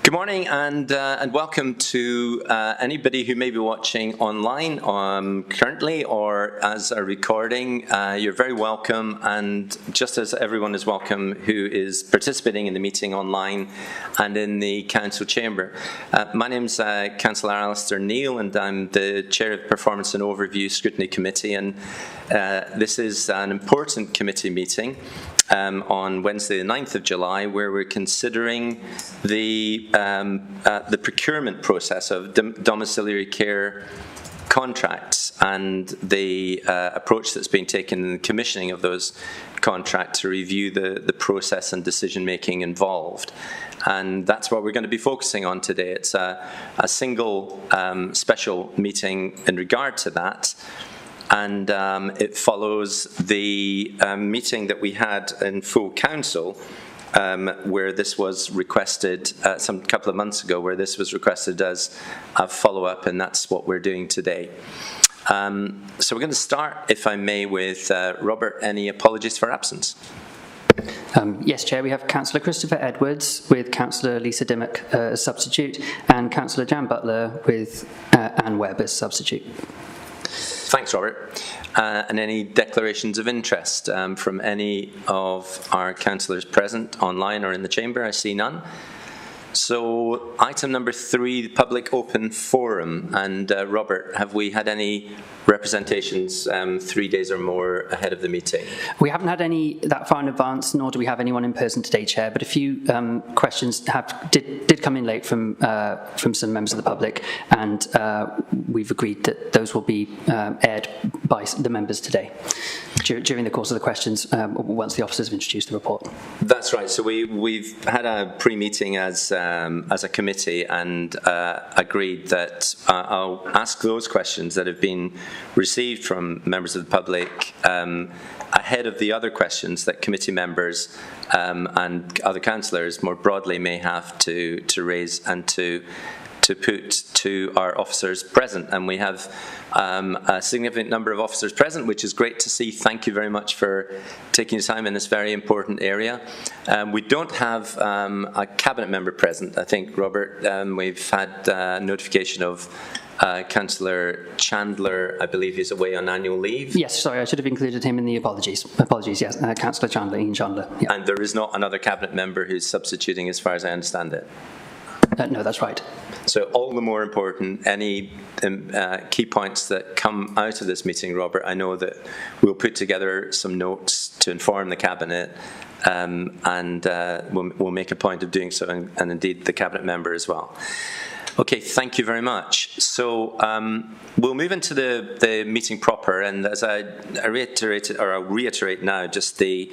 Good morning and welcome to anybody who may be watching online currently or as a recording. You're very welcome, and just as everyone is welcome who is participating in the meeting online and in the Council Chamber. My name's Councillor Alistair Neal, and I'm the Chair of the Performance and Overview Scrutiny Committee, and this is an important committee meeting on Wednesday the 9th of July, where we're considering the procurement process of domiciliary care contracts and the approach that's been taken in the commissioning of those contracts to review the process and decision-making involved. And that's what we're going to be focusing on today. It's a single special meeting in regard to that. And it follows the meeting that we had in full council, where this was requested some couple of months ago, where this was requested as a follow-up, and that's what we're doing today. So we're going to start, if I may, with Robert. Any apologies for absence? Yes, Chair. We have Councillor Christopher Edwards with Councillor Lisa Dimmock as substitute, and Councillor Jan Butler with Anne Webb as substitute. Thanks, Robert. And any declarations of interest from any of our councillors present online or in the chamber? I see none. So item number 3, the public open forum. And Robert, have we had any representations 3 days or more ahead of the meeting? We haven't had any that far in advance, nor do we have anyone in person today, Chair, but a few questions did come in late from some members of the public, and we've agreed that those will be aired by the members today during the course of the questions once the officers have introduced the report. That's right. So we've had a pre-meeting as a committee and agreed that I'll ask those questions that have been received from members of the public ahead of the other questions that committee members and other councillors more broadly may have to raise and to put to our officers present. And we have a significant number of officers present, which is great to see. Thank you very much for taking your time in this very important area. We don't have a cabinet member present, I think, Robert. We've had notification of Councillor Chandler, I believe, is away on annual leave. Yes, sorry, I should have included him in the apologies. Apologies, yes, Councillor Chandler, Ian Chandler. Yeah. And there is not another cabinet member who's substituting, as far as I understand it. No, that's right. So all the more important, any key points that come out of this meeting, Robert, I know that we'll put together some notes to inform the Cabinet, and we'll make a point of doing so, and indeed the Cabinet member as well. Okay, thank you very much. So we'll move into the meeting proper, and as I reiterated, or I'll reiterate now, just the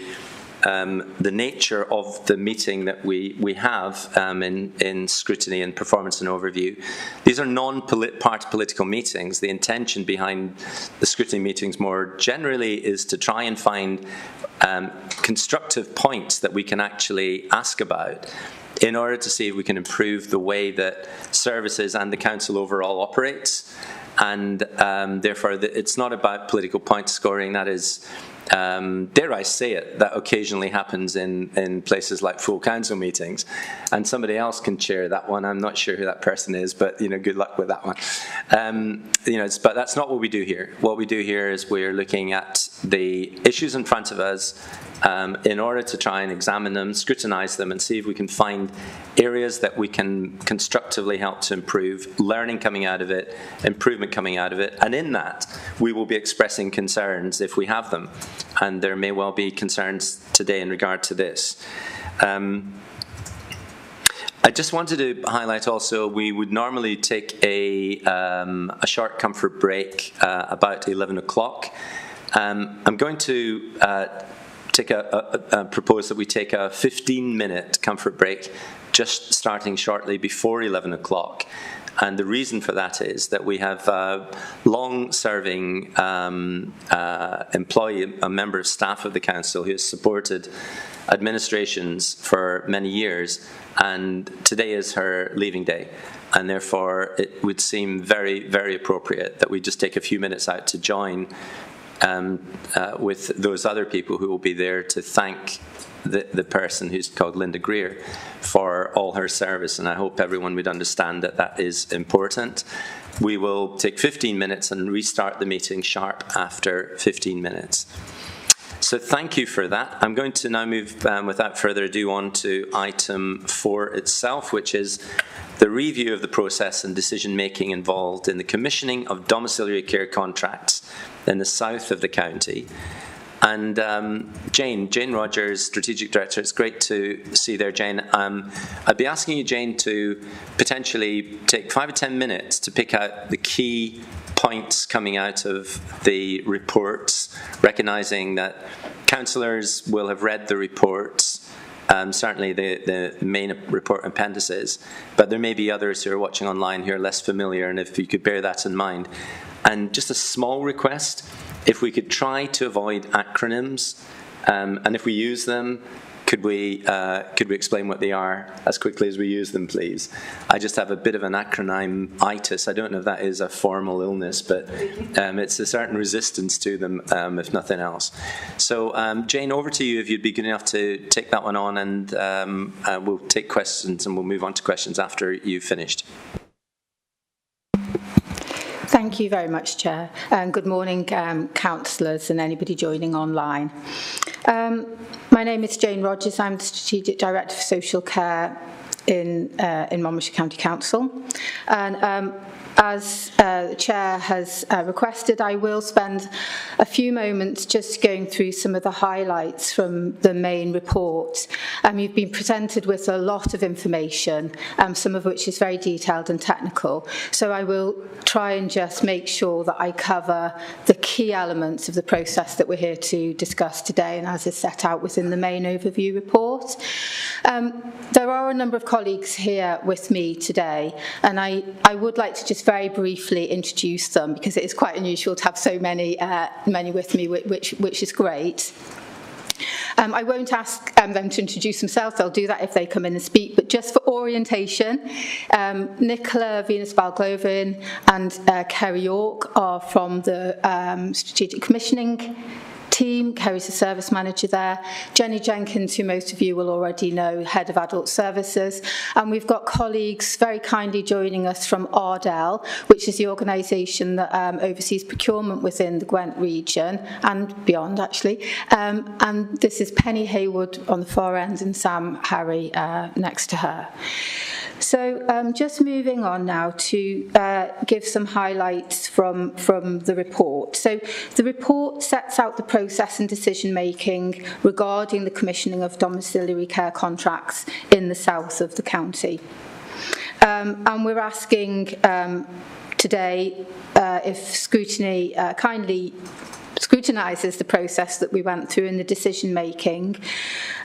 nature of the meeting that we have in Scrutiny and Performance and Overview. These are non-party political meetings. The intention behind the Scrutiny meetings more generally is to try and find constructive points that we can actually ask about in order to see if we can improve the way that services and the council overall operates. And therefore, it's not about political point scoring. That is, dare I say it, that occasionally happens in places like full council meetings, and somebody else can chair that one. I'm not sure who that person is, but good luck with that one. But that's not what we do here. What we do here is we're looking at the issues in front of us in order to try and examine them, scrutinise them, and see if we can find areas that we can constructively help to improve, learning coming out of it, improvement coming out of it, and in that we will be expressing concerns if we have them, and there may well be concerns today in regard to this. I just wanted to highlight also, we would normally take a short comfort break about 11 o'clock. I'm going to propose that we take a 15-minute comfort break, just starting shortly before 11 o'clock. And the reason for that is that we have a long-serving employee, a member of staff of the council, who has supported administrations for many years, and today is her leaving day. And therefore, it would seem very, very appropriate that we just take a few minutes out to join with those other people who will be there to thank the person who's called Linda Greer for all her service, and I hope everyone would understand that that is important. We will take 15 minutes and restart the meeting sharp after 15 minutes. So thank you for that. I'm going to now move, without further ado, on to item 4 itself, which is the review of the process and decision-making involved in the commissioning of domiciliary care contracts in the south of the county. And Jane Rogers, Strategic Director, it's great to see you there, Jane. I'd be asking you, Jane, to potentially take 5 or 10 minutes to pick out the key points coming out of the reports, recognising that councillors will have read the reports, certainly the main report appendices, but there may be others who are watching online who are less familiar, and if you could bear that in mind. And just a small request, if we could try to avoid acronyms, and if we use them, could we explain what they are as quickly as we use them, please? I just have a bit of an acronym-itis. I don't know if that is a formal illness, but it's a certain resistance to them, if nothing else. So, Jane, over to you if you'd be good enough to take that one on, and we'll take questions and we'll move on to questions after you've finished. Thank you very much, Chair. Good morning, councillors and anybody joining online. My name is Jane Rogers. I'm the Strategic Director for Social Care in Monmouthshire County Council. And as the Chair has requested, I will spend a few moments just going through some of the highlights from the main report. You've been presented with a lot of information, some of which is very detailed and technical. So I will try and just make sure that I cover the key elements of the process that we're here to discuss today, and as is set out within the main overview report. There are a number of colleagues here with me today, and I would like to just very briefly introduce them, because it is quite unusual to have so many with me, which is great. I won't ask them to introduce themselves. They'll do that if they come in and speak, but just for orientation, Nicola Venus-Balglovin and Kerry York are from the Strategic Commissioning team. Kerry's a service manager there. Jenny Jenkins, who most of you will already know, Head of Adult Services. And we've got colleagues very kindly joining us from Ardell, which is the organisation that oversees procurement within the Gwent region and beyond, actually. And this is Penny Haywood on the far end and Sam Harry next to her. So just moving on now to give some highlights from the report. So the report sets out the process and decision making regarding the commissioning of domiciliary care contracts in the south of the county. And we're asking today if Scrutiny kindly scrutinises the process that we went through in the decision making,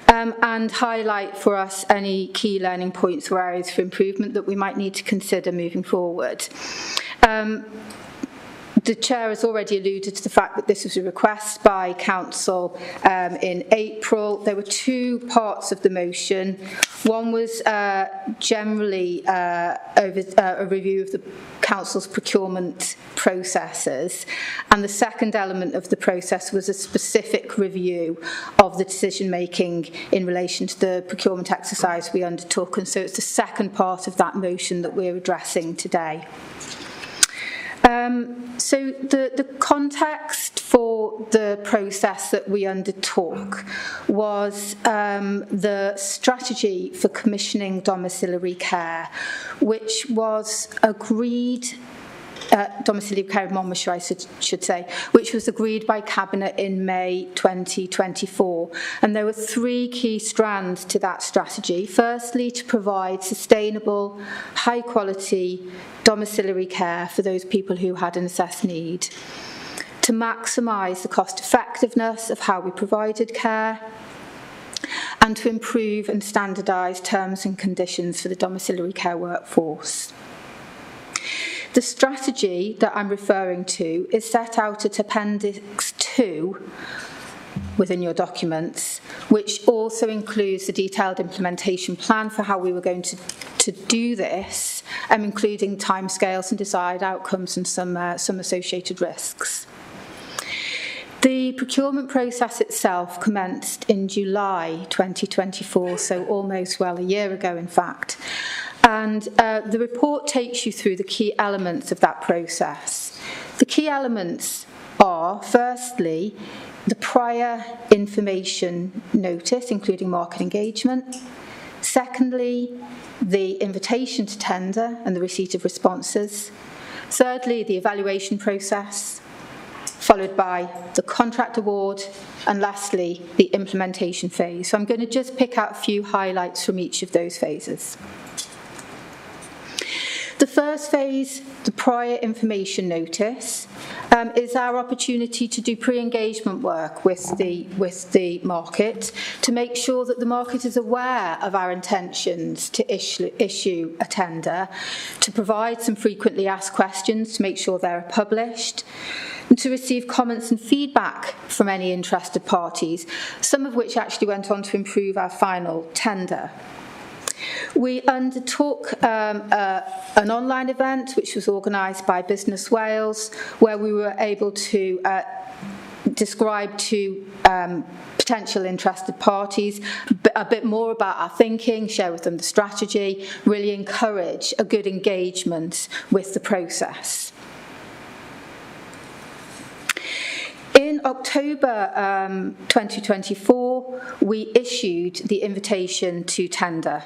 and highlight for us any key learning points or areas for improvement that we might need to consider moving forward. The Chair has already alluded to the fact that this was a request by Council in April. There were two parts of the motion. One was generally a review of the Council's procurement processes, and the second element of the process was a specific review of the decision-making in relation to the procurement exercise we undertook, and so it's the second part of that motion that we're addressing today. So the context for the process that we undertook was the strategy for commissioning domiciliary care, which was agreed domiciliary care in Monmouthshire, I should say, which was agreed by Cabinet in May 2024. And there were three key strands to that strategy. Firstly, to provide sustainable, high-quality domiciliary care for those people who had an assessed need, to maximise the cost-effectiveness of how we provided care, and to improve and standardise terms and conditions for the domiciliary care workforce. The strategy that I'm referring to is set out at Appendix 2 within your documents, which also includes the detailed implementation plan for how we were going to do this, including timescales and desired outcomes and some associated risks. The procurement process itself commenced in July 2024, so almost, well, a year ago, in fact. And the report takes you through the key elements of that process. The key elements are, firstly, the prior information notice, including market engagement. Secondly, the invitation to tender and the receipt of responses. Thirdly, the evaluation process, followed by the contract award, and lastly, the implementation phase. So I'm going to just pick out a few highlights from each of those phases. The first phase, the prior information notice, is our opportunity to do pre-engagement work with the market to make sure that the market is aware of our intentions to issue a tender, to provide some frequently asked questions to make sure they're published, and to receive comments and feedback from any interested parties, some of which actually went on to improve our final tender. We undertook an online event which was organised by Business Wales, where we were able to describe to potential interested parties a bit more about our thinking, share with them the strategy, really encourage a good engagement with the process. In October 2024, we issued the invitation to tender.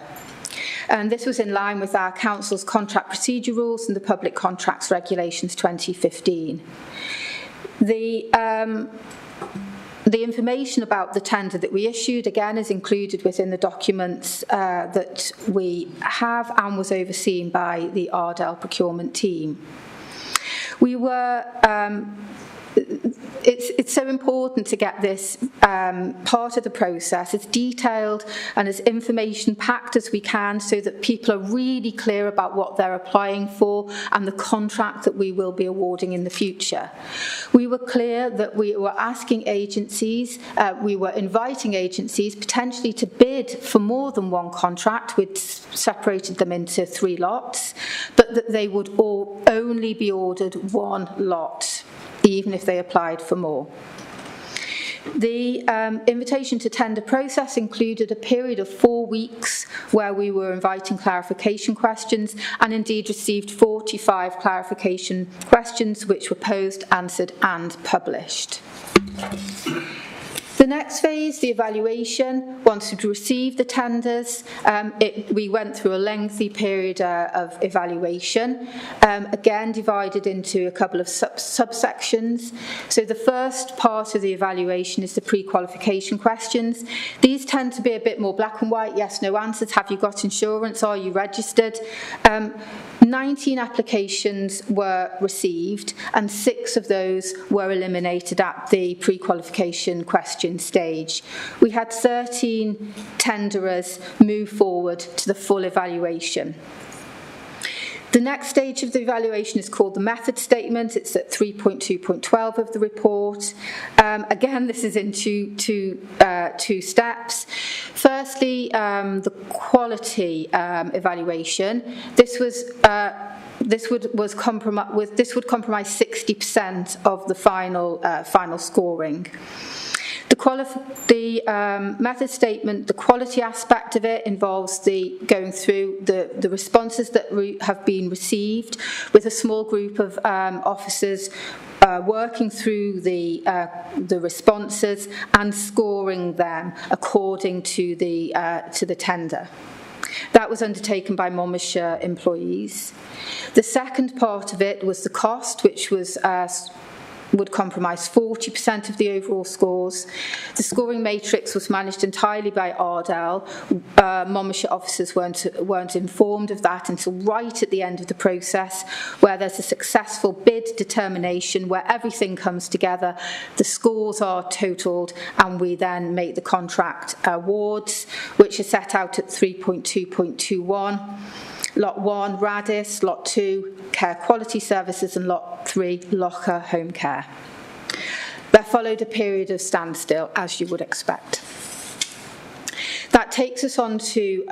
And this was in line with our Council's contract procedure rules and the Public Contracts Regulations 2015. The information about the tender that we issued, again, is included within the documents that we have and was overseen by the Ardell procurement team. We were... It's so important to get this part of the process as detailed and as information-packed as we can so that people are really clear about what they're applying for and the contract that we will be awarding in the future. We were clear that we were asking agencies, we were inviting agencies potentially to bid for more than one contract. We'd separated them into 3 lots, but that they would all only be ordered 1 lot, even if they applied for more. The invitation to tender process included a period of 4 weeks where we were inviting clarification questions and indeed received 45 clarification questions which were posed, answered and published. The next phase, the evaluation, once we'd received the tenders, we went through a lengthy period of evaluation, again divided into a couple of subsections. So the first part of the evaluation is the pre-qualification questions. These tend to be a bit more black and white, yes, no answers, have you got insurance, are you registered? 19 applications were received and 6 of those were eliminated at the pre-qualification question stage. We had 13 tenderers move forward to the full evaluation. The next stage of the evaluation is called the method statement. It's at 3.2.12 of the report. Again, this is in two steps. Firstly, the quality evaluation. This would compromise 60% of the final scoring. The method statement, the quality aspect of it involves going through the responses that have been received with a small group of officers working through the responses and scoring them according to the tender. That was undertaken by Monmouthshire employees. The second part of it was the cost, which would compromise 40% of the overall scores. The scoring matrix was managed entirely by Ardell. Monmouthshire officers weren't informed of that until right at the end of the process, where there's a successful bid determination, where everything comes together, the scores are totalled, and we then make the contract awards, which are set out at 3.2.21. Lot 1, Radis, Lot 2, Care Quality Services, and Lot 3, Locker Home Care. There followed a period of standstill, as you would expect. That takes us on to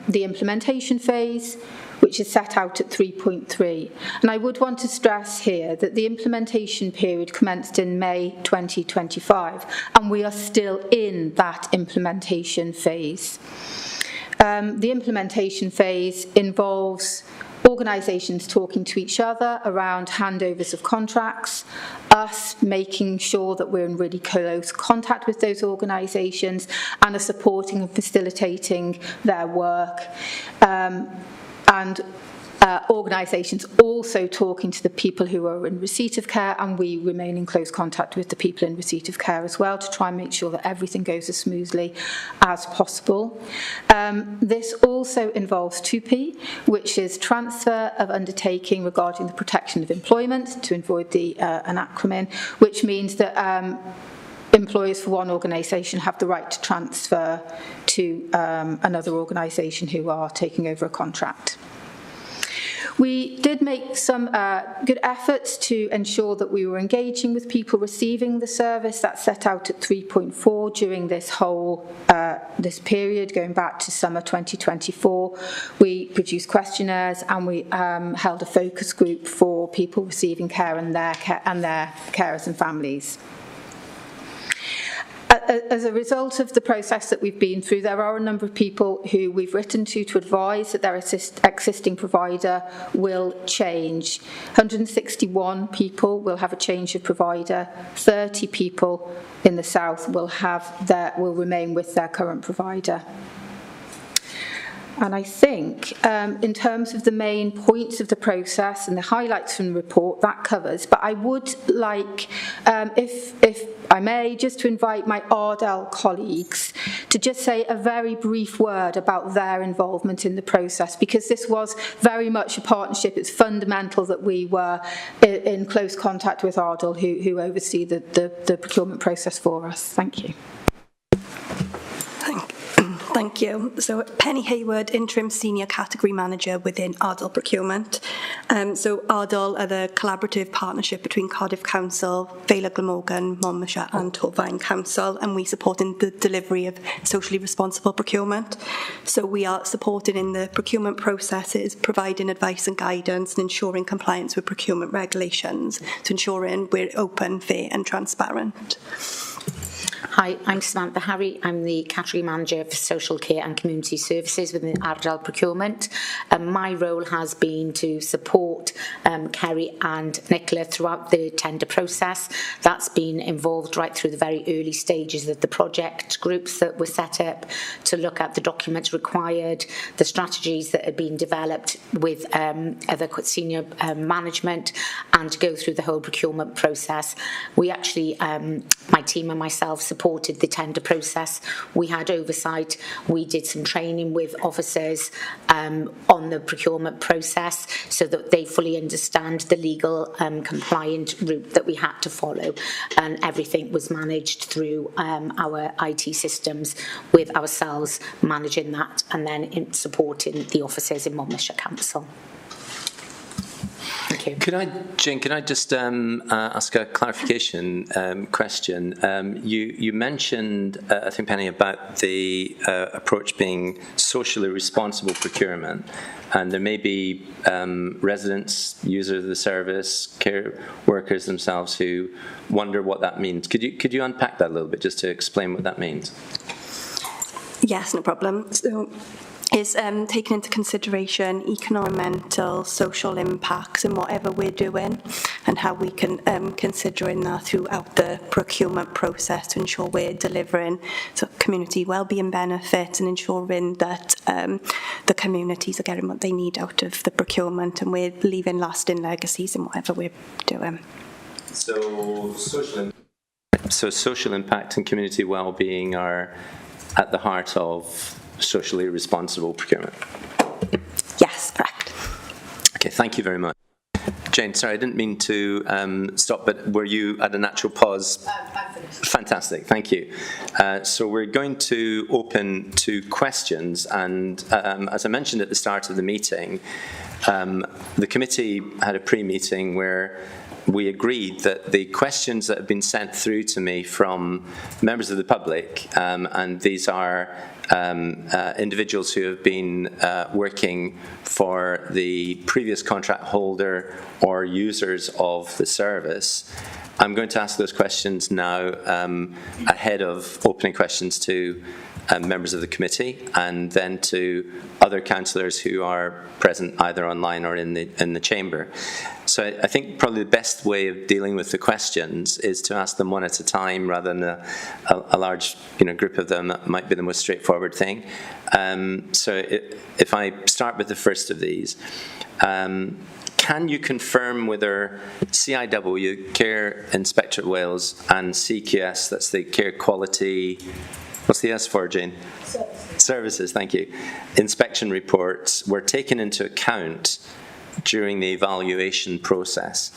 the implementation phase, which is set out at 3.3. And I would want to stress here that the implementation period commenced in May 2025, and we are still in that implementation phase. The implementation phase involves organisations talking to each other around handovers of contracts, us making sure that we're in really close contact with those organisations and are supporting and facilitating their work. And organisations also talking to the people who are in receipt of care, and we remain in close contact with the people in receipt of care as well to try and make sure that everything goes as smoothly as possible. This also involves 2P, which is transfer of undertaking regarding the protection of employment, to avoid the an acronym, which means that employers for one organisation have the right to transfer to another organisation who are taking over a contract. We did make some good efforts to ensure that we were engaging with people receiving the service. That's set out at 3.4 during this whole this period, going back to summer 2024. We produced questionnaires and we held a focus group for people receiving care and their carers and families. As a result of the process that we've been through, there are a number of people who we've written to advise that their existing provider will change. 161 people will have a change of provider. 30 people in the south will remain with their current provider. And I think in terms of the main points of the process and the highlights from the report, that covers. But I would like, if I may, just to invite my Ardell colleagues to just say a very brief word about their involvement in the process, because this was very much a partnership. It's fundamental that we were in close contact with Ardell, who oversee the procurement process for us. Thank you. Thank you. So Penny Hayward, Interim Senior Category Manager within Ardell Procurement. So Ardell are the collaborative partnership between Cardiff Council, Vale of Glamorgan, Monmouthshire and Torfaen Council, and we support in the delivery of socially responsible procurement. So we are supported in the procurement processes, providing advice and guidance and ensuring compliance with procurement regulations, to ensuring we're open, fair and transparent. Hi, I'm Samantha Harry. I'm the Category Manager for Social Care and Community Services within Ardell Procurement. My role has been to support Kerry and Nicola throughout the tender process. That's been involved right through the very early stages of the project groups that were set up to look at the documents required, the strategies that had been developed with other senior management, and to go through the whole procurement process. We actually, my team and myself, supported the tender process. We had oversight. We did some training with officers on the procurement process so that they fully understand the legal compliant route that we had to follow, and everything was managed through our IT systems, with ourselves managing that and then supporting the officers in Monmouthshire Council. Thank you. Jane, can I just ask a clarification question? You mentioned, I think, Penny, about the approach being socially responsible procurement, and there may be residents, users of the service, care workers themselves who wonder what that means. Could you unpack that a little bit just to explain what that means? Yes, no problem. So, is taking into consideration economic, social impacts in whatever we're doing, and how we can considering that throughout the procurement process to ensure we're delivering community wellbeing benefits and ensuring that the communities are getting what they need out of the procurement, and we're leaving lasting legacies in whatever we're doing. So social impact and community wellbeing are at the heart of socially responsible procurement. Yes, correct. Okay, thank you very much. Jane, sorry, I didn't mean to stop, but were you at a natural pause? I'm finished. Fantastic, thank you. So we're going to open to questions, and as I mentioned at the start of the meeting, the committee had a pre-meeting where we agreed that the questions that have been sent through to me from members of the public, and these are individuals who have been working for the previous contract holder or users of the service. I'm going to ask those questions now ahead of opening questions to members of the committee and then to other councillors who are present either online or in the chamber. So I think probably the best way of dealing with the questions is to ask them one at a time rather than a large group of them. That might be the most straightforward thing. So if I start with the first of these, can you confirm whether CIW, Care Inspectorate Wales, and CQS, that's the Care Quality, what's the S for, Jane? Services, thank you. Inspection reports were taken into account during the evaluation process?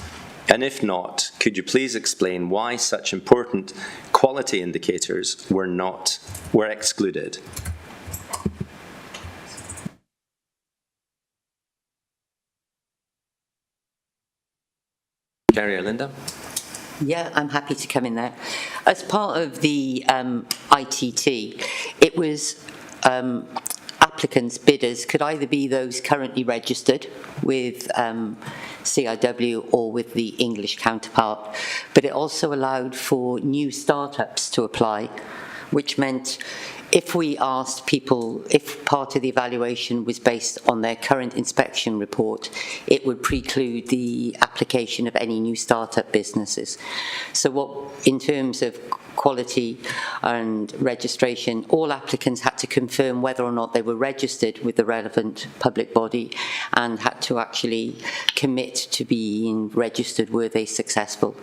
And if not, could you please explain why such important quality indicators were excluded? Gary or Linda? Yeah, I'm happy to come in there. As part of the ITT, it was applicants, bidders, could either be those currently registered with CIW or with the English counterpart, but it also allowed for new startups to apply, which meant if we asked people, if part of the evaluation was based on their current inspection report, it would preclude the application of any new startup businesses. So what, in terms of quality and registration, all applicants had to confirm whether or not they were registered with the relevant public body and had to actually commit to being registered were they successful.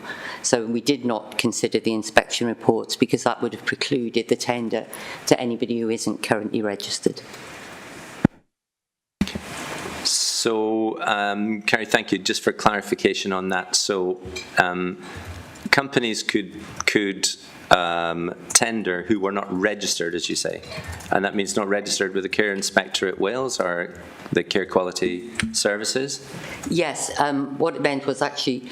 So we did not consider the inspection reports because that would have precluded the tender to anybody who isn't currently registered. So, Carrie, thank you. Just for clarification on that, so companies could tender who were not registered, as you say, and that means not registered with the Care Inspectorate Wales or the Care Quality Services? Yes, what it meant was actually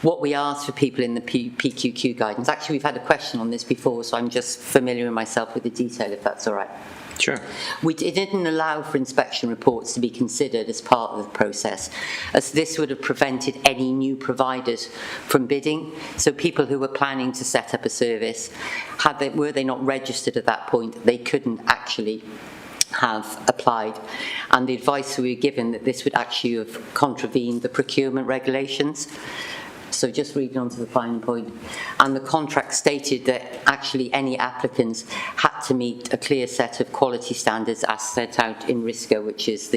what we asked for people in the PQQ guidance. Actually, we've had a question on this before, so I'm just familiarising myself with the detail, if that's all right. Sure. It didn't allow for inspection reports to be considered as part of the process, as this would have prevented any new providers from bidding. So people who were planning to set up a service, were they not registered at that point, they couldn't actually have applied. And the advice we were given that this would actually have contravened the procurement regulations. So just reading on to the final point. And the contract stated that actually any applicants had to meet a clear set of quality standards as set out in RISCO, which is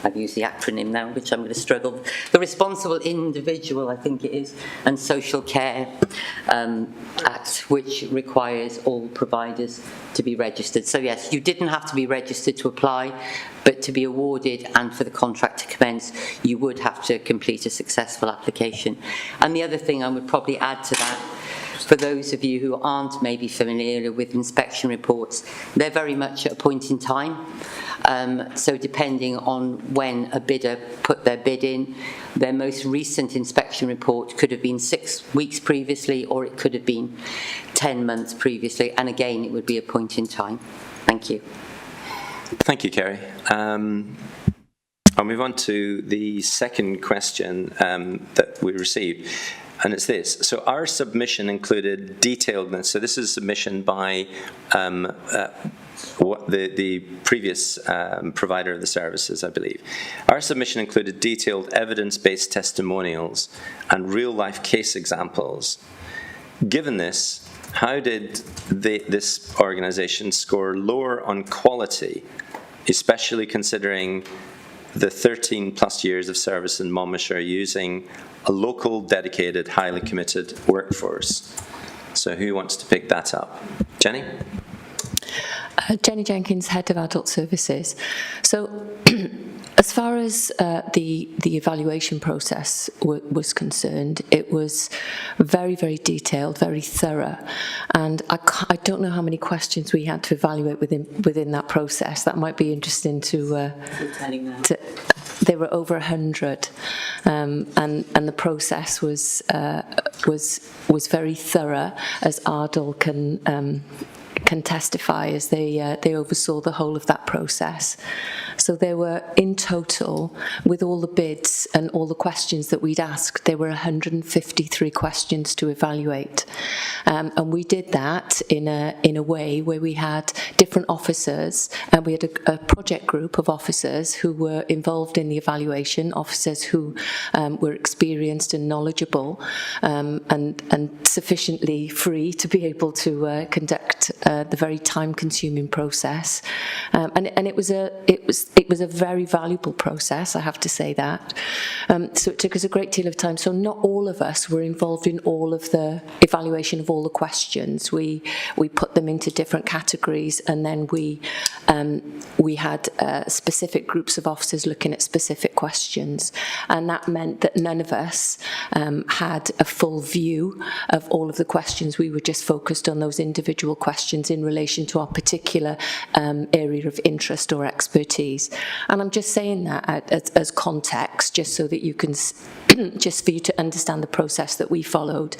I've used the acronym now, which I'm going to struggle, the Responsible Individual, I think it is, and Social Care Act, which requires all providers to be registered. So yes, you didn't have to be registered to apply, but to be awarded and for the contract to commence, you would have to complete a successful application. And the other thing I would probably add to that, for those of you who aren't maybe familiar with inspection reports, they're very much at a point in time. So depending on when a bidder put their bid in, their most recent inspection report could have been 6 weeks previously, or it could have been 10 months previously. And again, it would be a point in time. Thank you. Thank you, Kerry. I'll move on to the second question that we received, and it's this. So our submission included detailed, so this is a submission by the previous provider of the services, I believe. Our submission included detailed evidence-based testimonials and real-life case examples. Given this, how did this organisation score lower on quality, especially considering the 13 plus years of service in Monmouthshire using a local, dedicated, highly committed workforce? So who wants to pick that up? Jenny? Jenny Jenkins, Head of Adult Services. So as far as the evaluation process was concerned, it was very, very detailed, very thorough, and I don't know how many questions we had to evaluate within that process. That might be interesting to there were over 100, and the process was very thorough, as Ardal can testify as they oversaw the whole of that process. So there were, in total, with all the bids and all the questions that we'd asked, there were 153 questions to evaluate. And we did that in a way where we had different officers, and we had a project group of officers who were involved in the evaluation, officers who were experienced and knowledgeable, and sufficiently free to be able to conduct the very time-consuming process. And it was a very valuable process, I have to say that. So it took us a great deal of time. So not all of us were involved in all of the evaluation of all the questions. We put them into different categories, and then we had specific groups of officers looking at specific questions, and that meant that none of us had a full view of all of the questions. We were just focused on those individual questions in relation to our particular area of interest or expertise. And I'm just saying that as context, just so that you can, just for you to understand the process that we followed.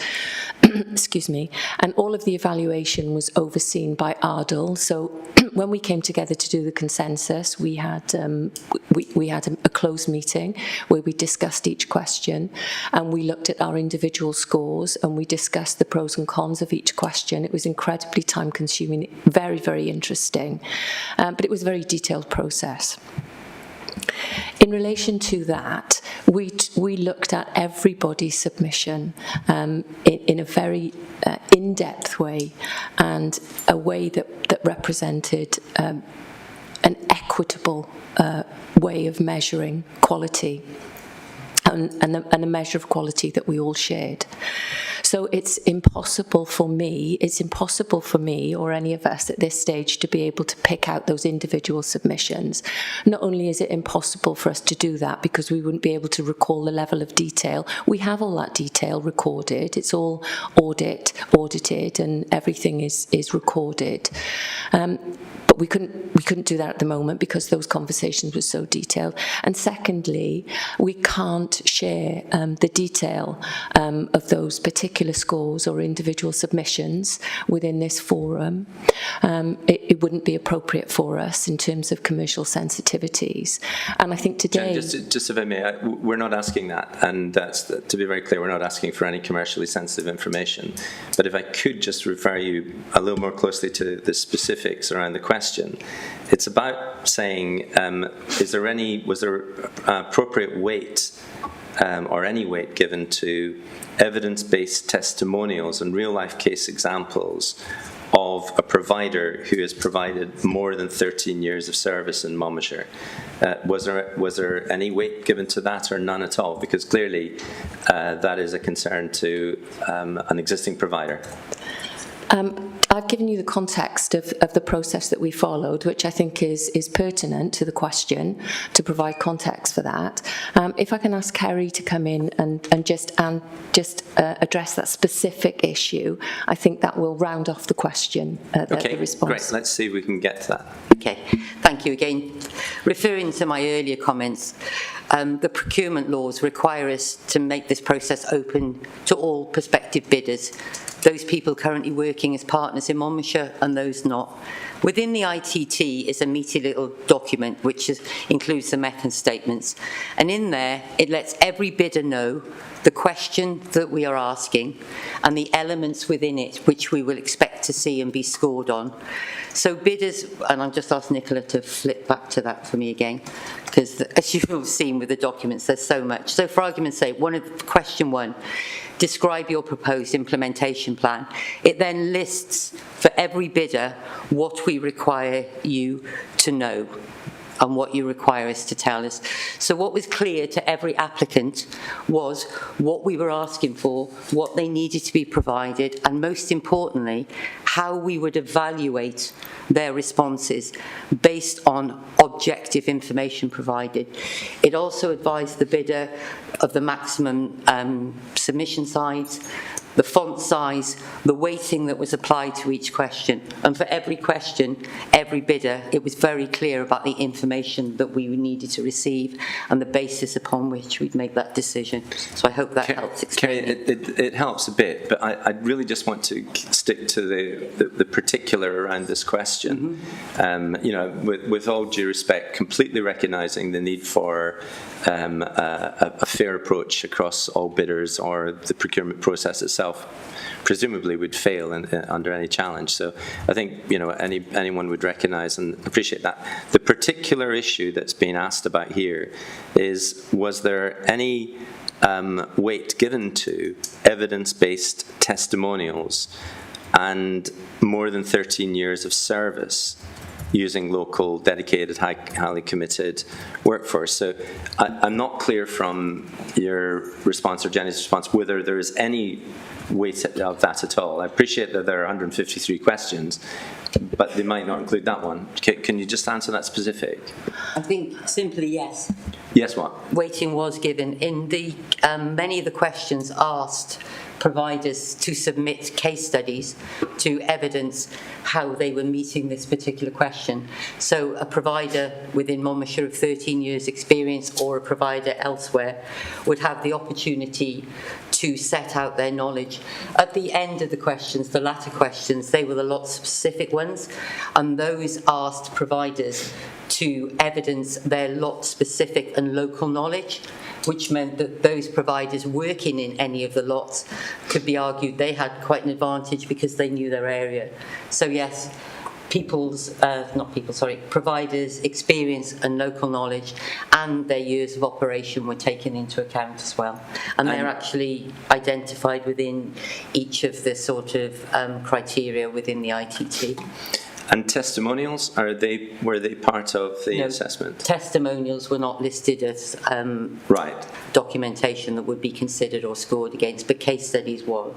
Excuse me. And all of the evaluation was overseen by Ardal. So when we came together to do the consensus, we had a closed meeting where we discussed each question, and we looked at our individual scores, and we discussed the pros and cons of each question. It was incredibly time-consuming, very, very interesting, but it was a very detailed process. In relation to that, we looked at everybody's submission in a very in-depth way, and a way that represented an equitable way of measuring quality, and a measure of quality that we all shared. So it's impossible for me or any of us at this stage to be able to pick out those individual submissions. Not only is it impossible for us to do that because we wouldn't be able to recall the level of detail, we have all that detail recorded, it's all audited, and everything is recorded. But we couldn't do that at the moment because those conversations were so detailed. And secondly, we can't share the detail of those particular scores or individual submissions within this forum. It wouldn't be appropriate for us in terms of commercial sensitivities. And I think today... Jen, just if I may, we're not asking that, and that's, to be very clear, we're not asking for any commercially sensitive information. But if I could just refer you a little more closely to the specifics around the question, it's about saying, was there appropriate weight or any weight given to evidence-based testimonials and real-life case examples of a provider who has provided more than 13 years of service in Monmouthshire? Was there any weight given to that, or none at all? Because clearly that is a concern to an existing provider. I've given you the context of the process that we followed, which I think is pertinent to the question, to provide context for that. If I can ask Kerry to come in and just address that specific issue, I think that will round off the question, the response. Great. Let's see if we can get to that. Okay, thank you again. Referring to my earlier comments, the procurement laws require us to make this process open to all prospective bidders, those people currently working as partners in Monmouthshire and those not. Within the ITT is a meaty little document which includes the method statements, and in there it lets every bidder know the question that we are asking and the elements within it which we will expect to see and be scored on. So bidders, and I'll just ask Nicola to flip back to that for me again, because as you've all seen with the documents, there's so much. So for argument's sake, question one, describe your proposed implementation plan. It then lists for every bidder what we require you to know and what you require us to tell us. So what was clear to every applicant was what we were asking for, what they needed to be provided, and most importantly, how we would evaluate their responses based on objective information provided. It also advised the bidder of the maximum submission size, the font size, the weighting that was applied to each question. And for every question, every bidder, it was very clear about the information that we needed to receive and the basis upon which we'd make that decision. So I hope that helps explain it. It helps a bit, but I really just want to stick to the particular around this question. You know, with all due respect, completely recognising the need for a fair approach across all bidders, or the procurement process itself presumably would fail under any challenge. So I think, you know, anyone would recognise and appreciate that. The particular issue that's being asked about here is, was there any weight given to evidence-based testimonials and more than 13 years of service using local, dedicated, highly committed workforce? So I'm not clear from your response or Jenny's response whether there is any weight of that at all. I appreciate that there are 153 questions, but they might not include that one. Can you just answer that specific? I think simply yes. Yes, what? Weighting was given. In the many of the questions asked providers to submit case studies to evidence how they were meeting this particular question. So a provider within Monmouthshire of 13 years experience, or a provider elsewhere, would have the opportunity to set out their knowledge. At the end of the questions, the latter questions, they were the lot specific ones, and those asked providers to evidence their lot specific and local knowledge, which meant that those providers working in any of the lots could be argued they had quite an advantage because they knew their area. So yes, providers' experience and local knowledge and their years of operation were taken into account as well. And they're actually identified within each of the sort of criteria within the ITT. And testimonials, were they part of the assessment? Testimonials were not listed as documentation that would be considered or scored against, but case studies were.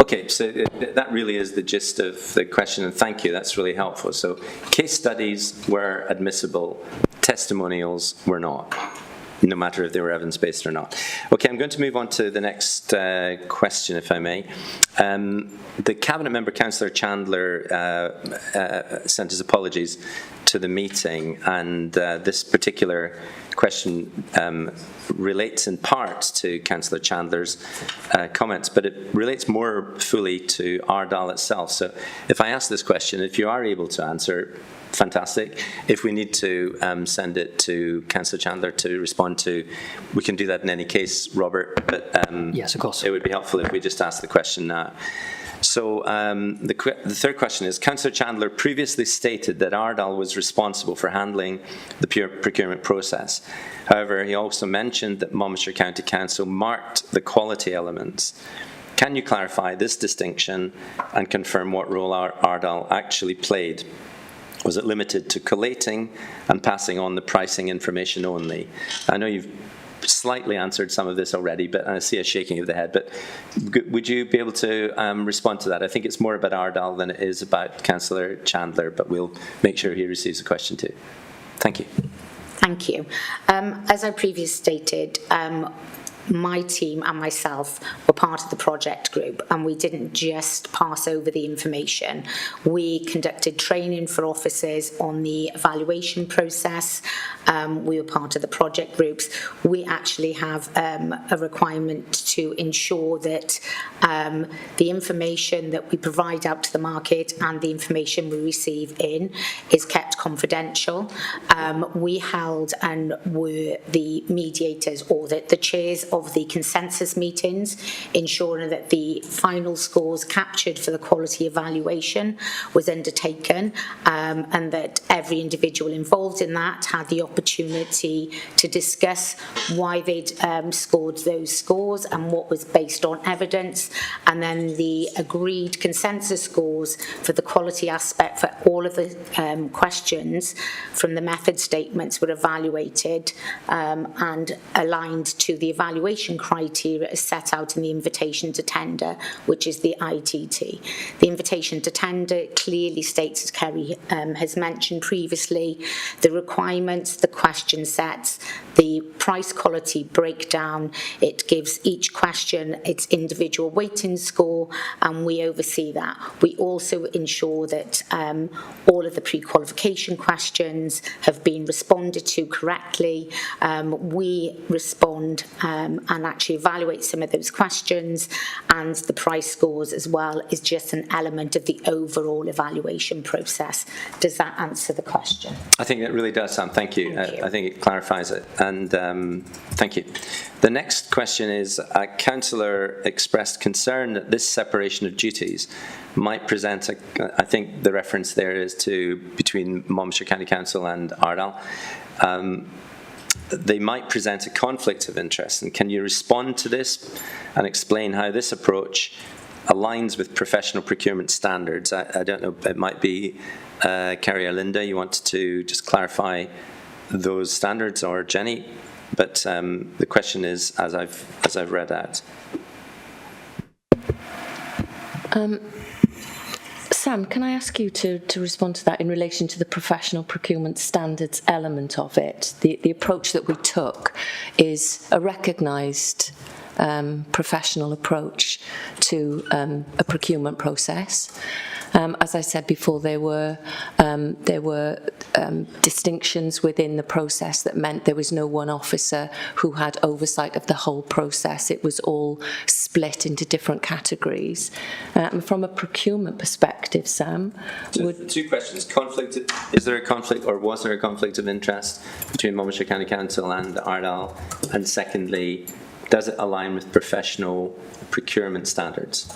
Okay, so that really is the gist of the question, and thank you, that's really helpful. So case studies were admissible, testimonials were not, no matter if they were evidence-based or not. Okay, I'm going to move on to the next question, if I may. The Cabinet member, Councillor Chandler, sent his apologies to the meeting, and this particular question relates in part to Councillor Chandler's comments, but it relates more fully to Ardal itself. So if I ask this question, if you are able to answer, fantastic. If we need to send it to Councillor Chandler to respond to, we can do that in any case, Robert, but yes, of course. It would be helpful if we just ask the question now. So the third question is, Councillor Chandler previously stated that Ardal was responsible for handling the procurement process. However, he also mentioned that Monmouthshire County Council marked the quality elements. Can you clarify this distinction and confirm what role Ardal actually played? Was it limited to collating and passing on the pricing information only? I know you've slightly answered some of this already, but I see a shaking of the head. But would you be able to respond to that? I think it's more about Ardal than it is about Councillor Chandler, but we'll make sure he receives the question too. Thank you. Thank you. As I previously stated, my team and myself were part of the project group, and we didn't just pass over the information. We conducted training for officers on the evaluation process. We were part of the project groups. We actually have a requirement to ensure that the information that we provide out to the market and the information we receive in is kept confidential. We held and were the mediators, or the chairs of the consensus meetings, ensuring that the final scores captured for the quality evaluation was undertaken, and that every individual involved in that had the opportunity to discuss why they'd scored those scores and what was based on evidence, and then the agreed consensus scores for the quality aspect for all of the questions from the method statements were evaluated and aligned to the evaluation criteria as set out in the invitation to tender, which is the ITT. The invitation to tender clearly states, as Kerry has mentioned previously, the requirements, the question sets, the price quality breakdown. It gives each question its individual weighting score, and we oversee that. We also ensure that all of the pre-qualification questions have been responded to correctly. We respond and actually evaluate some of those questions, and the price scores as well is just an element of the overall evaluation process. Does that answer the question? I think it really does, Sam. Thank you. Thank you. I think it clarifies it. And thank you. The next question is, a councillor expressed concern that this separation of duties might present, I think the reference there is to between Monmouthshire County Council and Ardal. They might present a conflict of interest. And can you respond to this and explain how this approach aligns with professional procurement standards? I don't know, it might be Kerry or Linda, you want to just clarify those standards, or Jenny, but the question is as I've read out. Sam, can I ask you to respond to that in relation to the professional procurement standards element of it? The approach that we took is a recognised professional approach to a procurement process. As I said before, there were distinctions within the process that meant there was no one officer who had oversight of the whole process. It was all split into different categories. From a procurement perspective, Sam, so two questions: is there a conflict, or was there a conflict of interest between Monmouthshire County Council and Ardal? And secondly, does it align with professional procurement standards?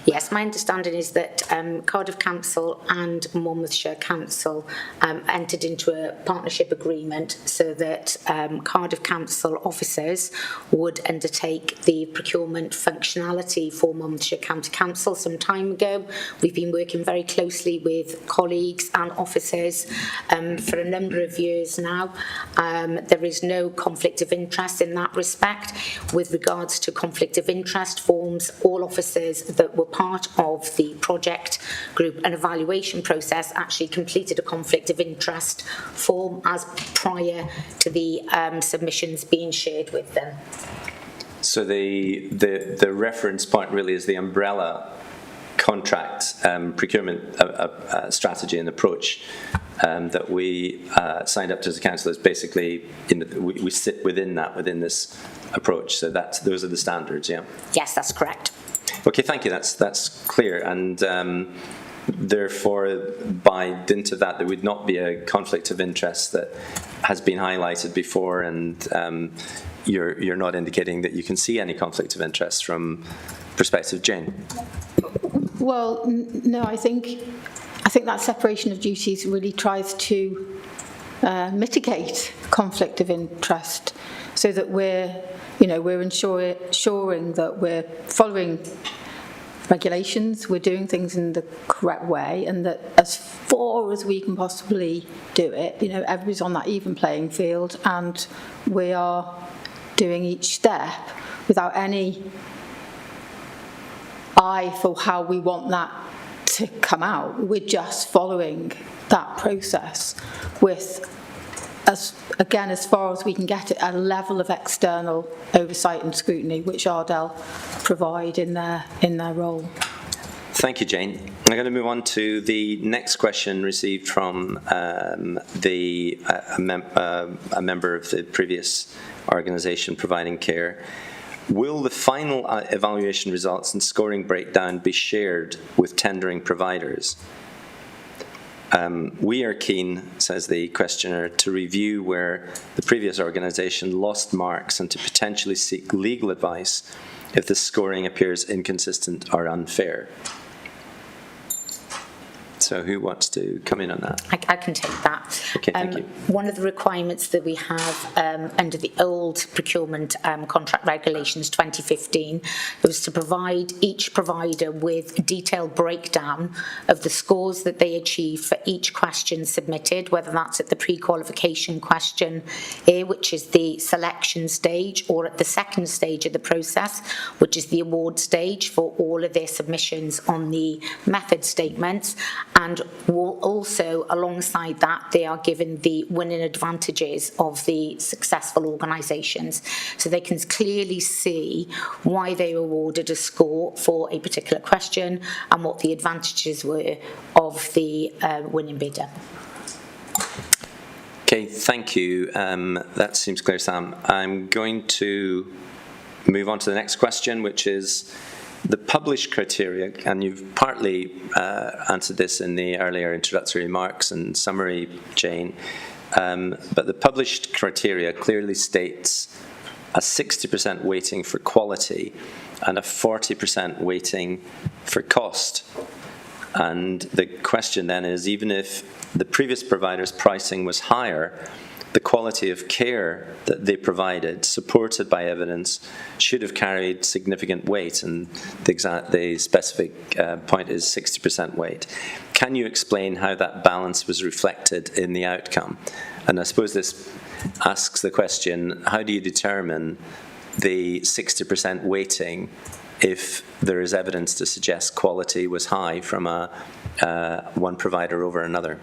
Yes, my understanding is that Cardiff Council and Monmouthshire Council entered into a partnership agreement so that Cardiff Council officers would undertake the procurement functionality for Monmouthshire County Council some time ago. We've been working very closely with colleagues and officers for a number of years now. There is no conflict of interest in that respect. With regards to conflict of interest forms, all officers that were part of the project group and evaluation process actually completed a conflict of interest form as prior to the submissions being shared with them. So the reference point really is the umbrella contract procurement strategy and approach that we signed up to as a council. Is basically we sit within this approach. So those are the standards. Yeah. Yes, that's correct. Okay, thank you. That's clear, and therefore, by dint of that, there would not be a conflict of interest that has been highlighted before, and you're not indicating that you can see any conflict of interest from perspective, Jane. Well, no, I think that separation of duties really tries to mitigate conflict of interest, so that we're ensuring that we're following regulations, we're doing things in the correct way, and that as far as we can possibly do it, everybody's on that even playing field, and we are doing each step without any eye for how we want that to come out. We're just following that process with, as far as we can get it, a level of external oversight and scrutiny which Ardal provide in their role. Thank you, Jane. I'm going to move on to the next question received from a member of the previous organisation providing care. Will the final evaluation results and scoring breakdown be shared with tendering providers? We are keen, says the questioner, to review where the previous organisation lost marks and to potentially seek legal advice if the scoring appears inconsistent or unfair. So who wants to come in on that? I can take that. Okay, thank you. One of the requirements that we have under the old procurement contract regulations 2015 was to provide each provider with a detailed breakdown of the scores that they achieve for each question submitted, whether that's at the pre-qualification question here, which is the selection stage, or at the second stage of the process, which is the award stage, for all of their submissions on the method statements. and also alongside that they are given the winning advantages of the successful organisations, so they can clearly see why they were awarded a score for a particular question and what the advantages were of the winning bidder. Okay, thank you. That seems clear, Sam. I'm going to move on to the next question, which is the published criteria, and you've partly answered this in the earlier introductory remarks and summary, Jane, but the published criteria clearly states a 60% weighting for quality and a 40% weighting for cost. And the question then is, even if the previous provider's pricing was higher, the quality of care that they provided, supported by evidence, should have carried significant weight, and the specific point is 60% weight. Can you explain how that balance was reflected in the outcome? And I suppose this asks the question, how do you determine the 60% weighting if there is evidence to suggest quality was high from one provider over another?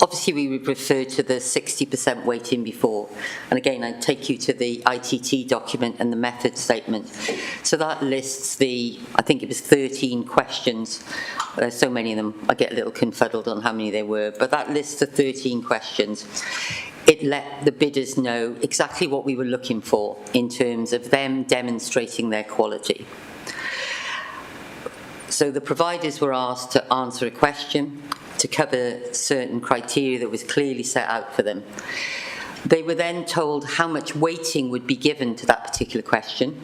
Obviously, we would refer to the 60% weighting before. And again, I take you to the ITT document and the method statement. So that lists I think it was 13 questions. There's so many of them, I get a little confuddled on how many there were. But that lists the 13 questions. It let the bidders know exactly what we were looking for in terms of them demonstrating their quality. So the providers were asked to answer a question, to cover certain criteria that was clearly set out for them. They were then told how much weighting would be given to that particular question.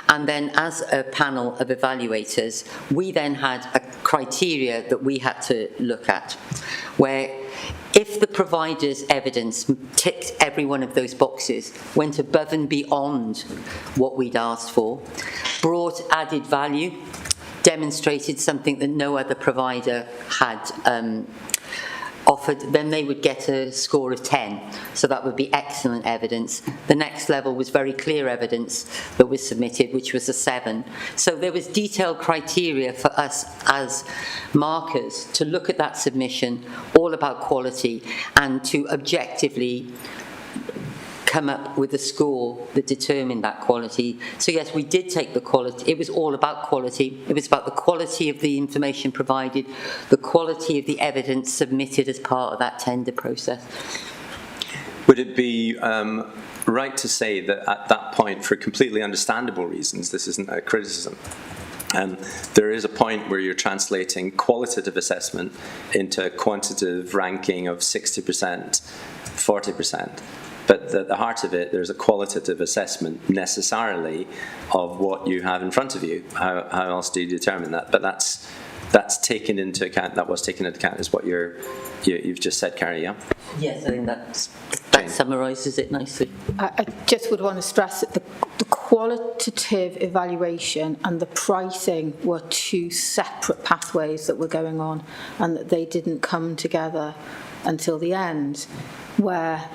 And then as a panel of evaluators, we then had a criteria that we had to look at, where if the provider's evidence ticked every one of those boxes, went above and beyond what we'd asked for, brought added value, demonstrated something that no other provider had offered, then they would get a score of 10. So that would be excellent evidence. The next level was very clear evidence that was submitted, which was a 7. So there was detailed criteria for us as markers to look at that submission, all about quality, and to objectively come up with a score that determined that quality. So yes, we did take the quality. It was all about quality. It was about the quality of the information provided, the quality of the evidence submitted as part of that tender process. Would it be right to say that at that point, for completely understandable reasons, this isn't a criticism, there is a point where you're translating qualitative assessment into quantitative ranking of 60%, 40%. But at the heart of it, there's a qualitative assessment necessarily of what you have in front of you. How else do you determine that? But that's taken into account. That was taken into account, is what you've just said, Carrie. Yeah. Yes, I think that summarises it nicely. I just would want to stress that the qualitative evaluation and the pricing were two separate pathways that were going on, and that they didn't come together until the end, where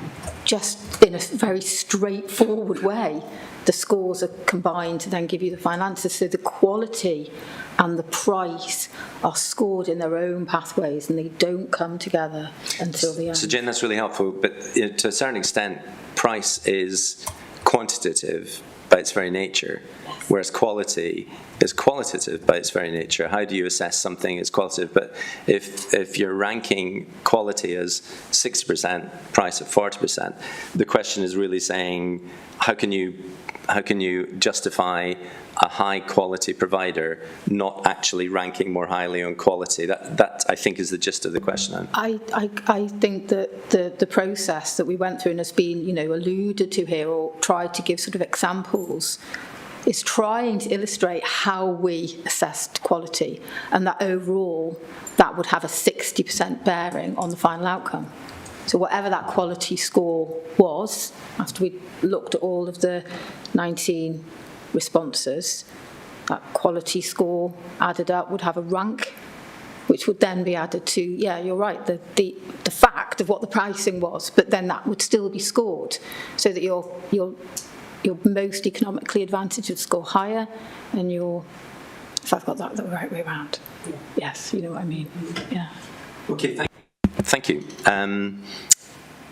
just in a very straightforward way, the scores are combined to then give you the final answer. So the quality and the price are scored in their own pathways, and they don't come together until the end. So Jane, that's really helpful, but to a certain extent, price is quantitative by its very nature, whereas quality is qualitative by its very nature. How do you assess something as qualitative? But if you're ranking quality as 60%, price at 40%, the question is really saying, how can you justify a high quality provider not actually ranking more highly on quality? That I think is the gist of the question. I think that the process that we went through and has been alluded to here, or tried to give sort of examples, is trying to illustrate how we assessed quality, and that overall that would have a 60% bearing on the final outcome. So whatever that quality score was, after we looked at all of the 19 responses, that quality score added up would have a rank, which would then be added to, yeah, you're right, the fact of what the pricing was, but then that would still be scored, so that your most economically advantaged would score higher, and your if I've got that the right way around. Yes, you know what I mean. Yeah. Okay, thank you.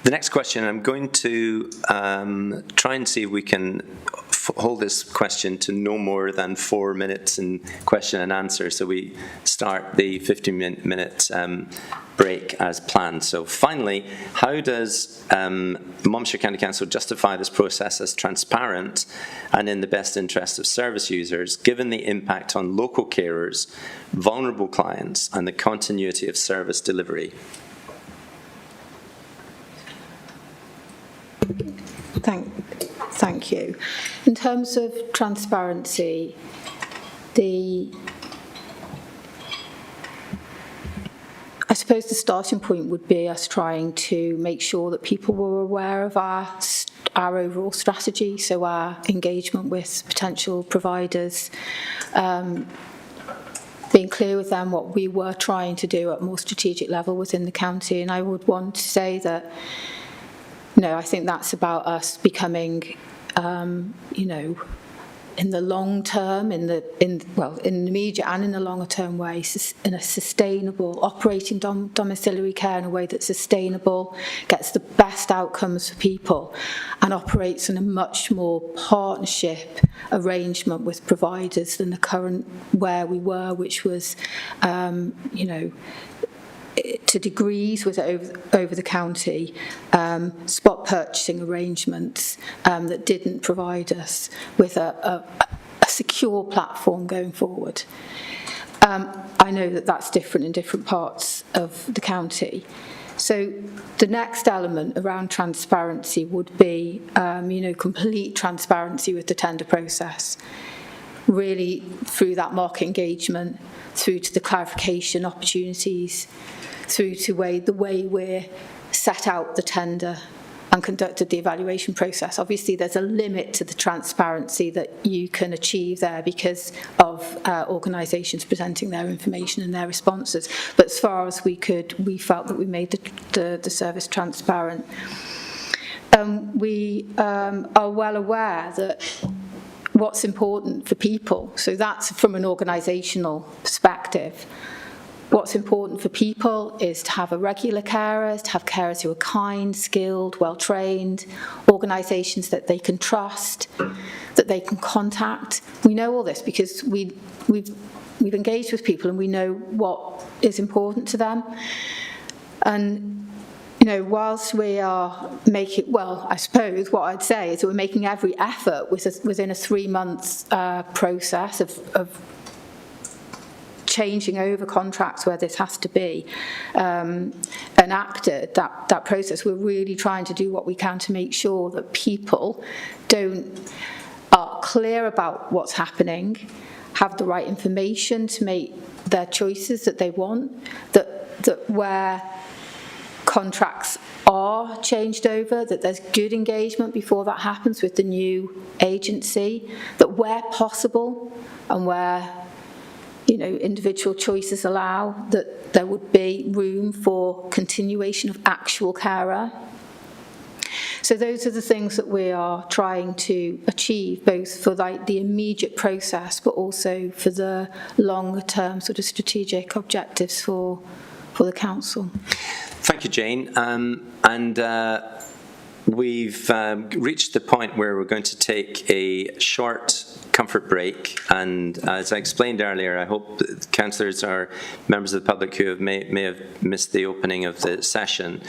The next question, I'm going to try and see if we can hold this question to no more than 4 minutes in question and answer, so we start the 15-minute break as planned. So finally, how does Monmouthshire County Council justify this process as transparent and in the best interest of service users, given the impact on local carers, vulnerable clients, and the continuity of service delivery? Thank you. In terms of transparency, I suppose the starting point would be us trying to make sure that people were aware of our overall strategy, so our engagement with potential providers, being clear with them what we were trying to do at a more strategic level within the county. And I would want to say that, I think that's about us becoming, in the long term, in the immediate and in the longer term way, in a sustainable, operating domiciliary care in a way that's sustainable, gets the best outcomes for people, and operates in a much more partnership arrangement with providers than the current where we were, which was, to degrees with over the county, spot purchasing arrangements that didn't provide us with a secure platform going forward. I know that that's different in different parts of the county. So the next element around transparency would be, complete transparency with the tender process, really through that market engagement, through to the clarification opportunities, through to the way we're set out the tender and conducted the evaluation process. Obviously, there's a limit to the transparency that you can achieve there because of organisations presenting their information and their responses. But as far as we could, we felt that we made the service transparent. We are well aware that what's important for people, so that's from an organisational perspective. What's important for people is to have a regular carer, to have carers who are kind, skilled, well-trained, organisations that they can trust, that they can contact. We know all this because we've engaged with people and we know what is important to them. And, whilst we are making, I suppose what I'd say is that we're making every effort within a 3-month process of changing over contracts where this has to be enacted, that process. We're really trying to do what we can to make sure that people are clear about what's happening, have the right information to make their choices that they want, that where contracts are changed over, that there's good engagement before that happens with the new agency, that where possible and where individual choices allow, that there would be room for continuation of actual carer. So those are the things that we are trying to achieve, both for the immediate process, but also for the longer term sort of strategic objectives for the council. Thank you, Jane. We've reached the point where we're going to take a short comfort break, and as I explained earlier, I hope councillors or members of the public who may have missed the opening of the session,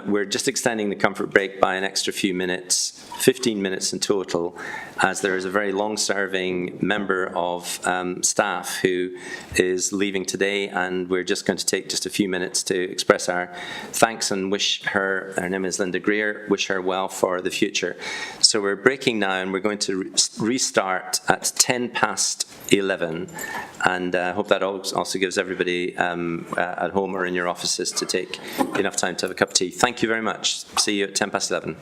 we're just extending the comfort break by an extra few minutes, 15 minutes in total, as there is a very long-serving member of staff who is leaving today, and we're just going to take just a few minutes to express our thanks and wish her name is Linda Greer, wish her well for the future. So we're breaking now, and we're going to restart at 11:10, and I hope that also gives everybody at home or in your offices to take enough time to have a cup of tea. Thank you very much. See you at 11:10.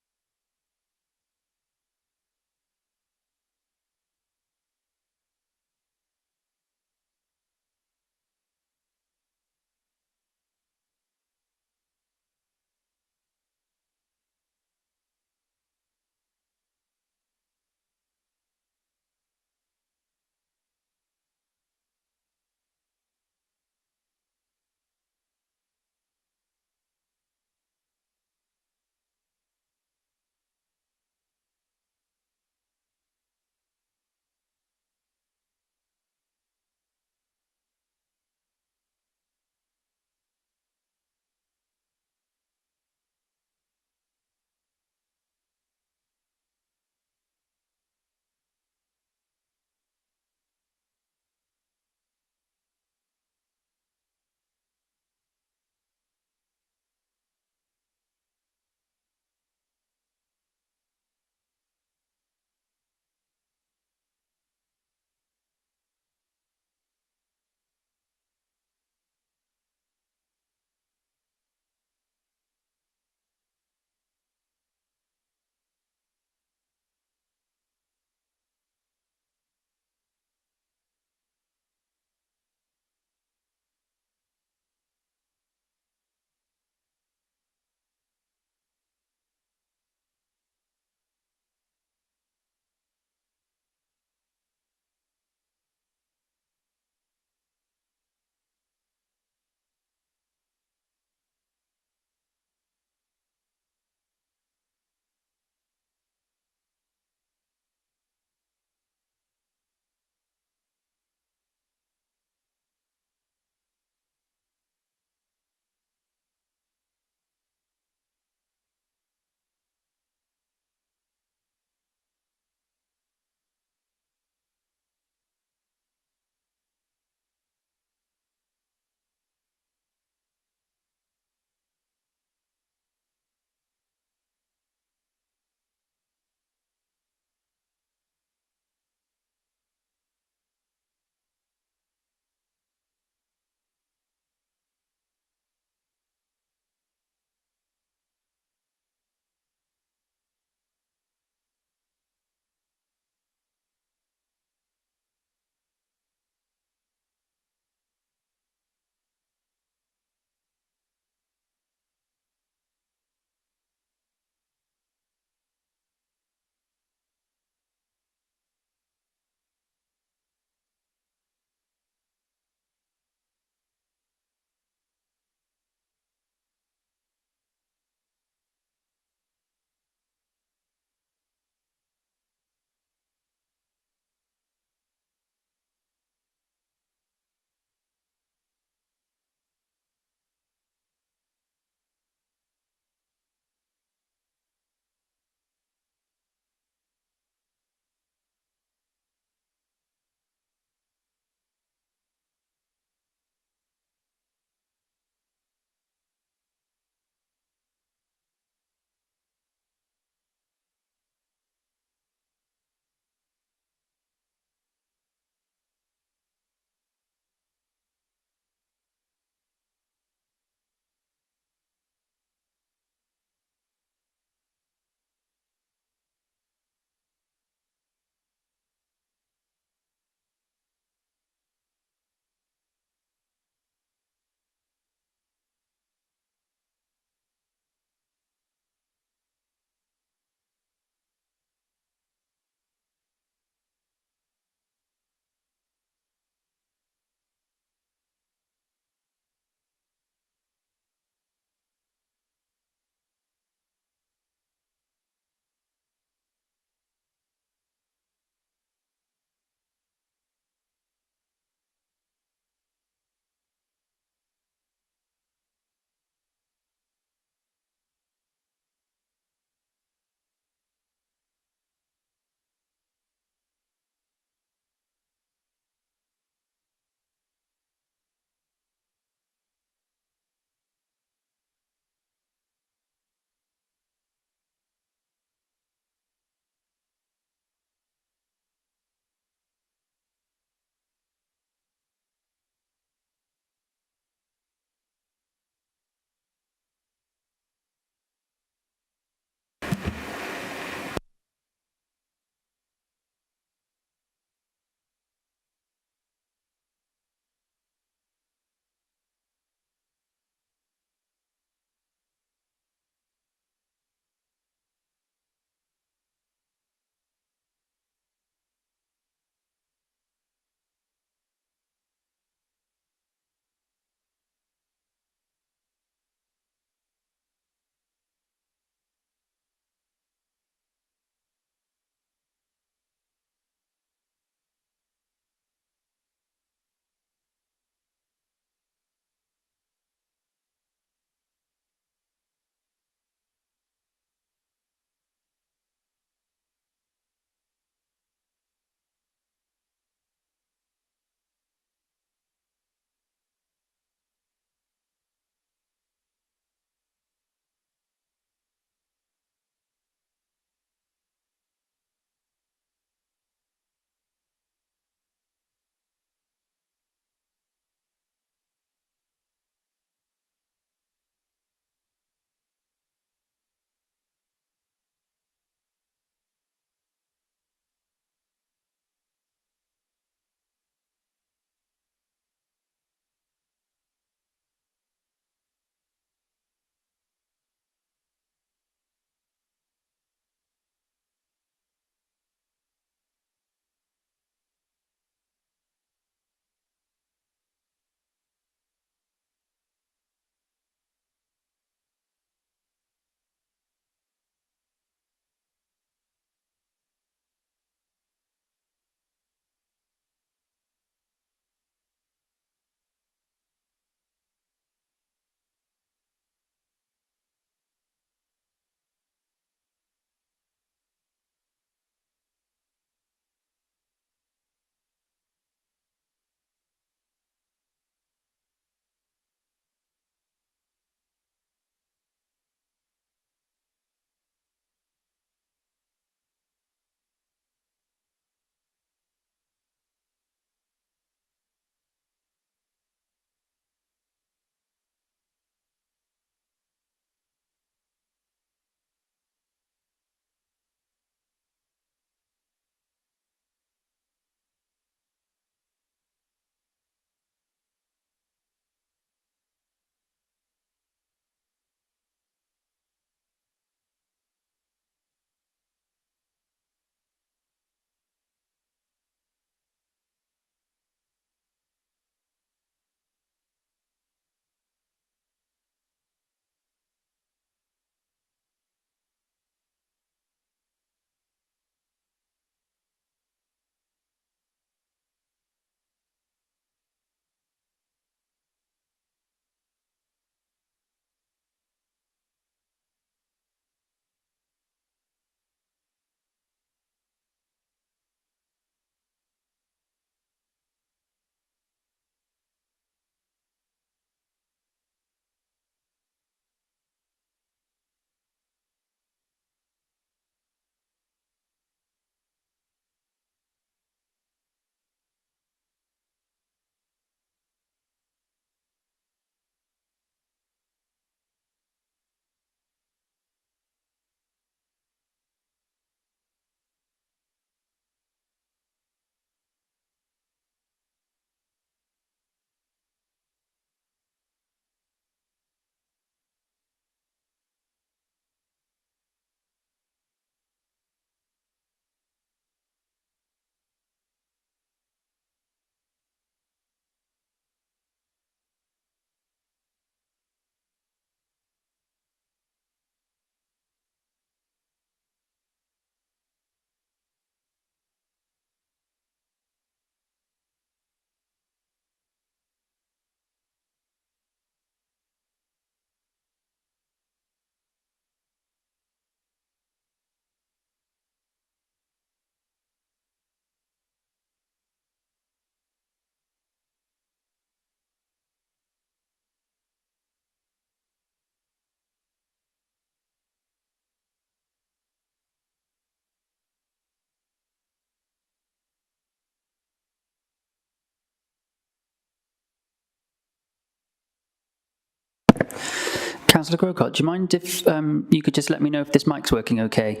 Councillor Grocott, do you mind if you could just let me know if this mic's working okay?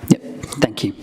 Yep, thank you.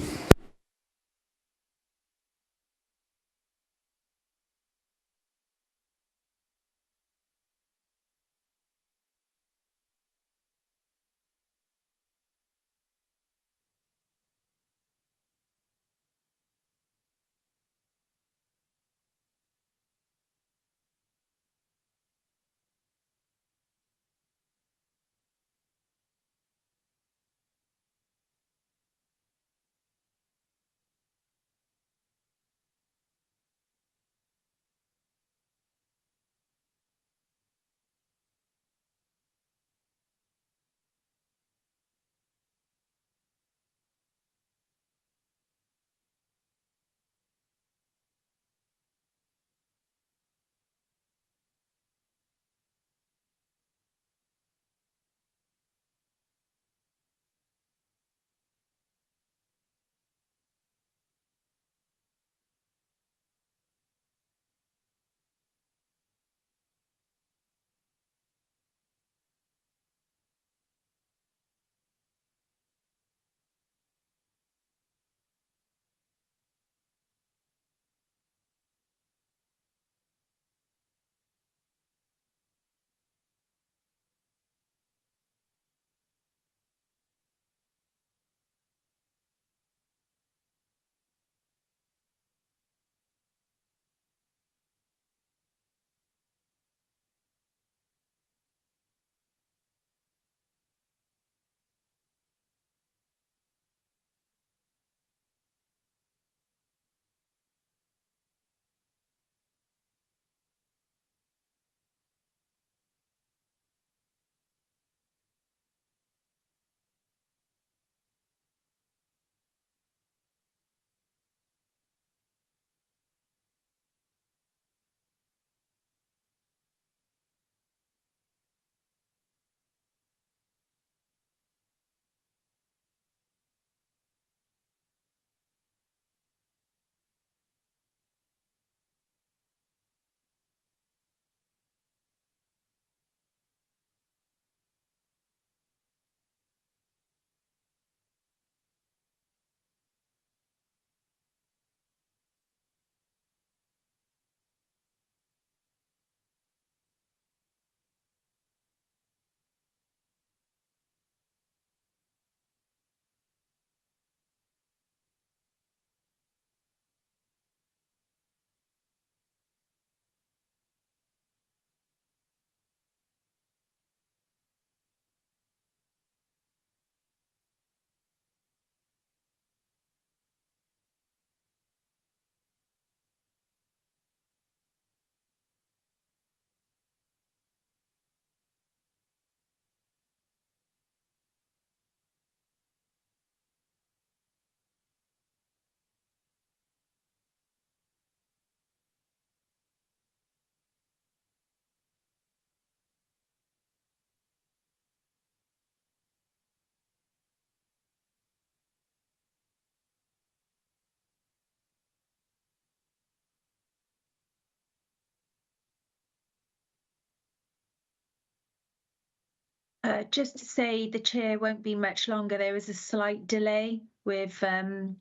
Just to say the chair won't be much longer. There is a slight delay with the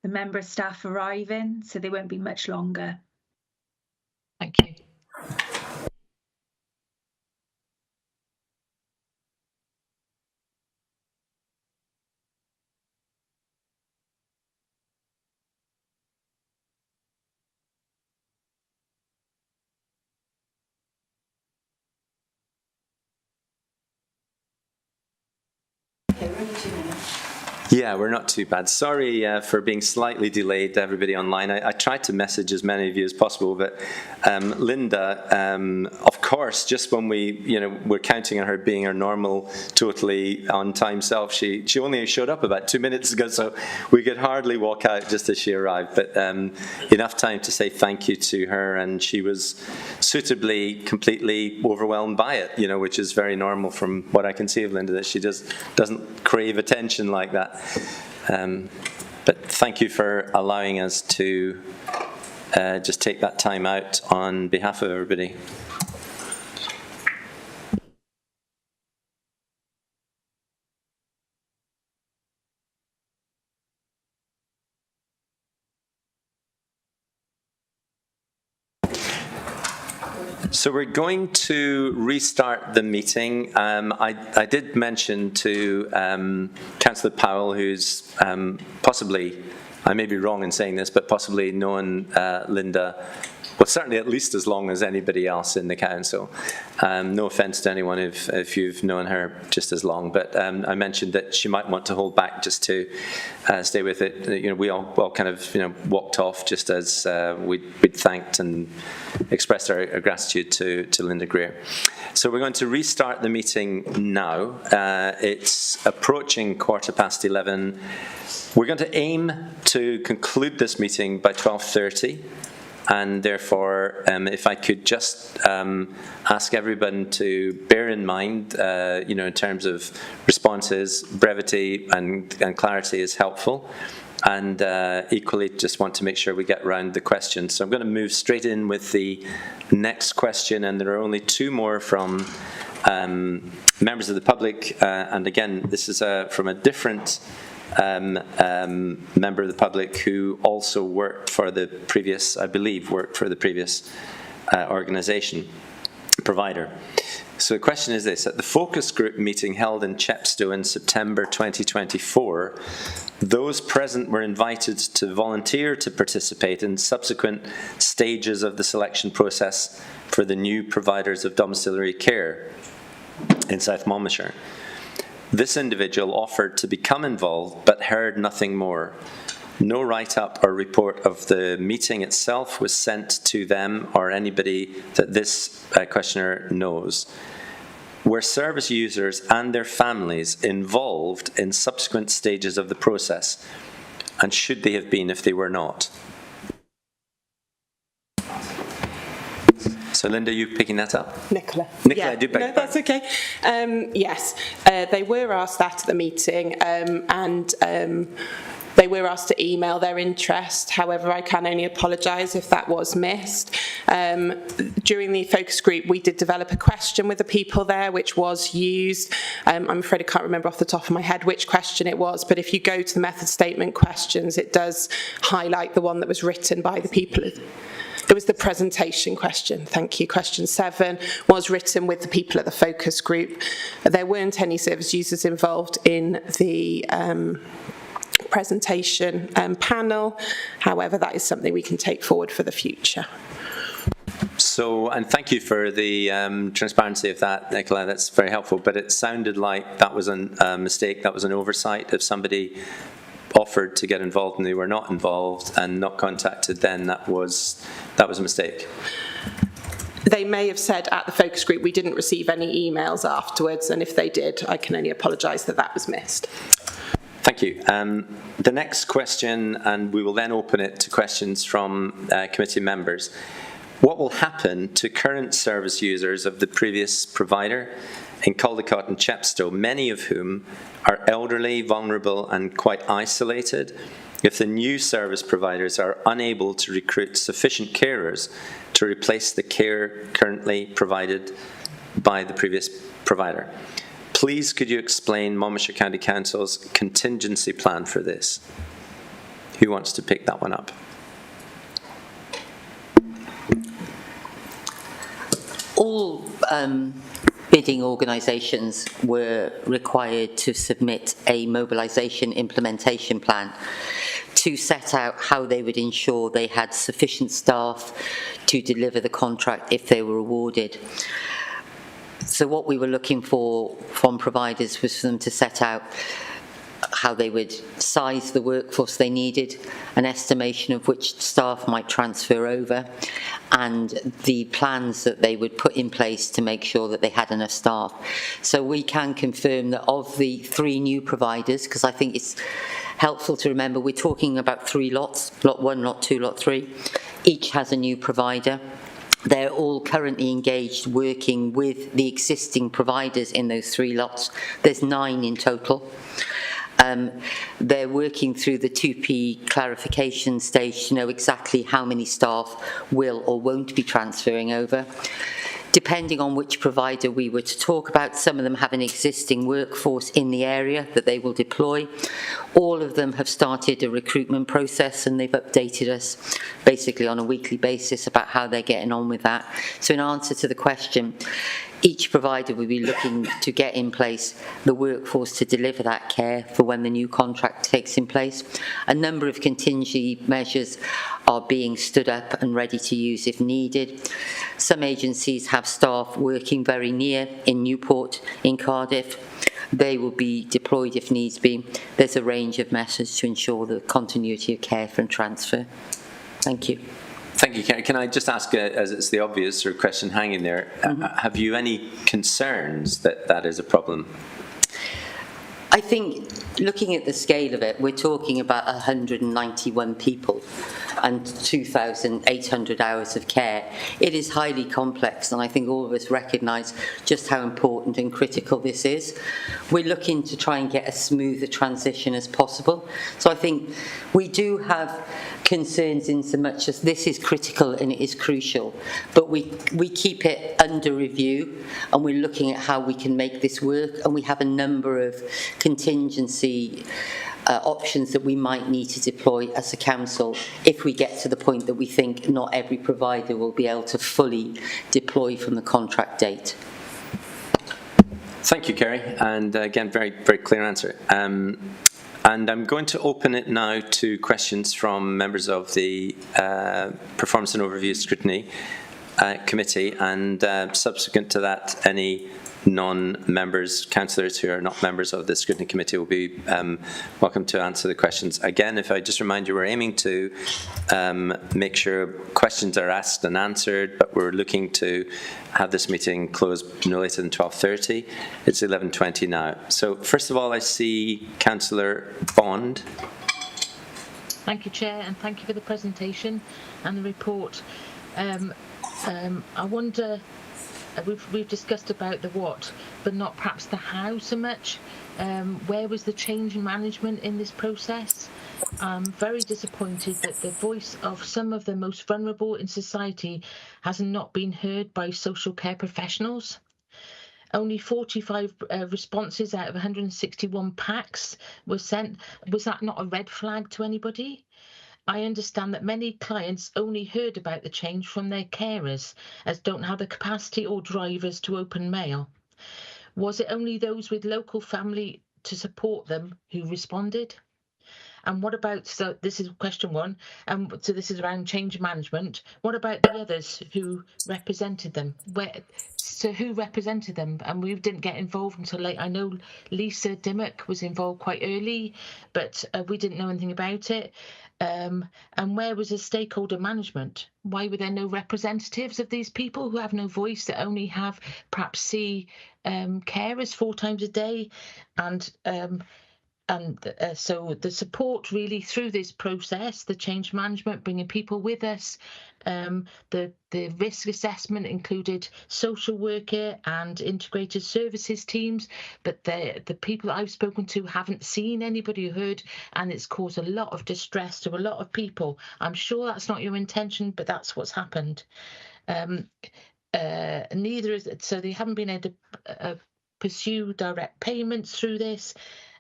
member of staff arriving, so they won't be much longer. Thank you. Yeah, we're not too bad. Sorry for being slightly delayed, everybody online. I tried to message as many of you as possible, but Linda, of course, just when we're counting on her being her normal, totally on-time self, she only showed up about 2 minutes ago, so we could hardly walk out just as she arrived. But enough time to say thank you to her, and she was suitably, completely overwhelmed by it, which is very normal from what I can see of Linda, that she just doesn't crave attention like that. But thank you for allowing us to just take that time out on behalf of everybody. So we're going to restart the meeting. I did mention to Councillor Powell, who's possibly, I may be wrong in saying this, but possibly known Linda, well, certainly at least as long as anybody else in the council. No offence to anyone if you've known her just as long, but I mentioned that she might want to hold back just to stay with it. You know, we all kind of walked off just as we'd thanked and expressed our gratitude to Linda Greer. So we're going to restart the meeting now. It's approaching 11:15. We're going to aim to conclude this meeting by 12:30. And therefore, if I could just ask everyone to bear in mind, in terms of responses, brevity and clarity is helpful. And equally, just want to make sure we get around the questions. So I'm going to move straight in with the next question, and there are only two more from members of the public. And again, this is from a different member of the public who also worked for the previous, I believe, organisation, provider. So the question is this: at the focus group meeting held in Chepstow in September 2024, those present were invited to volunteer to participate in subsequent stages of the selection process for the new providers of domiciliary care in South Monmouthshire. This individual offered to become involved but heard nothing more. No write-up or report of the meeting itself was sent to them or anybody that this questioner knows. Were service users and their families involved in subsequent stages of the process? And should they have been if they were not? So, Linda, you picking that up? Nicola, I do beg. No, that's okay. Yes, they were asked that at the meeting, and they were asked to email their interest. However, I can only apologise if that was missed. During the focus group, we did develop a question with the people there, which was used. I'm afraid I can't remember off the top of my head which question it was, but if you go to the method statement questions, it does highlight the one that was written by the people. It was the presentation question, thank you. Question 7 was written with the people at the focus group. There weren't any service users involved in the presentation panel. However, that is something we can take forward for the future. So, and thank you for the transparency of that, Nicola, that's very helpful, but it sounded like that was a mistake, that was an oversight. If somebody offered to get involved and they were not involved and not contacted, then that was a mistake. They may have said at the focus group we didn't receive any emails afterwards, and if they did, I can only apologise that was missed. Thank you. The next question, and we will then open it to questions from committee members. What will happen to current service users of the previous provider in Caldecott and Chepstow, many of whom are elderly, vulnerable and quite isolated, if the new service providers are unable to recruit sufficient carers to replace the care currently provided by the previous provider? Please could you explain Monmouthshire County Council's contingency plan for this? Who wants to pick that one up? All bidding organisations were required to submit a mobilisation implementation plan to set out how they would ensure they had sufficient staff to deliver the contract if they were awarded. So what we were looking for from providers was for them to set out how they would size the workforce they needed, an estimation of which staff might transfer over, and the plans that they would put in place to make sure that they had enough staff. So we can confirm that of the 3 new providers, because I think it's helpful to remember we're talking about 3 lots, lot 1, lot 2, lot 3. Each has a new provider. They're all currently engaged working with the existing providers in those 3 lots. There's 9 in total. They're working through the 2P clarification stage to know exactly how many staff will or won't be transferring over. depending on which provider we were to talk about, some of them have an existing workforce in the area that they will deploy. All of them have started a recruitment process, and they've updated us basically on a weekly basis about how they're getting on with that. So in answer to the question, each provider will be looking to get in place the workforce to deliver that care for when the new contract takes in place. A number of contingency measures are being stood up and ready to use if needed. Some agencies have staff working very near in Newport, in Cardiff. They will be deployed if needs be. There's a range of measures to ensure the continuity of care from transfer. Thank you. Thank you, Karen. Can I just ask, as it's the obvious sort of question hanging there, have you any concerns that that is a problem? I think, looking at the scale of it, we're talking about 191 people and 2,800 hours of care. It is highly complex, and I think all of us recognise just how important and critical this is. We're looking to try and get as smooth a transition as possible. So I think we do have concerns in so much as this is critical and it is crucial, but we keep it under review, and we're looking at how we can make this work, and we have a number of contingency options that we might need to deploy as a council if we get to the point that we think not every provider will be able to fully deploy from the contract date. Thank you, Kerry, and again, very, very clear answer. And I'm going to open it now to questions from members of the Performance and Overview Scrutiny Committee, and subsequent to that, any non-members, councillors who are not members of the Scrutiny Committee will be welcome to answer the questions. Again, if I just remind you, we're aiming to make sure questions are asked and answered, but we're looking to have this meeting closed no later than 12:30. It's 11:20 now. So first of all, I see Councillor Bond. Thank you, Chair, and thank you for the presentation and the report. I wonder, we've discussed about the what, but not perhaps the how so much. Where was the change in management in this process? I'm very disappointed that the voice of some of the most vulnerable in society has not been heard by social care professionals. Only 45 responses out of 161 packs were sent. Was that not a red flag to anybody? I understand that many clients only heard about the change from their carers, as don't have the capacity or drivers to open mail. Was it only those with local family to support them who responded? And what about, so this is question one, so this is around change management. What about the others who represented them? So who represented them? And we didn't get involved until late. I know Lisa Dimmock was involved quite early, but we didn't know anything about it. And where was the stakeholder management? Why were there no representatives of these people who have no voice, that only have perhaps see carers 4 times a day? So the support really through this process, the change management, bringing people with us, the risk assessment included social worker and integrated services teams, but the people that I've spoken to haven't seen anybody who heard, and it's caused a lot of distress to a lot of people. I'm sure that's not your intention, but that's what's happened. Neither is it, so they haven't been able to pursue direct payments through this.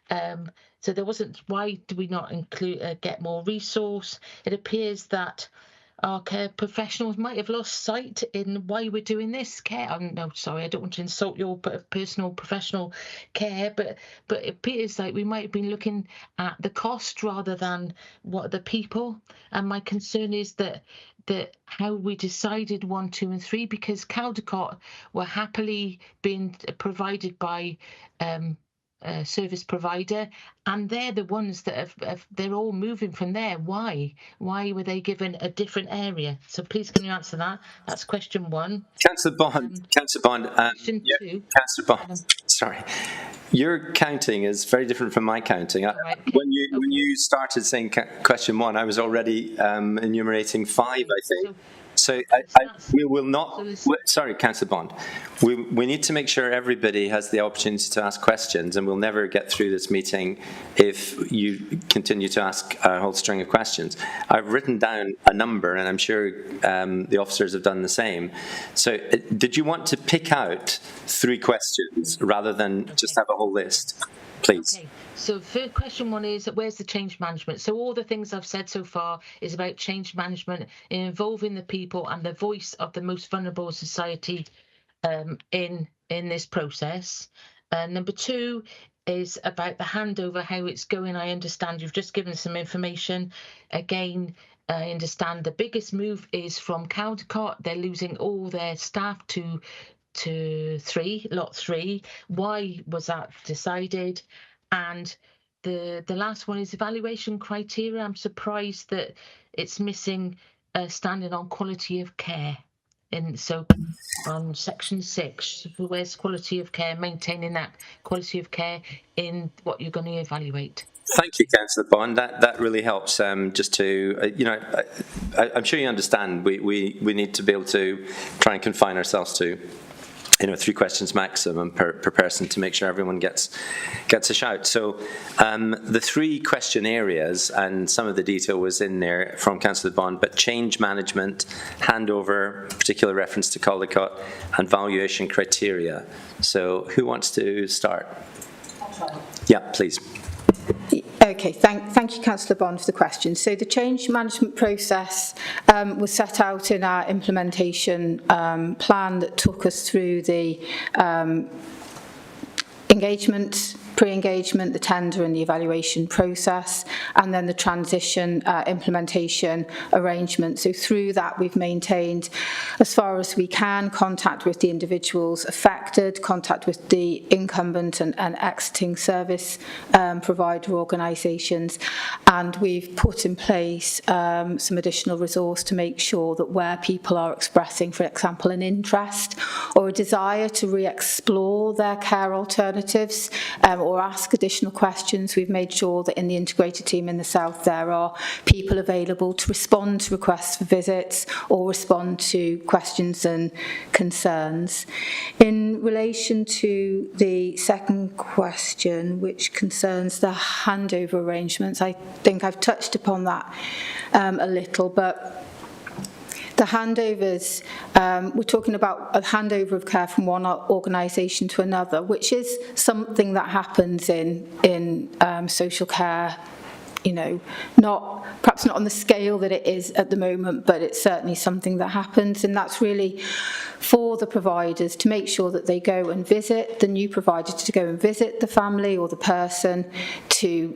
So there wasn't. Why do we not include get more resource? It appears that our care professionals might have lost sight in why we're doing this care. No, sorry, I don't want to insult your personal professional care, but it appears like we might have been looking at the cost rather than what the people. And my concern is that how we decided 1, 2, and 3, because Caldecott were happily being provided by service provider, and they're the ones that they're all moving from there. Why were they given a different area? So please, can you answer that? That's question 1. Councillor Bond. Question 2. Councillor Bond. Sorry, your counting is very different from my counting. Right, okay. When you started saying question 1, I was already enumerating 5, I think. So we will not. Sorry, Councillor Bond. We need to make sure everybody has the opportunity to ask questions, and we'll never get through this meeting if you continue to ask a whole string of questions. I've written down a number, and I'm sure the officers have done the same. So, did you want to pick out 3 questions rather than just have a whole list, please? Okay. So first question one is, where's the change management? So all the things I've said so far is about change management, involving the people and the voice of the most vulnerable society in this process. Number 2 is about the handover, how it's going. I understand you've just given some information. Again, I understand the biggest move is from Caldecott. They're losing all their staff to lot 3. Why was that decided? And the last one is evaluation criteria. I'm surprised that it's missing standing on quality of care. And so on section 6, where's quality of care, maintaining that quality of care in what you're going to evaluate? Thank you, Councillor Bond. That really helps. Just to, I'm sure you understand. We need to be able to try and confine ourselves to 3 questions maximum per person to make sure everyone gets a shout. So the 3 question areas, and some of the detail was in there from Councillor Bond, but change management, handover, particular reference to Caldecott, and valuation criteria. So who wants to start? I'll try. Yeah, please. Okay, thank you, Councillor Bond, for the question. So the change management process was set out in our implementation plan that took us through the engagement, pre-engagement, the tender and the evaluation process, and then the transition implementation arrangement. So through that, we've maintained, as far as we can, contact with the individuals affected, contact with the incumbent and exiting service provider organisations, and we've put in place some additional resource to make sure that where people are expressing, for example, an interest or a desire to re-explore their care alternatives, or ask additional questions, we've made sure that in the integrated team in the south there are people available to respond to requests for visits or respond to questions and concerns. In relation to the second question, which concerns the handover arrangements, I think I've touched upon that a little, but the handovers, we're talking about a handover of care from one organisation to another, which is something that happens in social care, perhaps not on the scale that it is at the moment, but it's certainly something that happens, and that's really for the providers to make sure that they go and visit, the new provider to go and visit the family or the person, to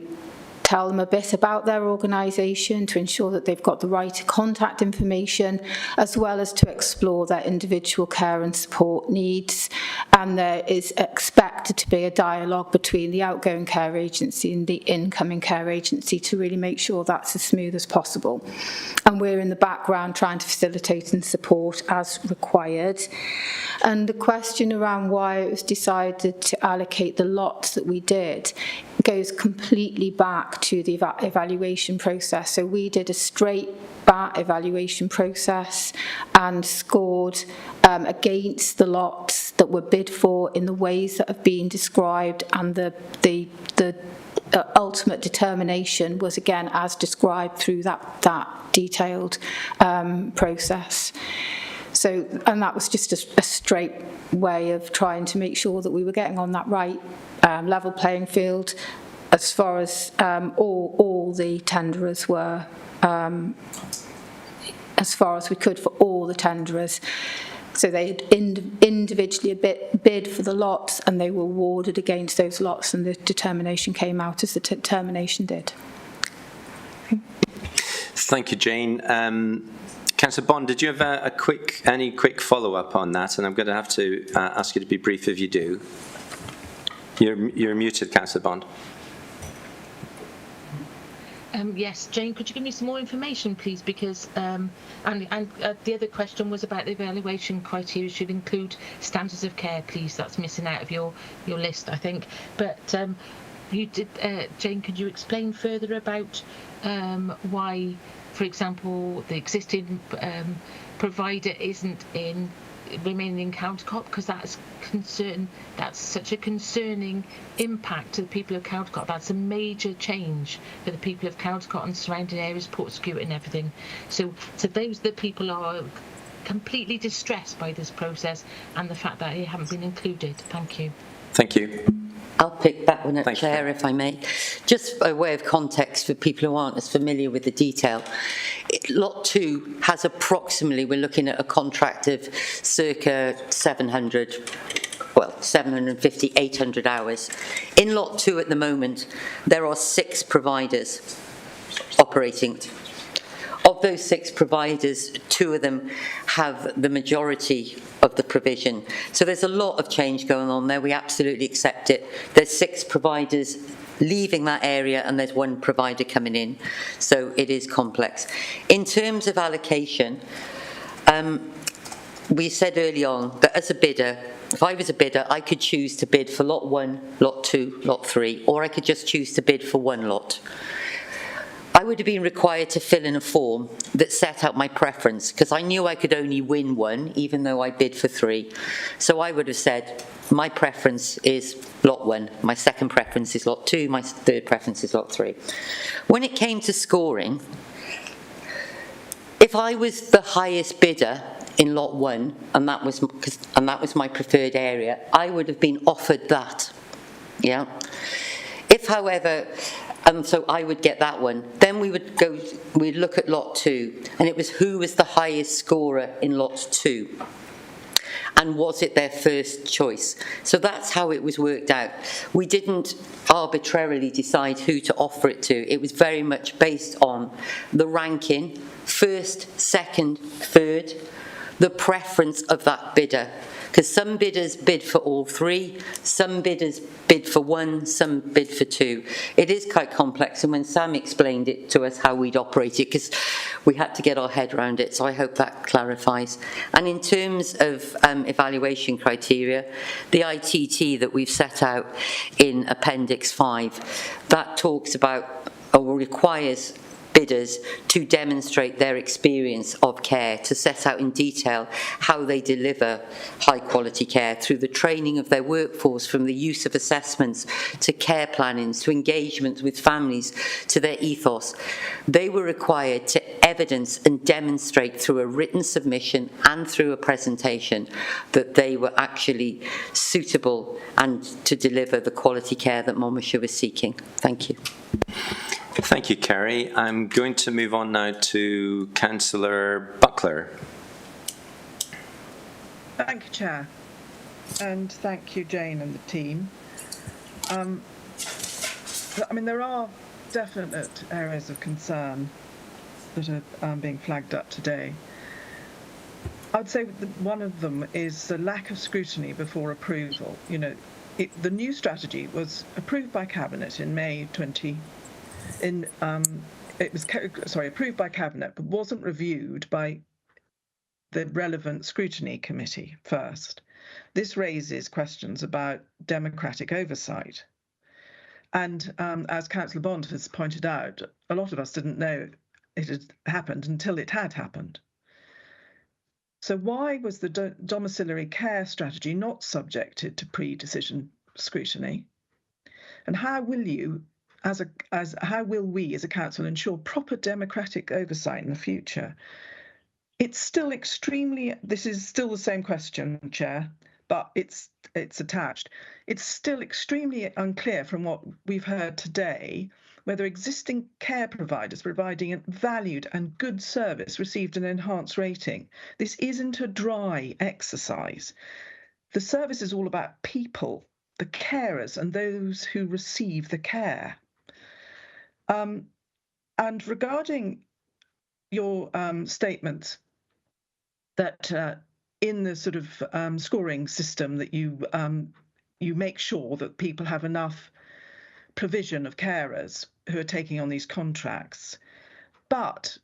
tell them a bit about their organisation, to ensure that they've got the right contact information, as well as to explore their individual care and support needs. And there is expected to be a dialogue between the outgoing care agency and the incoming care agency to really make sure that's as smooth as possible. And we're in the background trying to facilitate and support as required. And the question around why it was decided to allocate the lots that we did goes completely back to the evaluation process. So we did a straight BAT evaluation process and scored against the lots that were bid for in the ways that have been described, and the ultimate determination was again as described through that detailed process. So, and that was just a straight way of trying to make sure that we were getting on that right level playing field as far as all the tenderers were, as far as we could for all the tenderers. So they had individually bid for the lots, and they were awarded against those lots, and the determination came out as the determination did. Thank you, Jane. Councillor Bond, did you have any quick follow-up on that? And I'm going to have to ask you to be brief if you do. You're muted, Councillor Bond. Yes, Jane, could you give me some more information, please? Because and the other question was about the evaluation criteria should include standards of care, please. That's missing out of your list, I think. But you did, Jane, could you explain further about why for example, the existing provider isn't remaining in Caldicot, because that's such a concerning impact to the people of Caldicot. That's a major change for the people of Caldicot and surrounding areas, Portsmouth and everything. So those that people are completely distressed by this process and the fact that they haven't been included. Thank you. Thank you. I'll pick that one up, Thank Chair, if I may. Just by way of context for people who aren't as familiar with the detail, Lot 2 has approximately, we're looking at a contract of circa 750, 800 hours. In Lot 2 at the moment, there are 6 providers operating. Of those 6 providers, 2 of them have the majority of the provision. So there's a lot of change going on there. We absolutely accept it. There's 6 providers leaving that area and there's 1 provider coming in. So it is complex. In terms of allocation, we said early on that as a bidder, if I was a bidder, I could choose to bid for Lot 1, Lot 2, Lot 3, or I could just choose to bid for 1 lot. I would have been required to fill in a form that set out my preference, because I knew I could only win 1, even though I bid for 3. So I would have said, my preference is Lot 1, my second preference is Lot 2, my third preference is Lot 3. When it came to scoring, if I was the highest bidder in Lot 1, and that was my preferred area, I would have been offered that. Yeah. If, however, so I would get that one. Then we'd look at Lot 2, and it was who was the highest scorer in Lot 2. And was it their first choice? So that's how it was worked out. We didn't arbitrarily decide who to offer it to. It was very much based on the ranking, first, second, third, the preference of that bidder. Because some bidders bid for all 3, some bidders bid for 1, some bid for 2. It is quite complex, and when Sam explained it to us how we'd operate it, because we had to get our head around it, so I hope that clarifies. And in terms of evaluation criteria, the ITT that we've set out in Appendix 5, that talks about or requires bidders to demonstrate their experience of care, to set out in detail how they deliver high quality care through the training of their workforce, from the use of assessments to care plannings to engagements with families to their ethos. They were required to evidence and demonstrate through a written submission and through a presentation that they were actually suitable and to deliver the quality care that Monmouthshire was seeking. Thank you. Thank you, Kerry. I'm going to move on now to Councillor Buckler. Thank you, Chair. And thank you, Jane and the team. I mean, there are definite areas of concern that are being flagged up today. I'd say one of them is the lack of scrutiny before approval. You know, the new strategy was approved by Cabinet in May 20. It was approved by Cabinet, but wasn't reviewed by the relevant scrutiny committee first. This raises questions about democratic oversight. And as Councillor Bond has pointed out, a lot of us didn't know it had happened until it had happened. So why was the domiciliary care strategy not subjected to pre-decision scrutiny? And how will you, how will we as a council ensure proper democratic oversight in the future? It's still extremely, this is still the same question, Chair, but it's attached. It's still extremely unclear from what we've heard today whether existing care providers providing a valued and good service received an enhanced rating. This isn't a dry exercise. The service is all about people, the carers and those who receive the care. And regarding your statement that in the sort of scoring system that you make sure that people have enough provision of carers who are taking on these contracts, but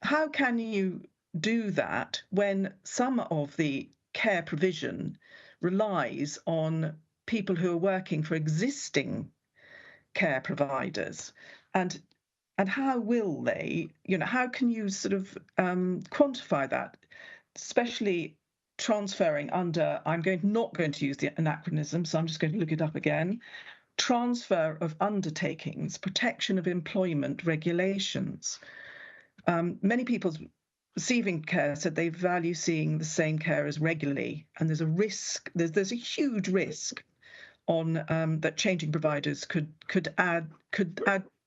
how can you do that when some of the care provision relies on people who are working for existing care providers? And And how will they, how can you sort of quantify that, especially transferring under, I'm not going to use the anachronism, so I'm just going to look it up again, transfer of undertakings, protection of employment regulations. Many people receiving care said they value seeing the same care as regularly, and there's a risk, there's a huge risk on that changing providers could add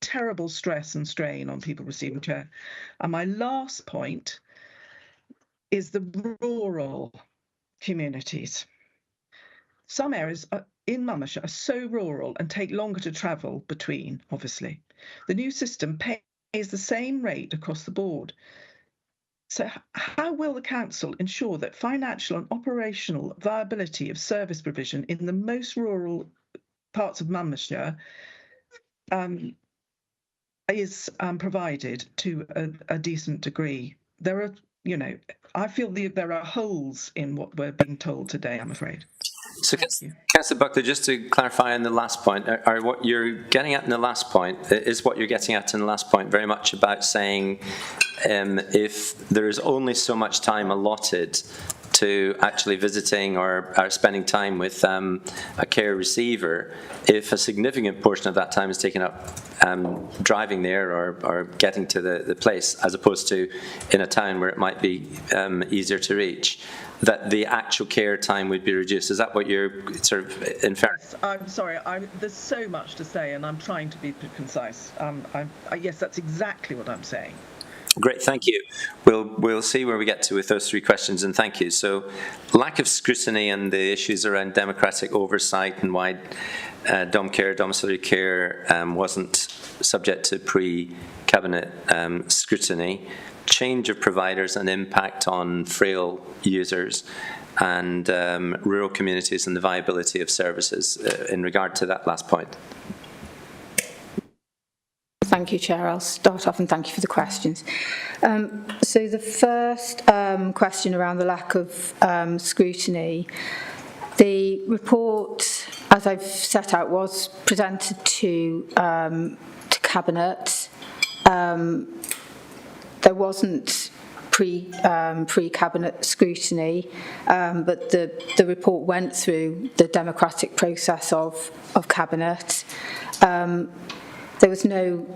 terrible stress and strain on people receiving care. And my last point is the rural communities. Some areas in Monmouthshire are so rural and take longer to travel between, obviously. The new system pays the same rate across the board. So how will the council ensure that financial and operational viability of service provision in the most rural parts of Monmouthshire is provided to a decent degree? There are, I feel there are holes in what we're being told today, I'm afraid. So, Councillor Buckley, just to clarify on the last point, are what you're getting at in the last point, is what you're getting at in the last point very much about saying if there is only so much time allotted to actually visiting or spending time with a care receiver, if a significant portion of that time is taken up driving there or getting to the place, as opposed to in a town where it might be easier to reach, that the actual care time would be reduced. Is that what you're sort of inferring? Yes, I'm sorry. There's so much to say, and I'm trying to be concise. Yes, that's exactly what I'm saying. Great, thank you. We'll see where we get to with those three questions, and thank you. So, lack of scrutiny and the issues around democratic oversight and why domiciliary care wasn't subject to pre-cabinet scrutiny, change of providers and impact on frail users, and rural communities and the viability of services in regard to that last point. Thank you, Chair. I'll start off and thank you for the questions. So the first question around the lack of scrutiny, the report, as I've set out, was presented to Cabinet. There wasn't pre-Cabinet scrutiny, but the report went through the democratic process of Cabinet. There was no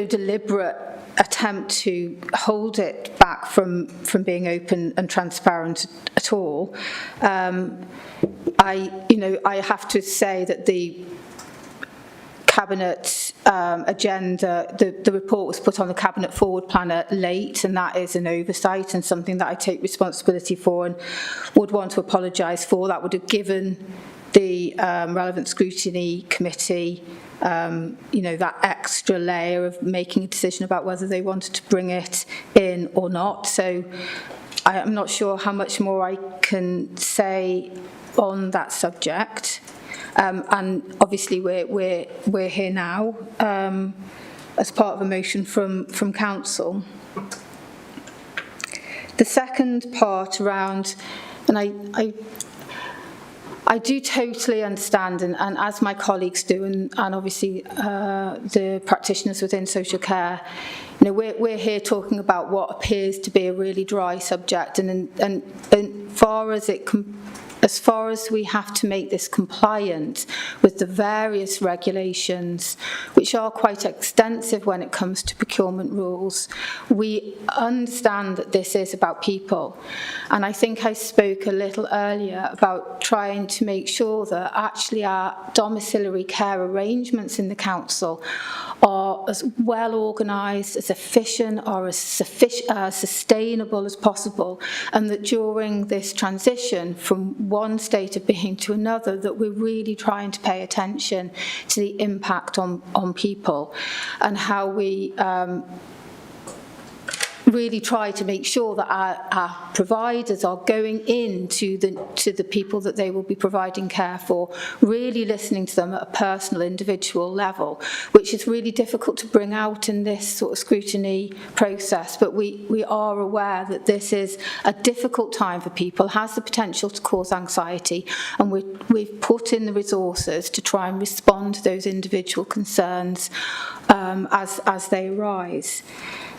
deliberate attempt to hold it back from being open and transparent at all. I have to say that the Cabinet agenda, the report was put on the Cabinet Forward Planner late, and that is an oversight and something that I take responsibility for and would want to apologise for. That would have given the relevant scrutiny committee that extra layer of making a decision about whether they wanted to bring it in or not. So I'm not sure how much more I can say on that subject. And obviously we're here now as part of a motion from council. The second part around, and I do totally understand, and as my colleagues do, and obviously the practitioners within social care, we're here talking about what appears to be a really dry subject, and as far as we have to make this compliant with the various regulations, which are quite extensive when it comes to procurement rules, we understand that this is about people. And I think I spoke a little earlier about trying to make sure that actually our domiciliary care arrangements in the council are as well organised, as efficient, or as sustainable as possible, and that during this transition from one state of being to another, that we're really trying to pay attention to the impact on people and how we really try to make sure that our providers are going into the people that they will be providing care for, really listening to them at a personal, individual level, which is really difficult to bring out in this sort of scrutiny process. But we are aware that this is a difficult time for people, has the potential to cause anxiety, and we've put in the resources to try and respond to those individual concerns as they arise.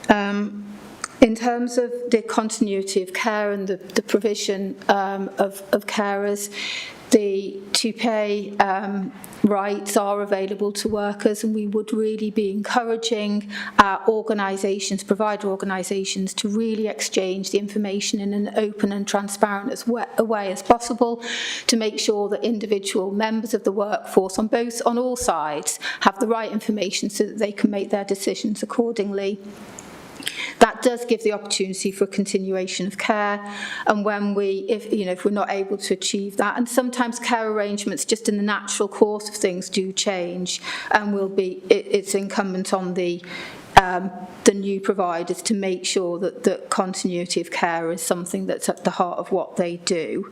In terms of the continuity of care and the provision of carers, the to-pay rights are available to workers, and we would really be encouraging organisations, provider organisations, to really exchange the information in an open and transparent a way as possible, to make sure that individual members of the workforce on all sides have the right information so that they can make their decisions accordingly. That does give the opportunity for a continuation of care, and if we're not able to achieve that, and sometimes care arrangements just in the natural course of things do change, and it's incumbent on the new providers to make sure that the continuity of care is something that's at the heart of what they do.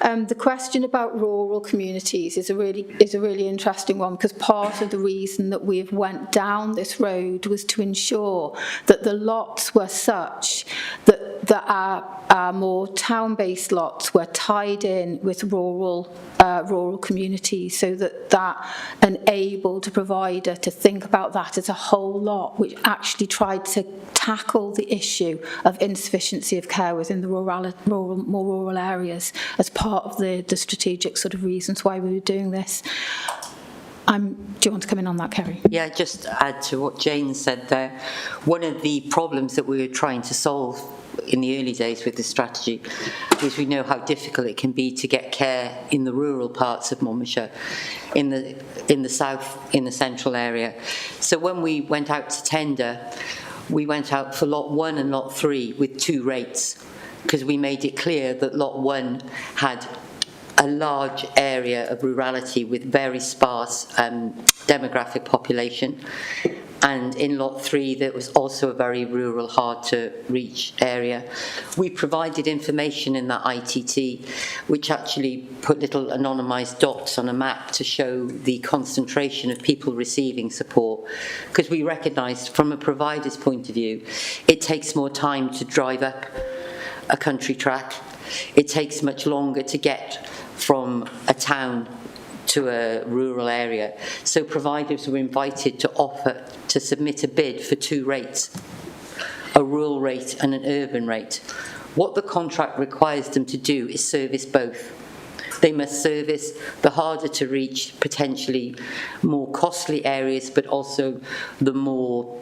The question about rural communities is a really interesting one, because part of the reason that we have went down this road was to ensure that the lots were such that our more town-based lots were tied in with rural communities, so that enabled a provider to think about that as a whole lot, which actually tried to tackle the issue of insufficiency of care within the more rural areas as part of the strategic sort of reasons why we were doing this. Do you want to come in on that, Kerry? Yeah, just to add to what Jane said there. One of the problems that we were trying to solve in the early days with this strategy is we know how difficult it can be to get care in the rural parts of Monmouthshire, in the south, in the central area. So when we went out to tender, we went out for Lot 1 and Lot 3 with 2 rates, because we made it clear that Lot 1 had a large area of rurality with very sparse demographic population. And in Lot 3, there was also a very rural, hard-to-reach area. We provided information in that ITT, which actually put little anonymised dots on a map to show the concentration of people receiving support, because we recognised from a provider's point of view, it takes more time to drive up a country track. It takes much longer to get from a town to a rural area. So providers were invited to submit a bid for 2 rates, a rural rate and an urban rate. What the contract requires them to do is service both. They must service the harder to reach, potentially more costly areas, but also the more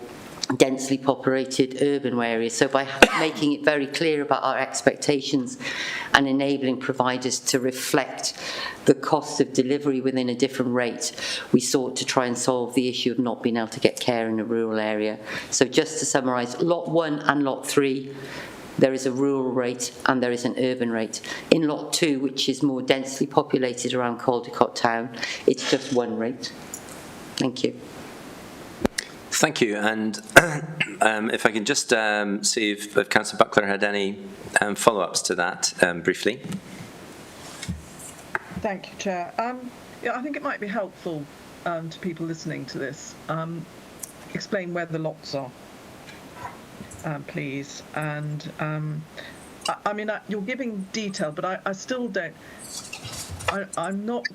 densely populated urban areas. So by making it very clear about our expectations and enabling providers to reflect the cost of delivery within a different rate, we sought to try and solve the issue of not being able to get care in a rural area. So just to summarise, Lot 1 and Lot 3, there is a rural rate and there is an urban rate. In Lot 2, which is more densely populated around Caldecott town, it's just 1 rate. Thank you. Thank you. And if I can just see if Councillor Buckler had any follow-ups to that briefly. Thank you, Chair. I think it might be helpful to people listening to this. Explain where the lots are, please. And I mean, you're giving detail, but I still don't. I'm not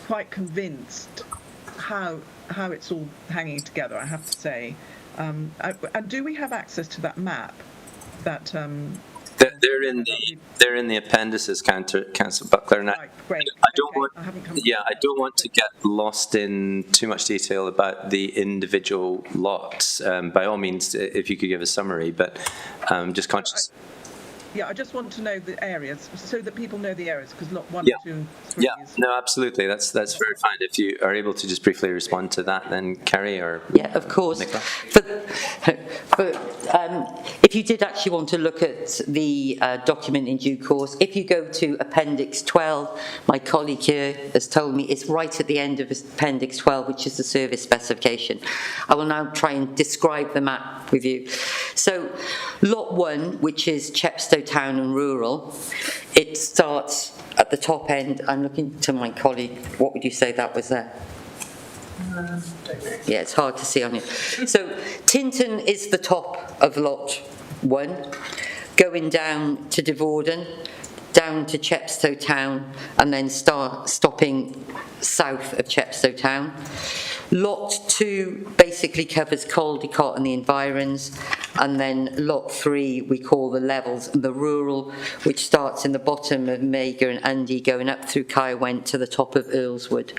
quite convinced how it's all hanging together, I have to say. And do we have access to that map? That they're in the appendices, Councillor Buckler. And right, great. I don't want to get lost in too much detail about the individual lots. By all means, if you could give a summary, but just conscious. Yeah, I just want to know the areas so that people know the areas, because Lot 1, 2, and 3 is... No, absolutely. That's very fine. If you are able to just briefly respond to that, then Kerry or... Yeah, of course. If you did actually want to look at the document in due course, if you go to Appendix 12, my colleague here has told me it's right at the end of Appendix 12, which is the service specification. I will now try and describe the map with you. So lot 1, which is Chepstow Town and Rural, it starts at the top end. I'm looking to my colleague. What would you say that was there? Yeah, it's hard to see on it. So Tintern is the top of lot 1, going down to Devorden, down to Chepstow Town, and then stopping south of Chepstow Town. Lot 2 basically covers Caldecott and the environs, and then lot 3 we call the levels, the rural, which starts in the bottom of Mager and Undy, going up through Kyrwent to the top of Earlswood.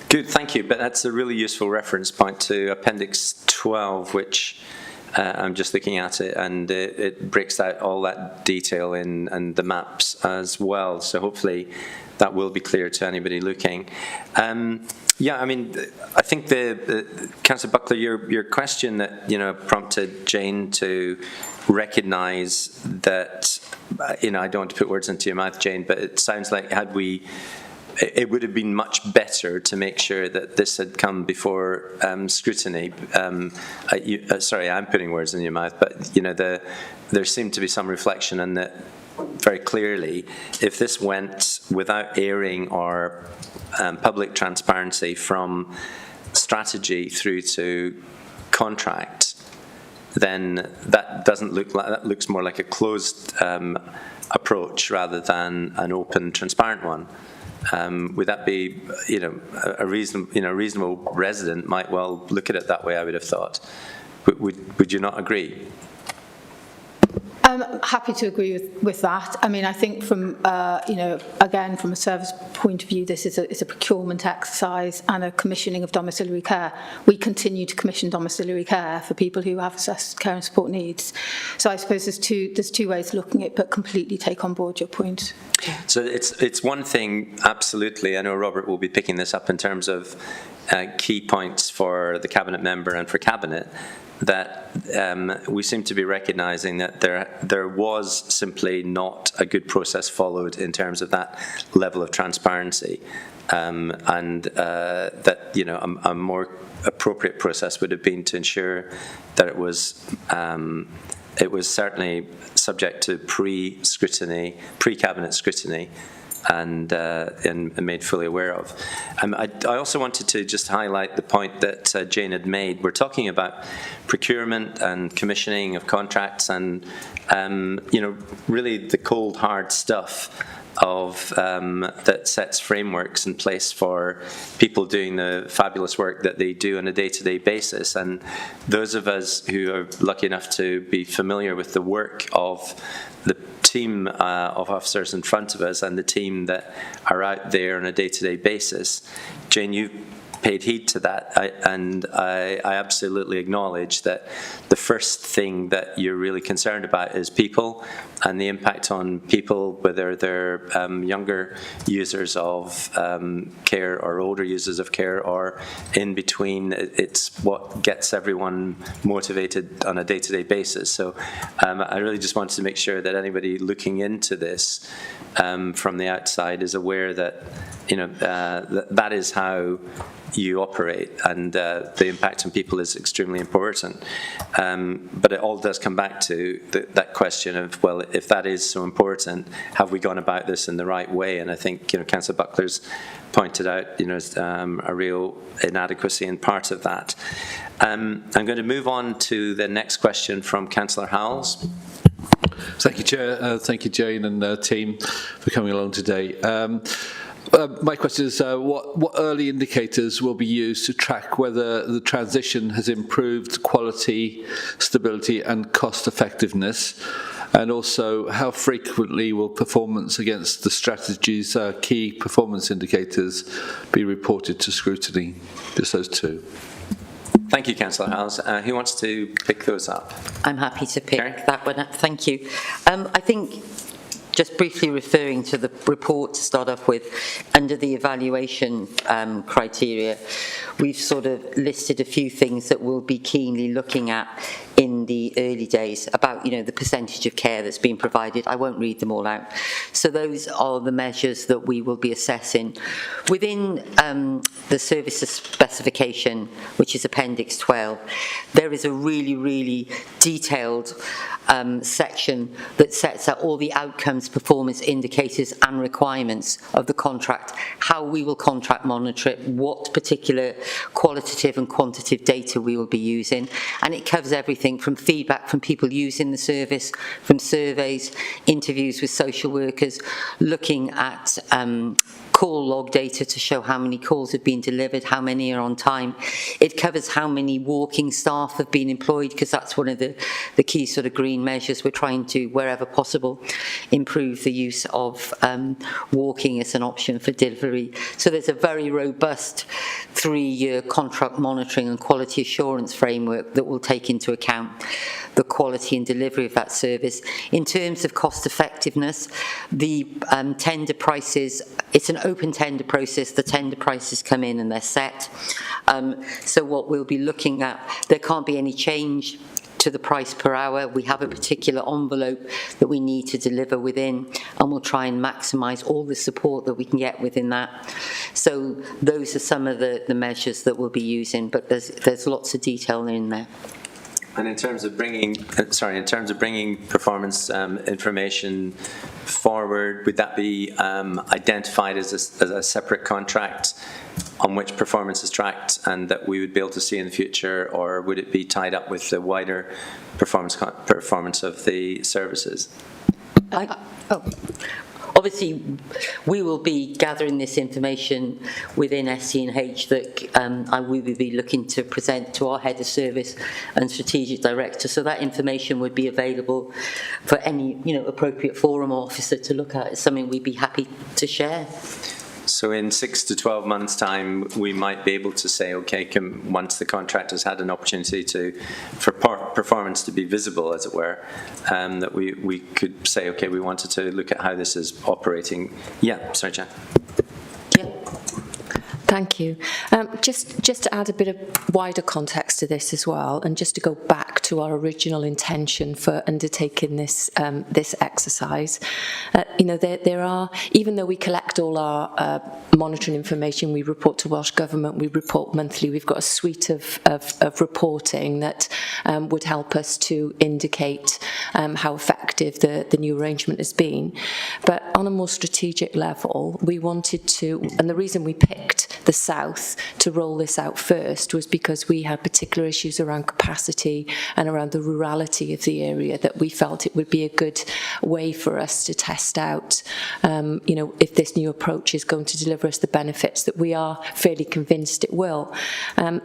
Good, thank you. But that's a really useful reference point to Appendix 12, which I'm just looking at it, and it breaks out all that detail in and the maps as well. So hopefully that will be clear to anybody looking. Yeah, I mean, I think Councillor Buckler, your question that prompted Jane to recognise that I don't want to put words into your mouth, Jane, but it sounds like it would have been much better to make sure that this had come before scrutiny. Sorry, I'm putting words in your mouth, but there seemed to be some reflection on that. Very clearly, if this went without airing or public transparency from strategy through to contract, then that doesn't look like, that looks more like a closed approach rather than an open, transparent one. Would that be, a reasonable resident might well look at it that way, I would have thought. Would you not agree? I'm happy to agree with that. I mean, I think from, again, from a service point of view, this is a procurement exercise and a commissioning of domiciliary care. We continue to commission domiciliary care for people who have assessed care and support needs. So I suppose there's two ways of looking at it, but completely take on board your point. So it's one thing, absolutely. I know Robert will be picking this up in terms of key points for the Cabinet member and for Cabinet, that we seem to be recognising that there was simply not a good process followed in terms of that level of transparency, and that a more appropriate process would have been to ensure that it was certainly subject to pre-scrutiny, pre-cabinet scrutiny, and made fully aware of. I also wanted to just highlight the point that Jane had made. We're talking about procurement and commissioning of contracts, and really the cold hard stuff of that sets frameworks in place for people doing the fabulous work that they do on a day-to-day basis. And those of us who are lucky enough to be familiar with the work of the team of officers in front of us and the team that are out there on a day-to-day basis, Jane, you've paid heed to that, and I absolutely acknowledge that the first thing that you're really concerned about is people and the impact on people, whether they're younger users of care or older users of care or in between. It's what gets everyone motivated on a day-to-day basis. So I really just wanted to make sure that anybody looking into this from the outside is aware that that is how you operate, and the impact on people is extremely important. But it all does come back to that question of, well, if that is so important, have we gone about this in the right way? And I think Councillor Buckler's pointed out a real inadequacy in part of that. I'm going to move on to the next question from Councillor Howells. Thank you, Chair. Thank you, Jane and team, for coming along today. My question is, what early indicators will be used to track whether the transition has improved quality, stability and cost effectiveness? And also, how frequently will performance against the strategy's key performance indicators be reported to scrutiny? Just those two. Thank you, Councillor Howells. Who wants to pick those up? I'm happy to pick that one up. Thank you. I think, just briefly referring to the report to start off with, under the evaluation criteria, we've sort of listed a few things that we'll be keenly looking at in the early days about, the percentage of care that's being provided. I won't read them all out. So those are the measures that we will be assessing. Within the services specification, which is Appendix 12, there is a really, really detailed section that sets out all the outcomes, performance indicators and requirements of the contract, how we will contract monitor it, what particular qualitative and quantitative data we will be using, and it covers everything from feedback from people using the service, from surveys, interviews with social workers, looking at call log data to show how many calls have been delivered, how many are on time. It covers how many walking staff have been employed, because that's one of the key sort of green measures. We're trying to, wherever possible, improve the use of walking as an option for delivery. So there's a very robust 3-year contract monitoring and quality assurance framework that will take into account the quality and delivery of that service. In terms of cost effectiveness, the tender prices, it's an open tender process. The tender prices come in and they're set. So what we'll be looking at, there can't be any change to the price per hour. We have a particular envelope that we need to deliver within, and we'll try and maximise all the support that we can get within that. So those are some of the measures that we'll be using, but there's lots of detail in there. And in terms of bringing, performance information forward, would that be identified as a separate contract on which performance is tracked, and that we would be able to see in the future, or would it be tied up with the wider performance of the services? Obviously, we will be gathering this information within SC&H that I will be looking to present to our head of service and strategic director. So that information would be available for any appropriate forum or officer to look at. It's something we'd be happy to share. So in 6 to 12 months' time, we might be able to say, okay, once the contract has had an opportunity for performance to be visible, as it were, that we could say, okay, we wanted to look at how this is operating. Yeah, sorry, Jan. Yeah. Thank you. Just to add a bit of wider context to this as well, and just to go back to our original intention for undertaking this this exercise, there are, even though we collect all our monitoring information, we report to Welsh Government, we report monthly, we've got a suite of reporting that would help us to indicate how effective the new arrangement has been. But on a more strategic level, we wanted to, and the reason we picked the South to roll this out first was because we had particular issues around capacity and around the rurality of the area that we felt it would be a good way for us to test out, if this new approach is going to deliver us the benefits that we are fairly convinced it will. And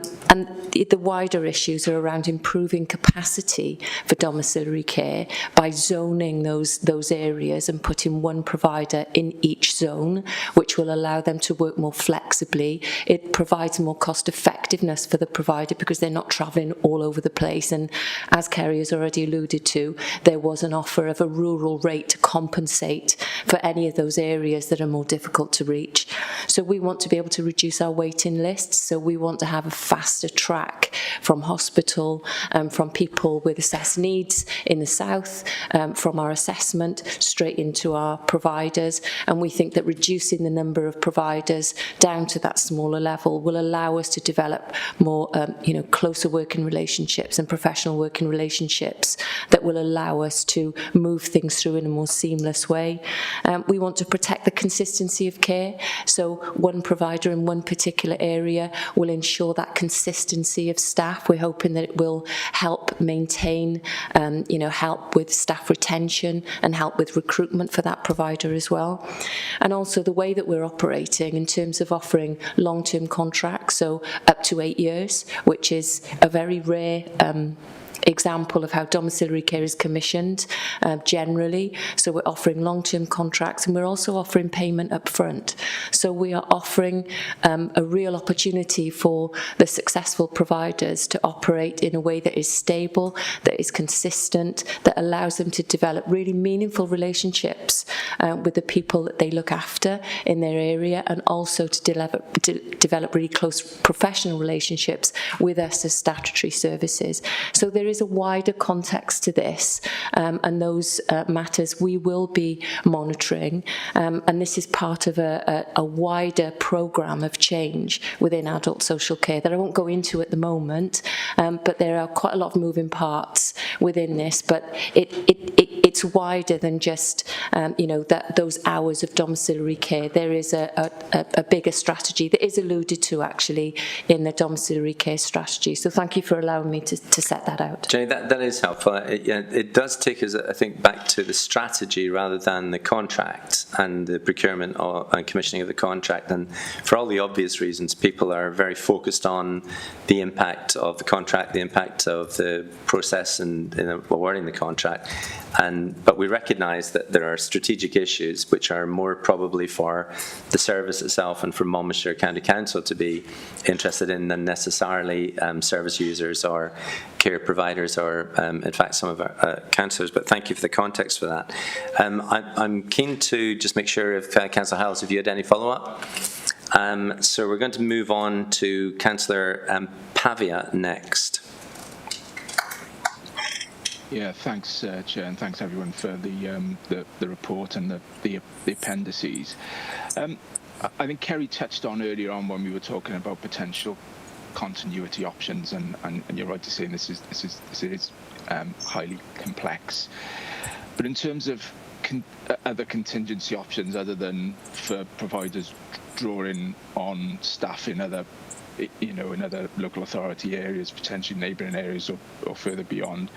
the wider issues are around improving capacity for domiciliary care by zoning those areas and putting one provider in each zone, which will allow them to work more flexibly. It provides more cost effectiveness for the provider because they're not travelling all over the place. And as Kerry has already alluded to, there was an offer of a rural rate to compensate for any of those areas that are more difficult to reach. So we want to be able to reduce our waiting lists. So we want to have a faster track from hospital, from people with assessed needs in the South, from our assessment straight into our providers. And we think that reducing the number of providers down to that smaller level will allow us to develop more, closer working relationships and professional working relationships that will allow us to move things through in a more seamless way. We want to protect the consistency of care. So one provider in one particular area will ensure that consistency of staff. We're hoping that it will help maintain, help with staff retention and help with recruitment for that provider as well. And also the way that we're operating in terms of offering long-term contracts, so up to 8 years, which is a very rare example of how domiciliary care is commissioned generally. So we're offering long-term contracts, and we're also offering payment up front. So we are offering a real opportunity for the successful providers to operate in a way that is stable, that is consistent, that allows them to develop really meaningful relationships with the people that they look after in their area, and also to develop really close professional relationships with us as statutory services. So there is is a wider context to this, and those matters we will be monitoring, and this is part of a wider programme of change within adult social care that I won't go into at the moment, but there are quite a lot of moving parts within this, but it's wider than just those hours of domiciliary care. There is a bigger strategy that is alluded to actually in the domiciliary care strategy. So thank you for allowing me to set that out. Jenny, that is helpful. It does take us, I think, back to the strategy rather than the contract and the procurement and commissioning of the contract. And for all the obvious reasons, people are very focused on the impact of the contract, the impact of the process and awarding the contract. But we recognise that there are strategic issues which are more probably for the service itself and for Monmouthshire County Council to be interested in than necessarily service users or care providers or, in fact, some of our councillors. But thank you for the context for that. I'm keen to just make sure if Councillor Howells, if you had any follow-up. So we're going to move on to Councillor Pavia next. Yeah, thanks, Chair, and thanks everyone for the report and the appendices. I think Kerry touched on earlier on when we were talking about potential continuity options, and you're right to say this is highly complex. But in terms of other contingency options other than for providers drawing on staff in other local authority areas, potentially neighbouring areas or further beyond,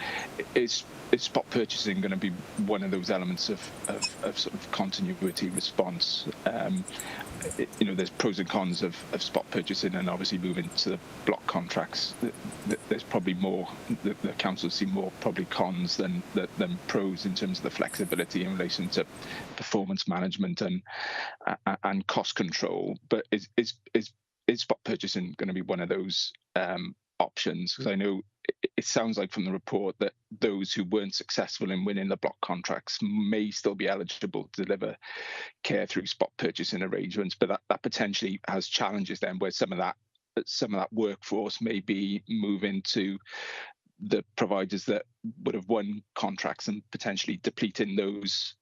is spot purchasing going to be one of those elements of sort of continuity response? There's pros and cons of spot purchasing, and obviously moving to the block contracts. There's probably more, the councils see more probably cons than pros in terms of the flexibility in relation to performance management and cost control. But is spot purchasing going to be one of those options? Because I know it sounds like from the report that those who weren't successful in winning the block contracts may still be eligible to deliver care through spot purchasing arrangements, but that potentially has challenges then, where some of that workforce may be moving to the providers that would have won contracts and potentially depleting those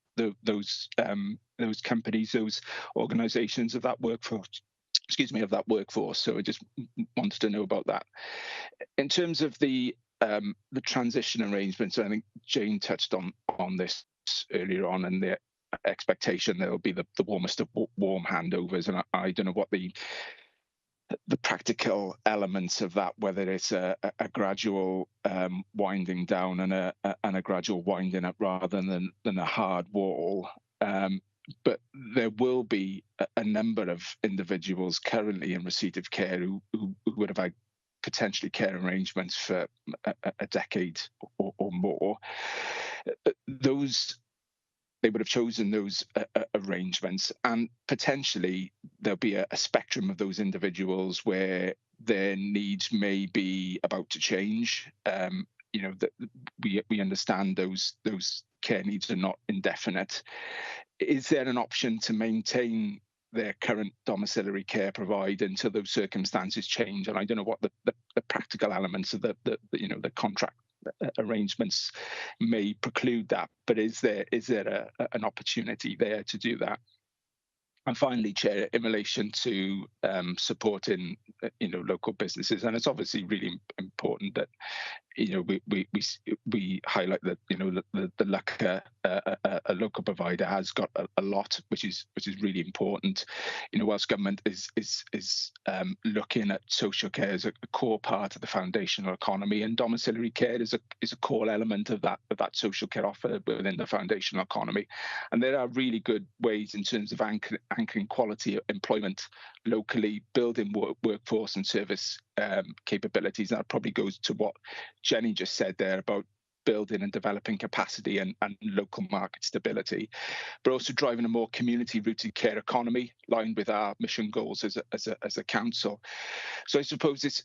companies, those organisations of that workforce. So I just wanted to know about that. In terms of the transition arrangements, I think Jane touched on this earlier on, and the expectation there will be the warmest of warm handovers, and I don't know what the practical elements of that, whether it's a gradual winding down and a gradual winding up rather than a hard wall. But there will be a number of individuals currently in receipt of care who would have had potentially care arrangements for a decade or more. They would have chosen those arrangements, and potentially there'll be a spectrum of those individuals where their needs may be about to change. That we understand those care needs are not indefinite. Is there an option to maintain their current domiciliary care provider until those circumstances change? And I don't know what the practical elements of the contract arrangements may preclude that, but is there an opportunity there to do that? And finally, Chair, in relation to supporting local businesses, and it's obviously really important that we highlight that the LUCA, a local provider, has got a lot, which is really important. Welsh Government is looking at social care as a core part of the foundational economy, and domiciliary care is a core element of that social care offer within the foundational economy. And there are really good ways in terms of anchoring quality employment locally, building workforce and service capabilities. And that probably goes to what Jenny just said there about building and developing capacity and local market stability, but also driving a more community-rooted care economy, aligned with our mission goals as a council. So I suppose it's,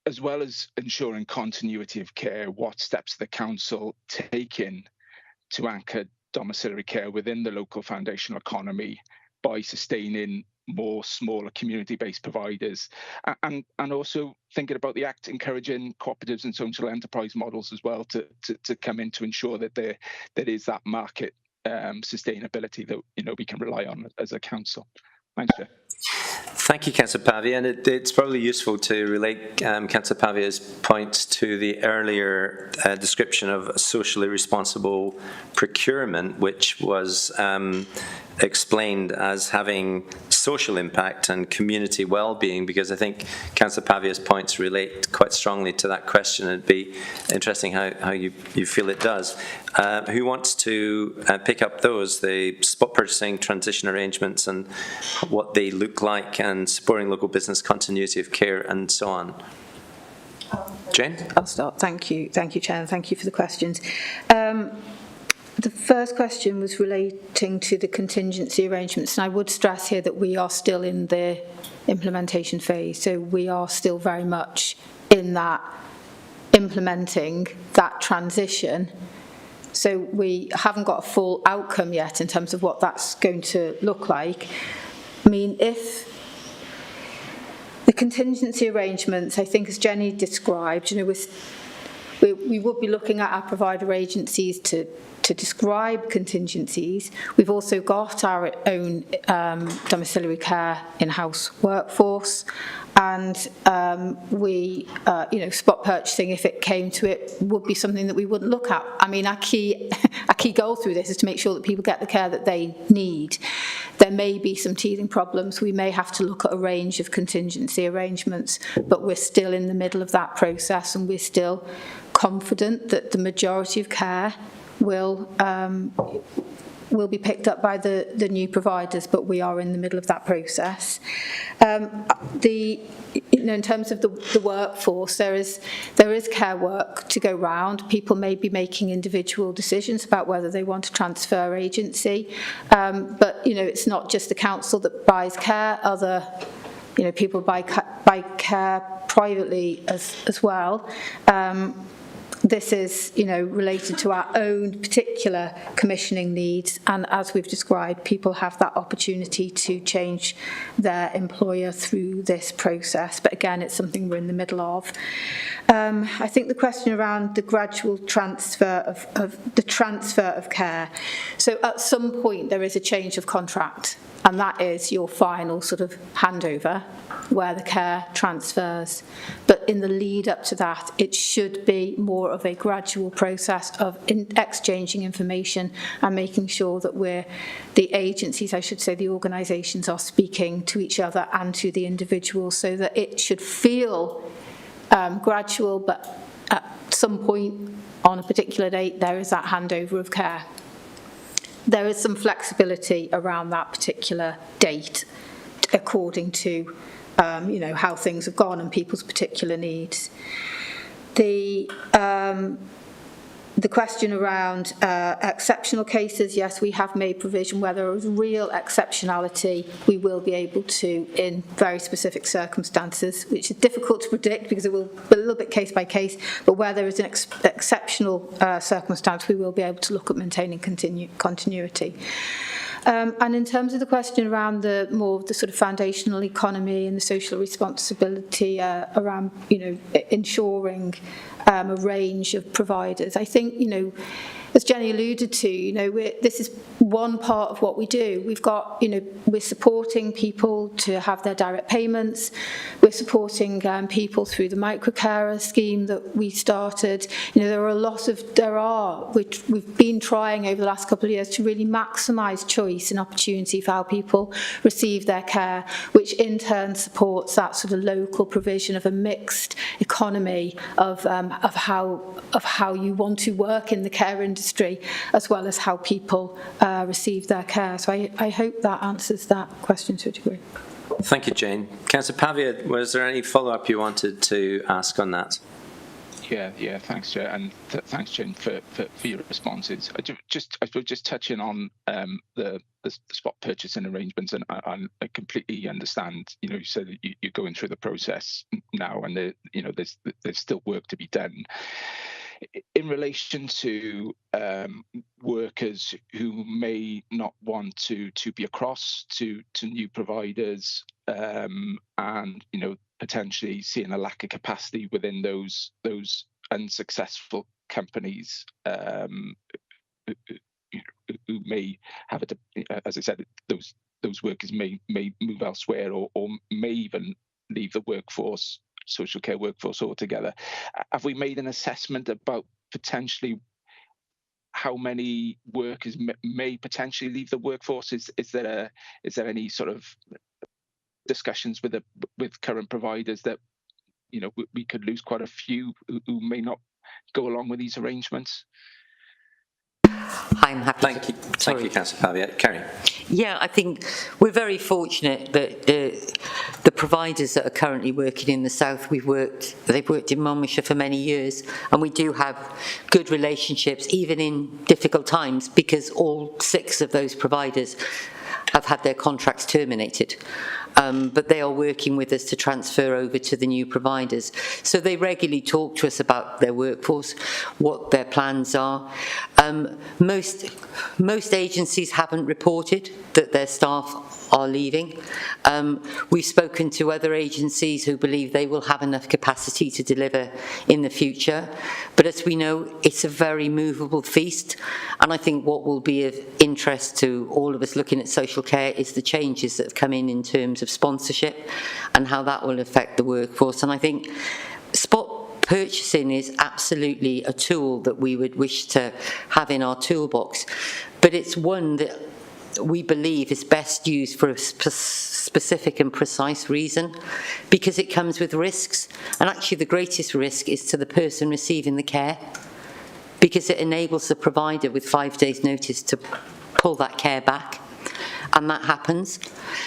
as well as ensuring continuity of care, what steps the council taking to anchor domiciliary care within the local foundational economy by sustaining more smaller community-based providers, and also thinking about the Act encouraging cooperatives and social enterprise models as well to come in to ensure that there is that market sustainability that we can rely on as a council. Thanks, Chair. Thank you, Councillor Pavia, and it's probably useful to relate Councillor Pavia's points to the earlier description of socially responsible procurement, which was explained as having social impact and community well-being, because I think Councillor Pavia's points relate quite strongly to that question. It'd be interesting how you feel it does. Who wants to pick up those, the spot purchasing transition arrangements and what they look like, and supporting local business continuity of care and so on? Jane? I'll start. Thank you, Chair, and thank you for the questions. The first question was relating to the contingency arrangements, and I would stress here that we are still in the implementation phase, so we are still very much in that implementing that transition. So we haven't got a full outcome yet in terms of what that's going to look like. I mean, if the contingency arrangements, I think as Jenny described, we would be looking at our provider agencies to describe contingencies. We've also got our own domiciliary care in-house workforce, and spot purchasing, if it came to it, would be something that we wouldn't look at. I mean, our key goal through this is to make sure that people get the care that they need. There may be some teething problems. We may have to look at a range of contingency arrangements, but we're still in the middle of that process, and we're still confident that the majority of care will be picked up by the new providers, but we are in the middle of that process. In terms of the workforce, there is care work to go round. People may be making individual decisions about whether they want to transfer agency, but it's not just the council that buys care. Other people buy care privately as well. This is, related to our own particular commissioning needs, and as we've described, people have that opportunity to change their employer through this process. But again, it's something we're in the middle of. I think the question around the gradual transfer of care. So at some point there is a change of contract, and that is your final sort of handover where the care transfers. But in the lead up to that, it should be more of a gradual process of exchanging information and making sure that the agencies, I should say, the organisations are speaking to each other and to the individuals, so that it should feel gradual, but at some point on a particular date, there is that handover of care. There is some flexibility around that particular date according to how things have gone and people's particular needs. The question around exceptional cases, yes, we have made provision where there is real exceptionality. We will be able to, in very specific circumstances, which is difficult to predict because it will be a little bit case by case, but where there is an exceptional circumstance, we will be able to look at maintaining continuity. And in terms of the question around the sort of foundational economy and the social responsibility around, ensuring a range of providers, I think, as Jenny alluded to, this is one part of what we do. We've got, we're supporting people to have their direct payments. We're supporting people through the microcarer scheme that we started. We've been trying over the last couple of years to really maximise choice and opportunity for how people receive their care, which in turn supports that sort of local provision of a mixed economy of how you want to work in the care industry, as well as how people receive their care. So I hope that answers that question to a degree. Thank you, Jane. Councillor Pavia, was there any follow-up you wanted to ask on that? Yeah, thanks, Chair, and thanks, Jane, for your responses. I suppose just touching on the spot purchasing arrangements, and I completely understand. You said that you're going through the process now, and there's still work to be done. in relation to workers who may not want to be across to new providers, and potentially seeing a lack of capacity within those unsuccessful companies, who may have as I said, those workers may move elsewhere, or may even leave the workforce, social care workforce altogether. Have we made an assessment about potentially how many workers may potentially leave the workforce? Is there any sort of discussions with current providers that we could lose quite a few who may not go along with these arrangements? I'm happy. Thank you, Councillor Pavia. Kerry. Yeah, I think we're very fortunate that the providers that are currently working in the south, they've worked in Monmouthshire for many years, and we do have good relationships even in difficult times, because all 6 of those providers have had their contracts terminated. But they are working with us to transfer over to the new providers. So they regularly talk to us about their workforce, what their plans are. Most agencies haven't reported that their staff are leaving. We've spoken to other agencies who believe they will have enough capacity to deliver in the future. But as we know, it's a very movable feast. And I think what will be of interest to all of us looking at social care is the changes that have come in terms of sponsorship and how that will affect the workforce. And I think spot purchasing is absolutely a tool that we would wish to have in our toolbox. But it's one that we believe is best used for a specific and precise reason, because it comes with risks. And actually the greatest risk is to the person receiving the care, because it enables the provider with 5 days' notice to pull that care back. And that happens.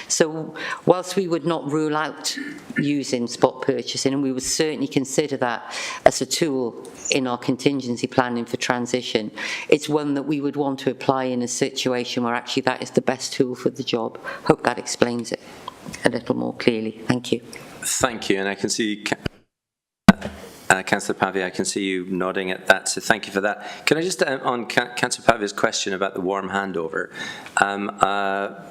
So whilst we would not rule out using spot purchasing, and we would certainly consider that as a tool in our contingency planning for transition, it's one that we would want to apply in a situation where actually that is the best tool for the job. Hope that explains it a little more clearly. Thank you. Thank you. And I can see Councillor Pavia, I can see you nodding at that, so thank you for that. Can I just, on Councillor Pavia's question about the warm handover,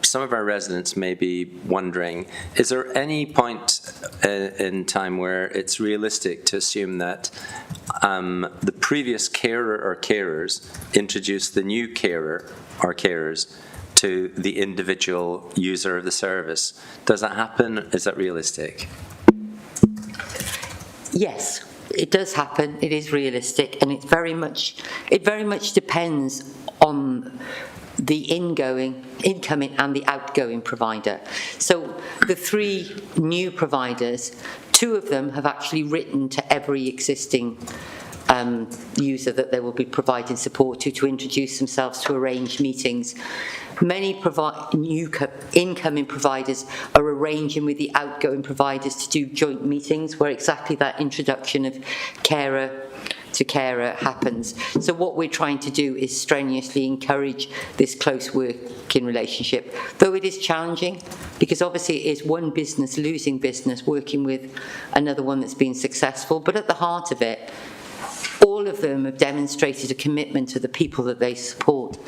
some of our residents may be wondering, is there any point in time where it's realistic to assume that the previous carer or carers introduce the new carer or carers to the individual user of the service? Does that happen? Is that realistic? Yes. It does happen. It is realistic, and it very much depends on the incoming and the outgoing provider. So the 3 new providers, 2 of them have actually written to every existing user that they will be providing support to introduce themselves, to arrange meetings. Many new incoming providers are arranging with the outgoing providers to do joint meetings where exactly that introduction of carer to carer happens. So what we're trying to do is strenuously encourage this close working relationship, though it is challenging, because obviously it is one business losing business working with another one that's been successful. But at the heart of it, all of them have demonstrated a commitment to the people that they support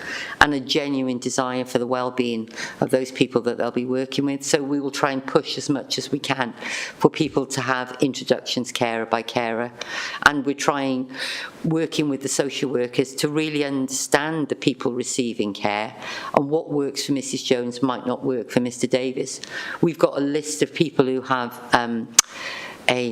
and a genuine desire for the well-being of those people that they'll be working with. So we will try and push as much as we can for people to have introductions carer by carer. And we're working with the social workers to really understand the people receiving care, and what works for Mrs. Jones might not work for Mr. Davis. We've got a list of people who have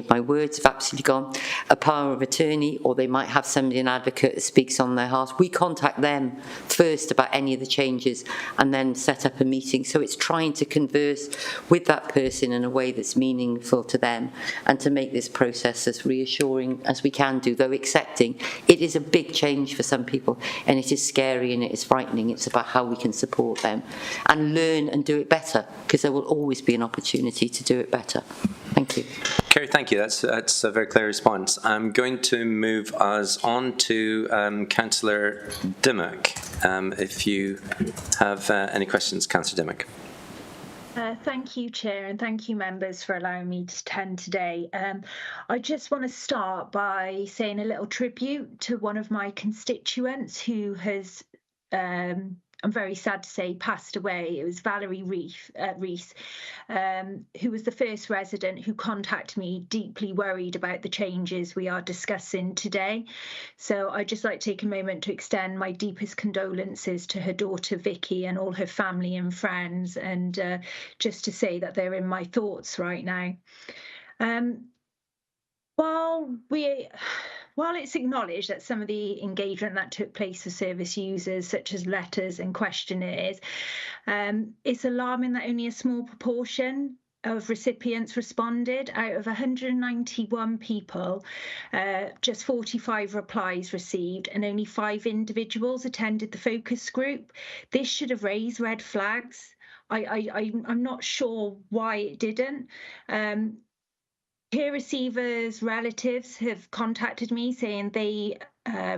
my words have absolutely gone, a power of attorney, or they might have somebody, an advocate, that speaks on their behalf. We contact them first about any of the changes and then set up a meeting. So it's trying to converse with that person in a way that's meaningful to them and to make this process as reassuring as we can do, though accepting it is a big change for some people, and it is scary and it is frightening. It's about how we can support them and learn and do it better, because there will always be an opportunity to do it better. Thank you. Kerry, thank you. That's a very clear response. I'm going to move us on to Councillor Dimmock. If you have any questions, Councillor Dimmock. Thank you, Chair, and thank you, members, for allowing me to attend today. I just want to start by saying a little tribute to one of my constituents who has, I'm very sad to say, passed away. It was Valerie Rees, who was the first resident who contacted me, deeply worried about the changes we are discussing today. So I'd just like to take a moment to extend my deepest condolences to her daughter Vicky and all her family and friends, and just to say that they're in my thoughts right now. While it's acknowledged that some of the engagement that took place for service users, such as letters and questionnaires, it's alarming that only a small proportion of recipients responded. Out of 191 people, just 45 replies received, and only 5 individuals attended the focus group. This should have raised red flags. I'm not sure why it didn't. Peer receivers' relatives have contacted me saying they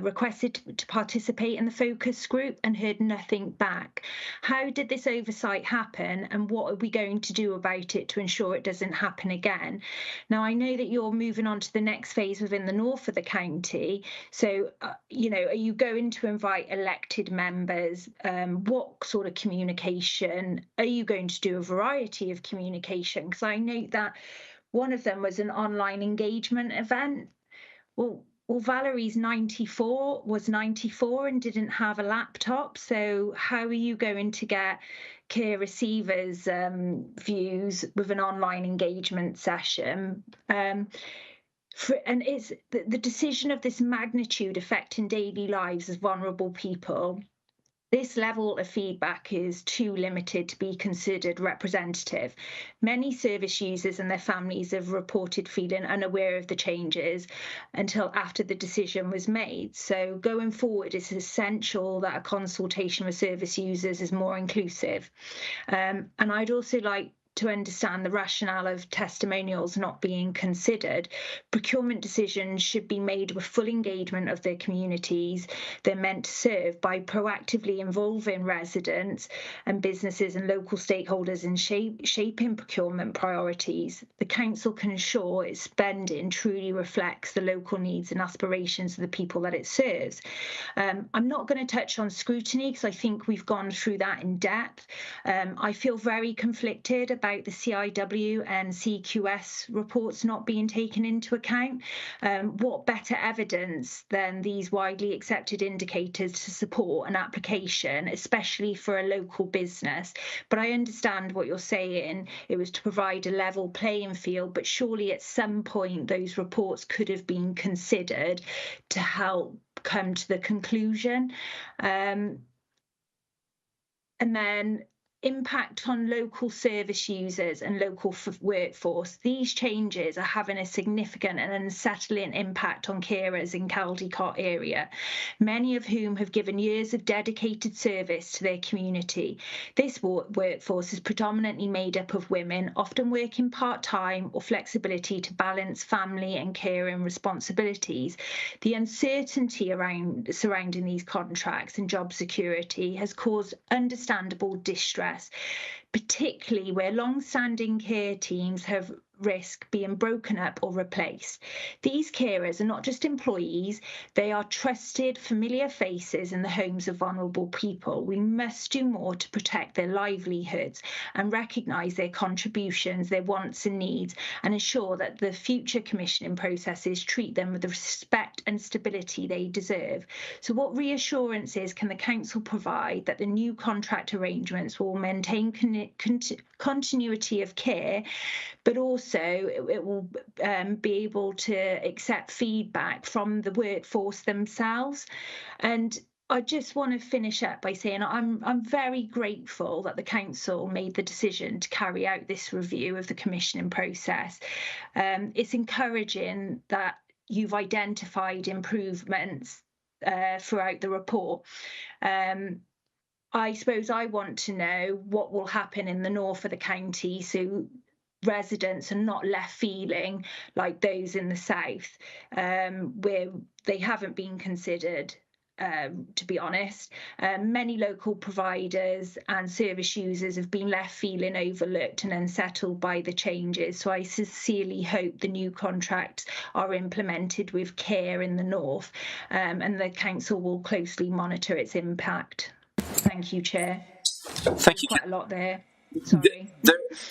requested to participate in the focus group and heard nothing back. How did this oversight happen, and what are we going to do about it to ensure it doesn't happen again? Now, I know that you're moving on to the next phase within the north of the county. So, are you going to invite elected members? What sort of communication? Are you going to do a variety of communication? Because I know that one of them was an online engagement event. Well, Valerie's 94 and didn't have a laptop. So how are you going to get care receivers' views with an online engagement session? And it's the decision of this magnitude affecting daily lives of vulnerable people. This level of feedback is too limited to be considered representative. Many service users and their families have reported feeling unaware of the changes until after the decision was made. So going forward, it's essential that a consultation with service users is more inclusive. And I'd also like to understand the rationale of testimonials not being considered. Procurement decisions should be made with full engagement of the communities they're meant to serve by proactively involving residents and businesses and local stakeholders in shaping procurement priorities. The council can ensure its spending truly reflects the local needs and aspirations of the people that it serves. I'm not going to touch on scrutiny because I think we've gone through that in depth. I feel very conflicted about the CIW and CQS reports not being taken into account. What better evidence than these widely accepted indicators to support an application, especially for a local business? But I understand what you're saying. It was to provide a level playing field, but surely at some point those reports could have been considered to help come to the conclusion. And then impact on local service users and local workforce. These changes are having a significant and unsettling impact on carers in Caldicot area, many of whom have given years of dedicated service to their community. This workforce is predominantly made up of women, often working part-time or flexibility to balance family and caring responsibilities. The uncertainty surrounding these contracts and job security has caused understandable distress, particularly where long-standing care teams have risk being broken up or replaced. These carers are not just employees, they are trusted, familiar faces in the homes of vulnerable people. We must do more to protect their livelihoods and recognise their contributions, their wants and needs, and ensure that the future commissioning processes treat them with the respect and stability they deserve. So what reassurances can the council provide that the new contract arrangements will maintain continuity of care, but also it will be able to accept feedback from the workforce themselves? And I just want to finish up by saying I'm very grateful that the council made the decision to carry out this review of the commissioning process. It's encouraging that you've identified improvements throughout the report. I suppose I want to know what will happen in the north of the county so residents are not left feeling like those in the south, where they haven't been considered. to be honest. Many local providers and service users have been left feeling overlooked and unsettled by the changes, so I sincerely hope the new contracts are implemented with care in the north, and the council will closely monitor its impact. Thank you, Chair. Thank you. Quite a lot there. Sorry.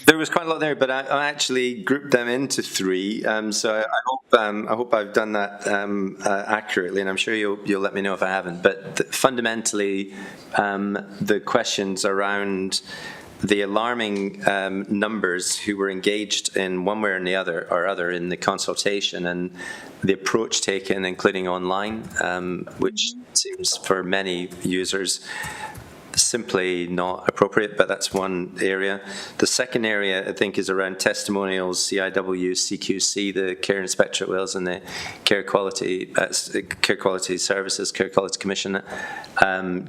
There was quite a lot there, but I actually grouped them into three. So I hope I've done that accurately, and I'm sure you'll let me know if I haven't. But fundamentally, the questions around the alarming numbers who were engaged in one way or other in the consultation, and the approach taken, including online, which seems for many users simply not appropriate, but that's one area. The second area, I think, is around testimonials, CIW, CQC, the Care Inspectorate Wales, and the Care Quality Services, Care Quality Commission.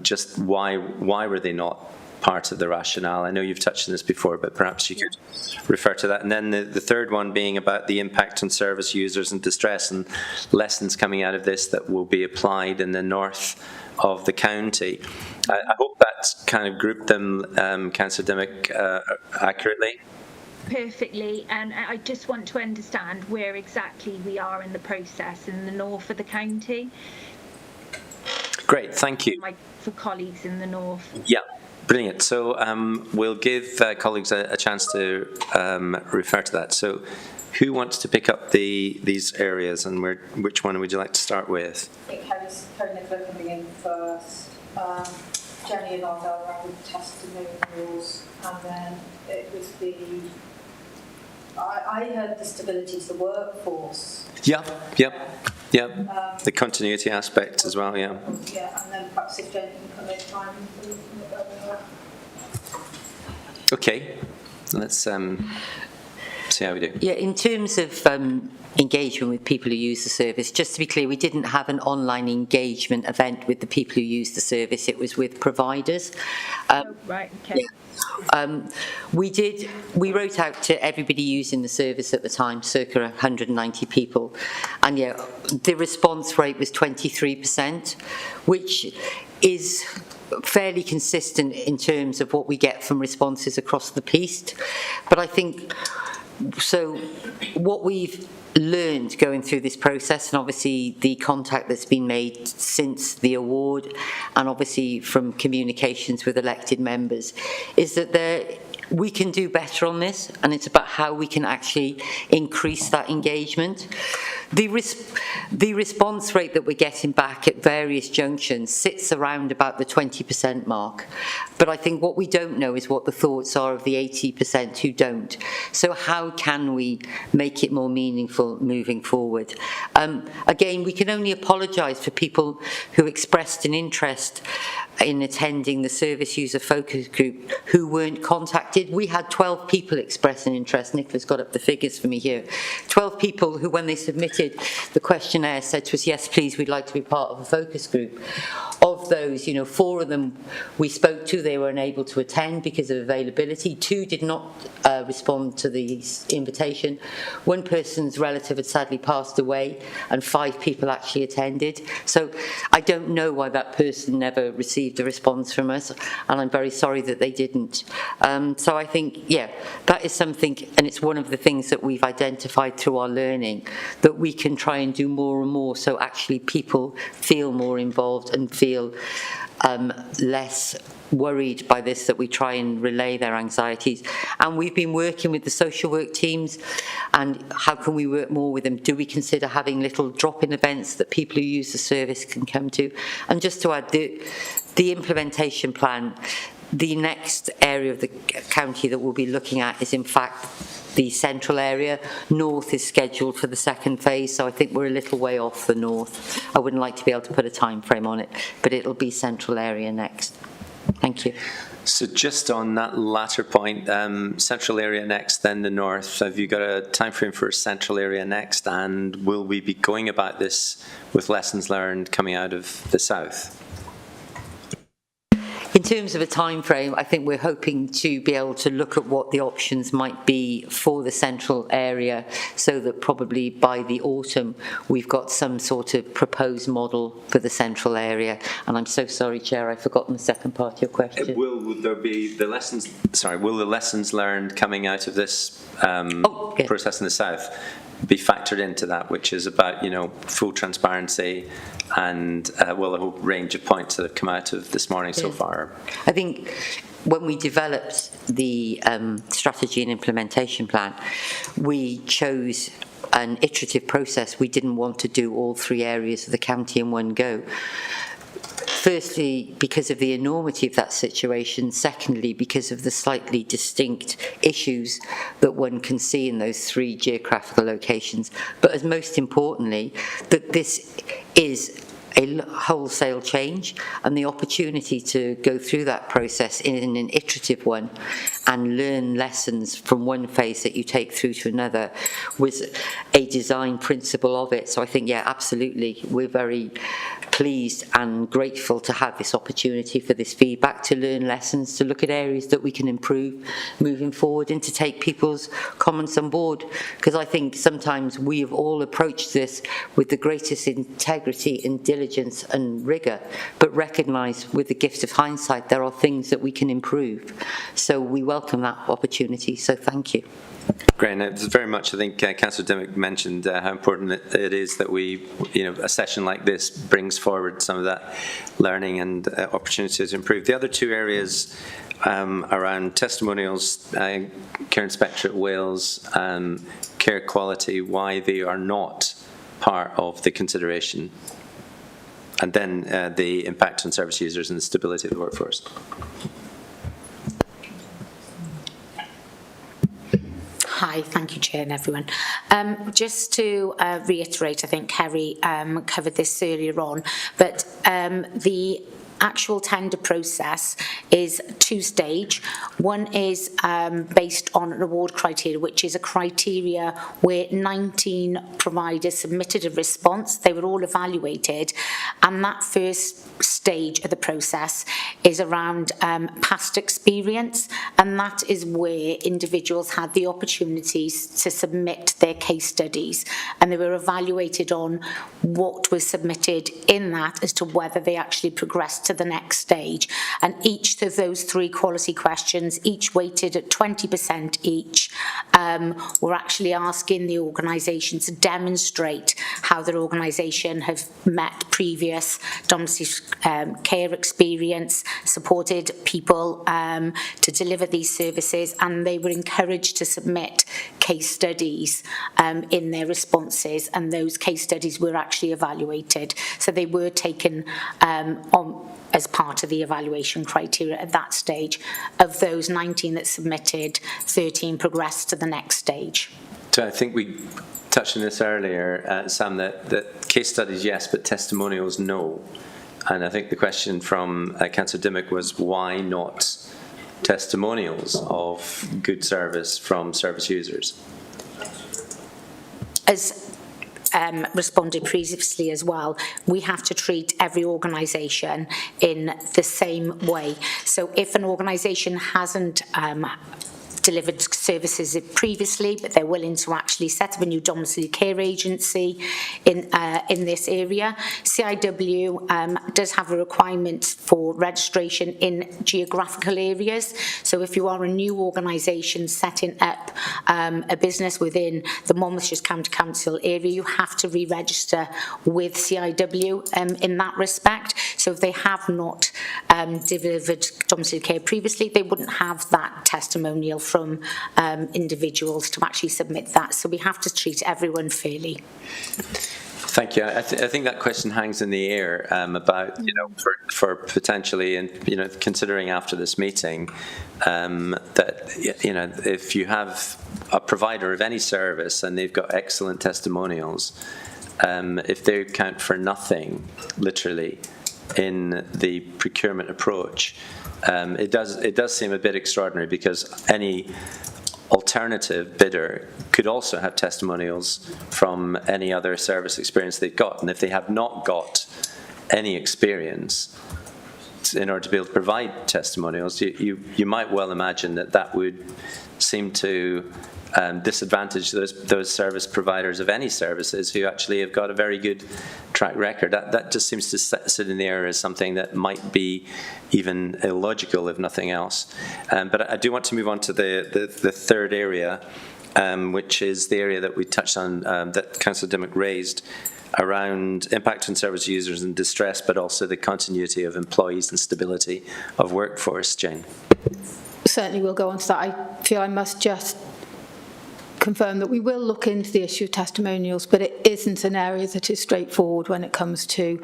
Just why were they not part of the rationale? I know you've touched on this before, but perhaps you could refer to that. And then the third one being about the impact on service users and distress, and lessons coming out of this that will be applied in the north of the county. I hope that's kind of grouped them, Councillor Dimmock, accurately. Perfectly, and I just want to understand where exactly we are in the process in the north of the county. Great, thank you. For colleagues in the north. Yeah. Brilliant. So we'll give colleagues a chance to refer to that. So who wants to pick up these areas, and which one would you like to start with? I think Kerry Nicola coming in first. Jenny and Ardell around with testimonials, and then it was I heard the stability to the workforce. Yeah. The continuity aspect as well, yeah. Yeah, and then perhaps if Jenny can come in time. Okay, let's see how we do. Yeah, in terms of engagement with people who use the service, just to be clear, we didn't have an online engagement event with the people who use the service, it was with providers. Right, okay. Yeah. We wrote out to everybody using the service at the time, circa 190 people, and yeah, the response rate was 23%, which is fairly consistent in terms of what we get from responses across the piece. But I think, so what we've learned going through this process, and obviously the contact that's been made since the award, and obviously from communications with elected members, is that we can do better on this, and it's about how we can actually increase that engagement. The response rate that we're getting back at various junctions sits around about the 20% mark. But I think what we don't know is what the thoughts are of the 80% who don't. So how can we make it more meaningful moving forward? Again, we can only apologise for people who expressed an interest in attending the service user focus group who weren't contacted. We had 12 people express an interest. Nicola's got up the figures for me here. 12 people who, when they submitted the questionnaire, said to us, yes, please, we'd like to be part of a focus group. Of those, 4 of them we spoke to, they were unable to attend because of availability. 2 did not respond to the invitation. 1 person's relative had sadly passed away, and 5 people actually attended. So I don't know why that person never received a response from us, and I'm very sorry that they didn't. So I think, yeah, that is something, and it's one of the things that we've identified through our learning, that we can try and do more and more, so actually people feel more involved and feel less worried by this, that we try and relay their anxieties. And we've been working with the social work teams, and how can we work more with them? Do we consider having little drop-in events that people who use the service can come to? And just to add, the implementation plan, the next area of the county that we'll be looking at is in fact the central area. North is scheduled for the second phase, so I think we're a little way off the north. I wouldn't like to be able to put a time frame on it, but it'll be central area next. Thank you. So just on that latter point, central area next, then the north. Have you got a time frame for central area next, and will we be going about this with lessons learned coming out of the south? In In terms of a time frame, I think we're hoping to be able to look at what the options might be for the central area, so that probably by the autumn we've got some sort of proposed model for the central area. And I'm so sorry, Chair, I've forgotten the second part of your question. Will there be the lessons? Sorry, will the lessons learned coming out of this process in the south be factored into that, which is about, you know, full transparency and a whole range of points that have come out of this morning so far? I think when we developed the strategy and implementation plan, we chose an iterative process. We didn't want to do all 3 areas of the county in one go. Firstly, because of the enormity of that situation. Secondly, because of the slightly distinct issues that one can see in those 3 geographical locations. But as most importantly, that this is a wholesale change, and the opportunity to go through that process in an iterative one and learn lessons from one phase that you take through to another was a design principle of it. So I think, yeah, absolutely, we're very pleased and grateful to have this opportunity for this feedback, to learn lessons, to look at areas that we can improve moving forward, and to take people's comments on board, because I think sometimes we have all approached this with the greatest integrity and diligence and rigour, but recognise with the gift of hindsight there are things that we can improve. So we welcome that opportunity, so thank you. Great, and it's very much, I think Councillor Dimmock mentioned how important it is that we, you know, a session like this brings forward some of that learning and opportunities to improve. The other 2 areas around testimonials, Care Inspectorate Wales, care quality, why they are not part of the consideration, and then the impact on service users and the stability of the workforce. Hi, thank you, Chair, and everyone. Just to reiterate, I think Kerry covered this earlier on, but the actual tender process is 2-stage. One is based on an award criteria, which is a criteria where 19 providers submitted a response. They were all evaluated, and that first stage of the process is around past experience, and that is where individuals had the opportunities to submit their case studies, and they were evaluated on what was submitted in that as to whether they actually progressed to the next stage. And each of those 3 quality questions, each weighted at 20% each, were actually asking the organisation to demonstrate how their organisation have met previous domestic care experience, supported people to deliver these services, and they were encouraged to submit case studies in their responses, and those case studies were actually evaluated. So they were taken on as part of the evaluation criteria at that stage. Of those 19 that submitted, 13 progressed to the next stage. So I think we touched on this earlier, Sam, that case studies, yes, but testimonials, no. And I think the question from Councillor Dimmock was, why not testimonials of good service from service users? As responded previously as well, we have to treat every organisation in the same way. So if an organisation hasn't delivered services previously, but they're willing to actually set up a new domiciliary care agency in this area, CIW does have a requirement for registration in geographical areas. So if you are a new organisation setting up a business within the Monmouthshire County Council area, you have to re-register with CIW in that respect. So if they have not delivered domiciliary care previously, they wouldn't have that testimonial from individuals to actually submit that. So we have to treat everyone fairly. Thank you. I think that question hangs in the air about, you know, for potentially, and, you know, considering after this meeting that, you know, if you have a provider of any service and they've got excellent testimonials, if they count for nothing, literally, in the procurement approach, it does seem a bit extraordinary, because any alternative bidder could also have testimonials from any other service experience they've got, and if they have not got any experience, in order to be able to provide testimonials, you might well imagine that would seem to disadvantage those service providers of any services who actually have got a very good track record. That just seems to sit in the air as something that might be even illogical, if nothing else. But I do want to move on to the third area, which is the area that we touched on, that Councillor Dimmock raised, around impact on service users and distress, but also the continuity of employees and stability of workforce. Jane? Certainly we'll go on to that. I feel I must just confirm that we will look into the issue of testimonials, but it isn't an area that is straightforward when it comes to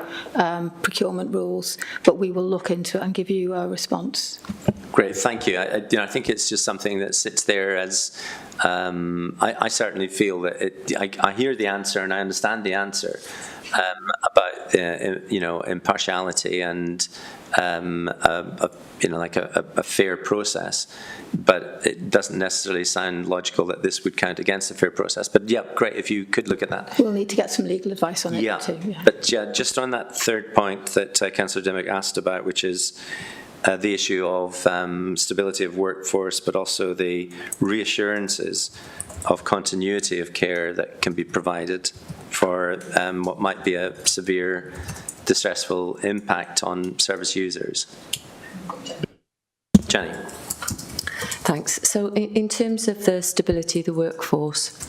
procurement rules, but we will look into it and give you a response. Great, thank you. I think it's just something that sits there as, I certainly feel that I hear the answer and I understand the answer about impartiality and like a fair process, but it doesn't necessarily sound logical that this would count against a fair process. But yeah, great, if you could look at that. We'll need to get some legal advice on it too. Yeah. But yeah, just on that third point that Councillor Dimmock asked about, which is the issue of stability of workforce, but also the reassurances of continuity of care that can be provided for what might be a severe distressful impact on service users. Jenny. Thanks. So in terms of the stability of the workforce,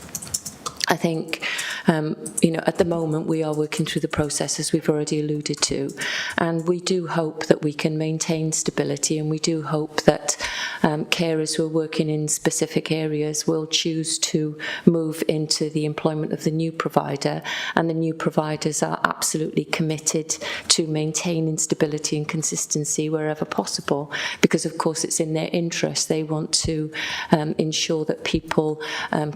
I think, at the moment we are working through the process, as we've already alluded to, and we do hope that we can maintain stability, and we do hope that carers who are working in specific areas will choose to move into the employment of the new provider, and the new providers are absolutely committed to maintaining stability and consistency wherever possible, because of course it's in their interest. They want to ensure that people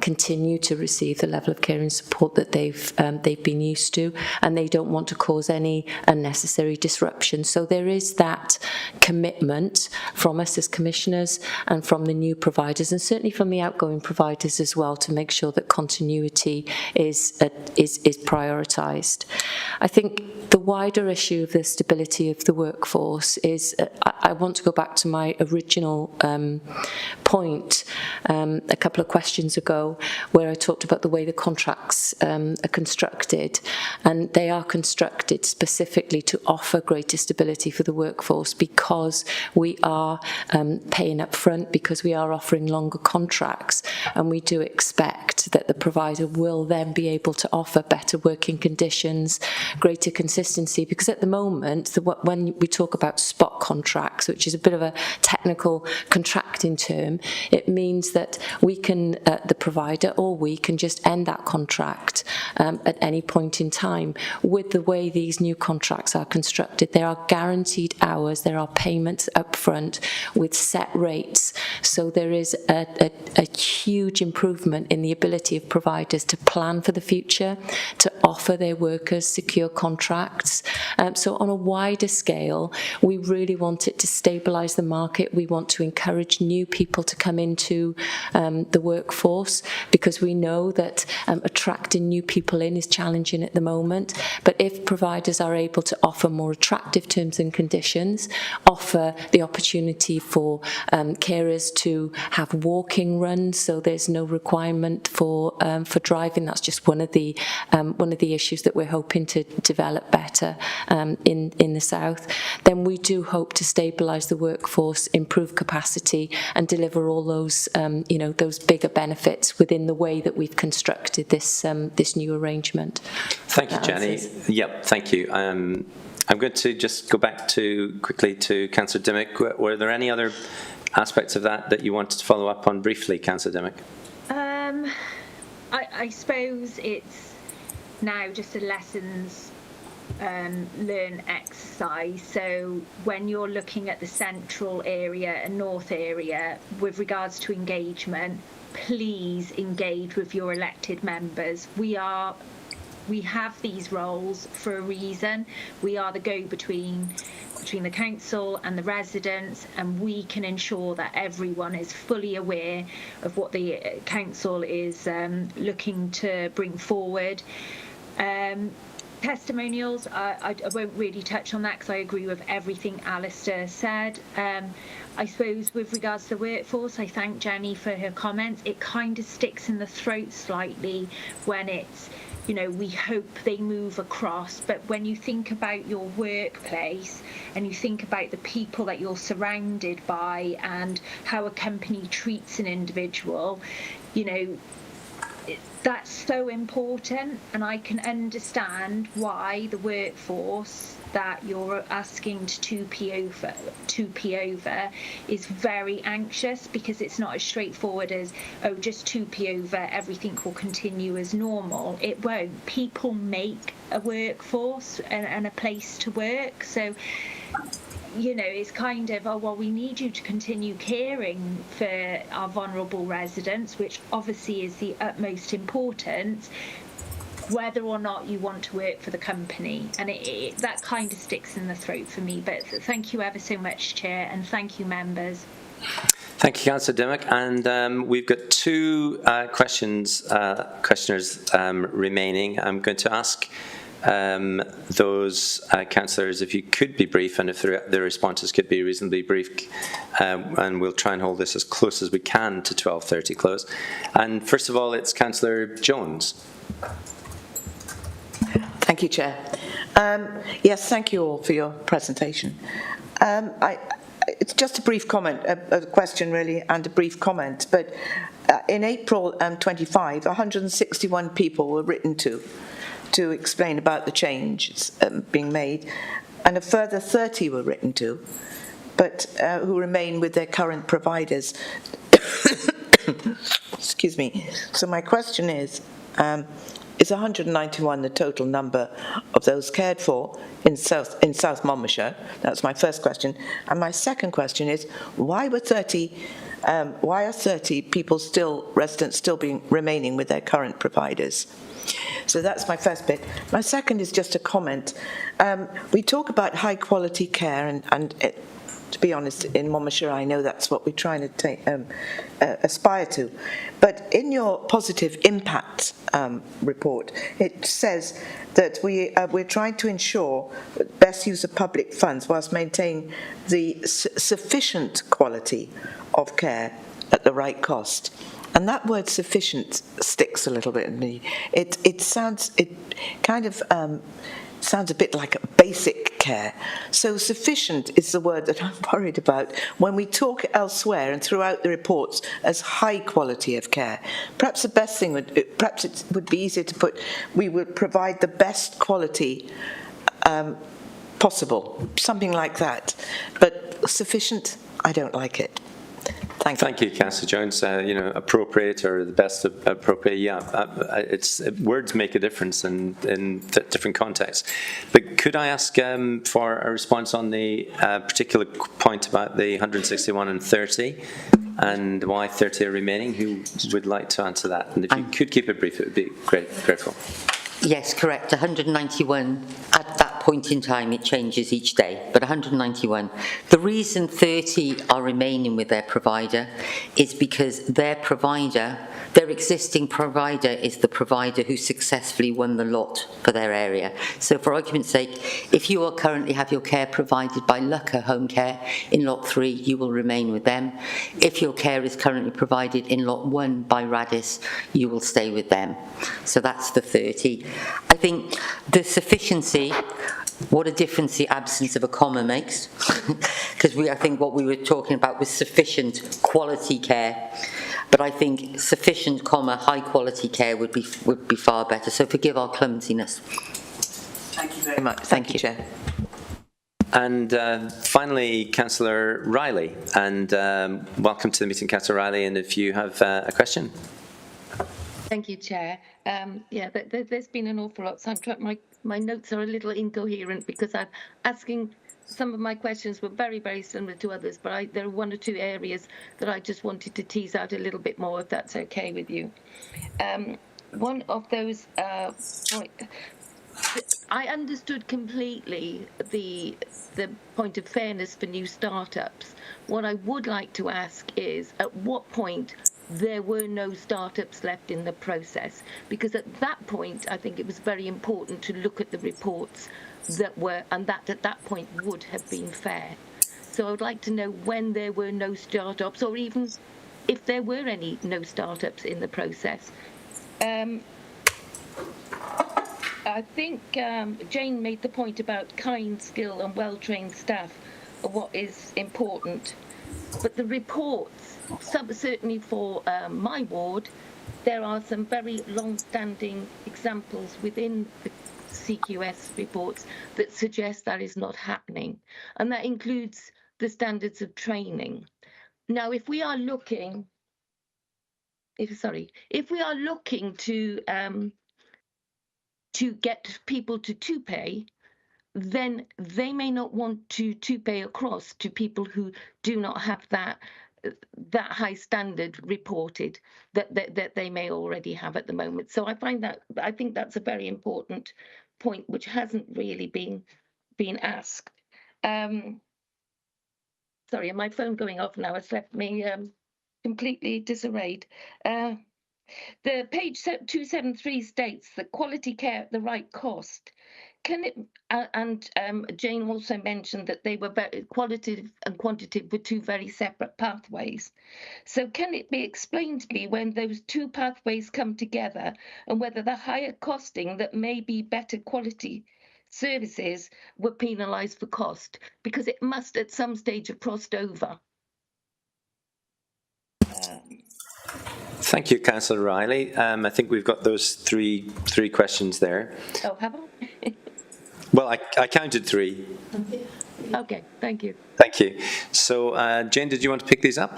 continue to receive the level of care and support that they've been used to, and they don't want to cause any unnecessary disruption. So there is that commitment from us as commissioners and from the new providers, and certainly from the outgoing providers as well, to make sure that continuity is prioritised. I think the wider issue of the stability of the workforce is, I want to go back to my original point a couple of questions ago, where I talked about the way the contracts are constructed, and they are constructed specifically to offer greater stability for the workforce, because we are paying up front, because we are offering longer contracts, and we do expect that the provider will then be able to offer better working conditions, greater consistency, because at the moment, when we talk about spot contracts, which is a bit of a technical contracting term, it means that we can, the provider or we can just end that contract at any point in time. With the way these new contracts are constructed, there are guaranteed hours, there are payments up front with set rates, so there is a huge improvement in the ability of providers to plan for the future, to offer their workers secure contracts. So on a wider scale, we really want it to stabilise the market. We want to encourage new people to come into the workforce, because we know that attracting new people in is challenging at the moment. But if providers are able to offer more attractive terms and conditions, offer the opportunity for carers to have walking runs, so there's no requirement for driving. That's just one of the issues that we're hoping to develop better in the south. Then we do hope to stabilise the workforce, improve capacity, and deliver all those those bigger benefits within the way that we've constructed this new arrangement. Thank you, Jenny. Yep, thank you. I'm going to just go back quickly to Councillor Dimmock. Were there any other aspects of that you wanted to follow up on briefly, Councillor Dimmock? I suppose it's now just a lessons learn exercise. So when you're looking at the central area and north area with regards to engagement, please engage with your elected members. We have these roles for a reason. We are the go-between between the council and the residents, and we can ensure that everyone is fully aware of what the council is looking to bring forward. Testimonials, I won't really touch on that because I agree with everything Alistair said. I suppose with regards to the workforce, I thank Jenny for her comments. It kind of sticks in the throat slightly when it's, you know, we hope they move across, but when you think about your workplace and you think about the people that you're surrounded by and how a company treats an individual, you know, that's so important, and I can understand why the workforce that you're asking to 2P over is very anxious, because it's not as straightforward as, oh, just 2P over, everything will continue as normal. It won't. People make a workforce and a place to work, so you know, it's kind of, oh, well, we need you to continue caring for our vulnerable residents, which obviously is the utmost importance, whether or not you want to work for the company. And that kind of sticks in the throat for me. But thank you ever so much, Chair, and thank you, members. Thank you, Councillor Dimmock. And we've got two questioners remaining. I'm going to ask those councillors if you could be brief, and if the responses could be reasonably brief, and we'll try and hold this as close as we can to 12:30 close. And first of all, it's Councillor Jones. Thank you, Chair. Yes, thank you all for your presentation. It's just a brief comment, a question really, and a brief comment, but in April 25, 161 people were written to explain about the changes being made, and a further 30 were written to, but who remain with their current providers. Excuse me. So my question is 191 the total number of those cared for in South Monmouthshire? That's my first question. And my second question is, why are 30 people residents still remaining with their current providers? So that's my first bit. My second is just a comment. We talk about high quality care, and to be honest, in Monmouthshire, I know that's what we're trying to aspire to. But in your positive impact report, it says that we're trying to ensure best use of public funds whilst maintaining the sufficient quality of care at the right cost. And that word "sufficient" sticks a little bit in me. It kind of sounds a bit like a basic care. So sufficient is the word that I'm worried about when we talk elsewhere and throughout the reports as high quality of care. Perhaps the best thing perhaps it would be easier to put, we would provide the best quality possible, something like that. But sufficient, I don't like it. Thank you, Councillor Jones. Appropriate or the best appropriate. Yeah, words make a difference in different contexts. But could I ask for a response on the particular point about the 161 and 30, and why 30 are remaining? Who would like to answer that? And if you could keep it brief, it would be grateful. Yes, correct. 191. At that point in time, it changes each day, but 191. The reason 30 are remaining with their provider is because their existing provider is the provider who successfully won the lot for their area. So for argument's sake, if you currently have your care provided by Lucca Home Care in Lot 3, you will remain with them. If your care is currently provided in Lot 1 by Radis, you will stay with them. So that's the 30. I think the sufficiency, what a difference the absence of a comma makes, because I think what we were talking about was sufficient quality care, but I think sufficient, high quality care would be far better. So forgive our clumsiness. Thank you very much. Thank you, Chair. And finally, Councillor Riley, and welcome to the meeting, Councillor Riley. And if you have a question. Thank you, Chair. There's been an awful lot. So I'm trying, my notes are a little incoherent because I'm asking. Some of my questions were very, very similar to others, but there are one or two areas that I just wanted to tease out a little bit more, if that's okay with you. One of those, I understood completely the point of fairness for new startups. What I would like to ask is, at what point there were no startups left in the process, because at that point I think it was very important to look at the reports that were, and that at that point would have been fair. So I would like to know when there were no startups, or even if there were any no startups in the process. I think Jane made the point about kind, skilled and well-trained staff, what is important. But the reports, certainly for my ward, there are some very long-standing examples within the CQS reports that suggest that is not happening. And that includes the standards of training. Now, if we are looking, if we are looking to get people to pay, then they may not want to pay across to people who do not have that high standard reported that they may already have at the moment. So I think that's a very important point which hasn't really been asked. Sorry, my phone going off now has left me completely disarrayed. The page 273 states that quality care at the right cost. Can it, and Jane also mentioned that they were very qualitative and quantitative were two very separate pathways. So can it be explained to me when those two pathways come together, and whether the higher costing that may be better quality services were penalised for cost? Because it must at some stage have crossed over. Thank you, Councillor Riley. I think we've got those three questions there. Oh, have I? Well, I counted three. Okay, thank you. Thank you. So, Jane, did you want to pick these up?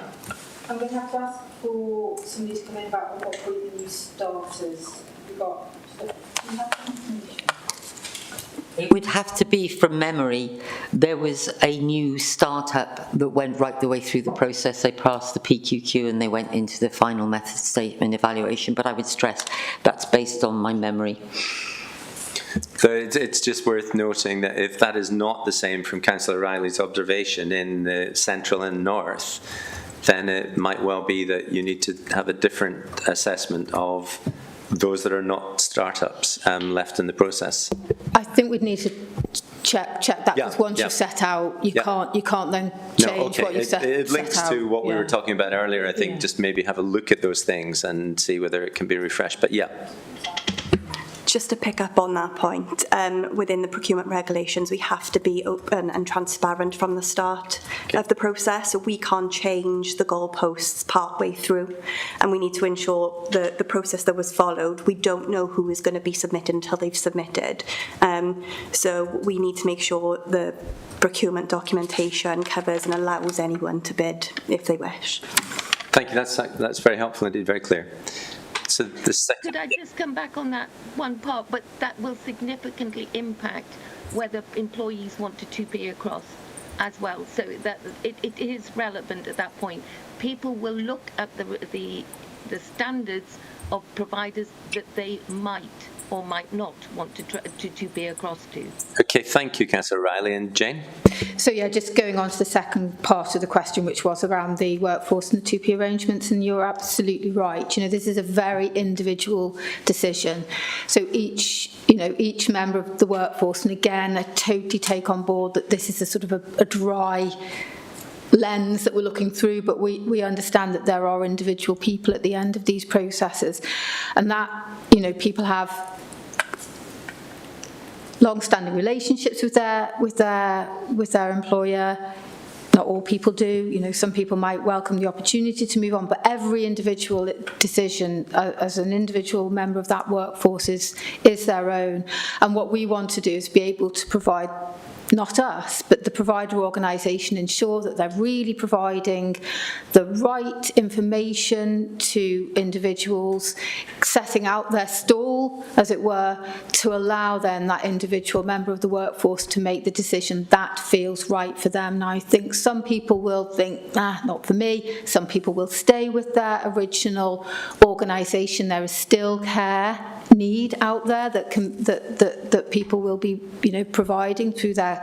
I'm going to have to ask for somebody to come in about what point the new starters we got. Do you have information? It would have to be from memory. There was a new startup that went right the way through the process. They passed the PQQ and they went into the final method statement evaluation. But I would stress that's based on my memory. So it's just worth noting that if that is not the same from Councillor Riley's observation in the central and north, then it might well be that you need to have a different assessment of those that are not startups left in the process. I think we'd need to check that, because once you've set out, you can't then change what you've set out. It links to what we were talking about earlier. I think just maybe have a look at those things and see whether it can be refreshed. But Just to pick up on that point, within the procurement regulations, we have to be open and transparent from the start of the process. So we can't change the goalposts partway through, and we need to ensure the process that was followed. We don't know who is going to be submitted until they've submitted. So we need to make sure the procurement documentation covers and allows anyone to bid if they wish. Thank you. That's very helpful indeed. Very clear. So the second. Could I just come back on that one part? But that will significantly impact whether employees want to 2P across as well. So that it is relevant at that point. People will look at the standards of providers that they might or might not want to be across to. Okay, thank you, Councillor Riley. And Jane? So yeah, just going on to the second part of the question, which was around the workforce and the 2P arrangements, and you're absolutely right. You know, this is a very individual decision. So each member of the workforce, and again, I totally take on board that this is a sort of a dry lens that we're looking through, but we understand that there are individual people at the end of these processes, and that, you know, people have long-standing relationships with their employer. Not all people do. You know, some people might welcome the opportunity to move on, but every individual decision as an individual member of that workforce is their own. And what we want to do is be able to provide, not us, but the provider organisation, ensure that they're really providing the right information to individuals, setting out their stall, as it were, to allow then that individual member of the workforce to make the decision that feels right for them. Now, I think some people will think, not for me. Some people will stay with their original organisation. There is still care need out there that people will be, you know, providing through their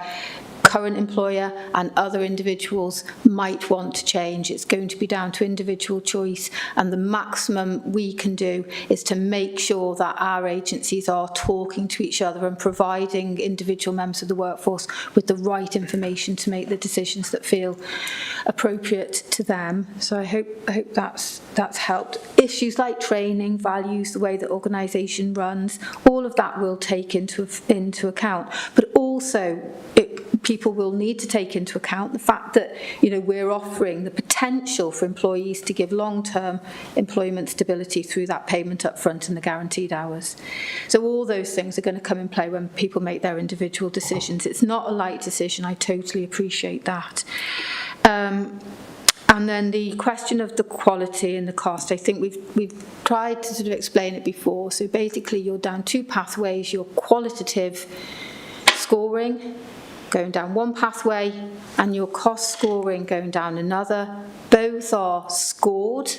current employer and other individuals might want to change. It's going to be down to individual choice, and the maximum we can do is to make sure that our agencies are talking to each other and providing individual members of the workforce with the right information to make the decisions that feel appropriate to them. So I hope that's helped. Issues like training, values, the way that organisation runs, all of that will take into account. But also, people will need to take into account the fact that, you know, we're offering the potential for employees to give long-term employment stability through that payment up front and the guaranteed hours. So all those things are going to come in play when people make their individual decisions. It's not a light decision. I totally appreciate that. And then the question of the quality and the cost, I think we've tried to sort of explain it before. So basically you're down two pathways, your qualitative scoring going down one pathway and your cost scoring going down another. Both are scored,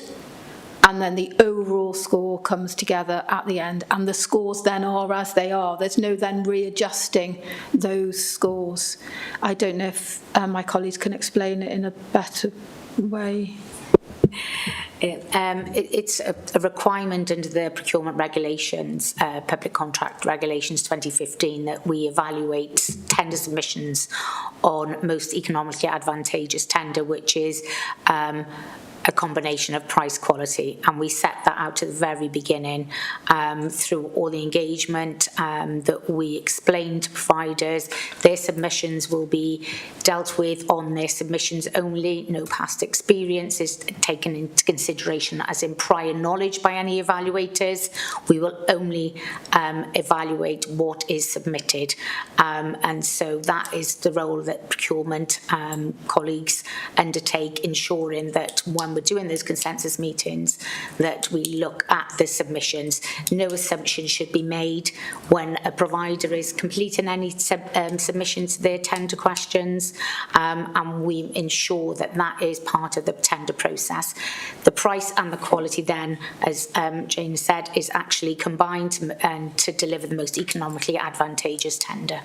and then the overall score comes together at the end, and the scores then are as they are. There's no then readjusting those scores. I don't know if my colleagues can explain it in a better way. It's a requirement under the procurement regulations, public contract regulations 2015, that we evaluate tender submissions on most economically advantageous tender, which is a combination of price quality, and we set that out at the very beginning through all the engagement that we explain to providers. Their submissions will be dealt with on their submissions only. No past experience is taken into consideration as in prior knowledge by any evaluators. We will only evaluate what is submitted, and so that is the role that procurement colleagues undertake, ensuring that when we're doing those consensus meetings that we look at the submissions. No assumption should be made when a provider is completing any submission to their tender questions, and we ensure that that is part of the tender process. The price and the quality then, as Jane said, is actually combined to deliver the most economically advantageous tender.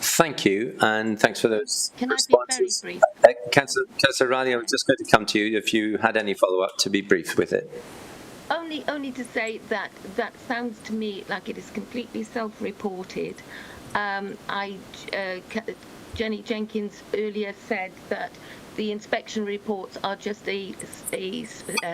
Thank you, and thanks for those responses. Can I be very brief? Councillor Riley, I was just going to come to you if you had any follow-up, to be brief with it. Only to say that sounds to me like it is completely self-reported. Jenny Jenkins earlier said that the inspection reports are just a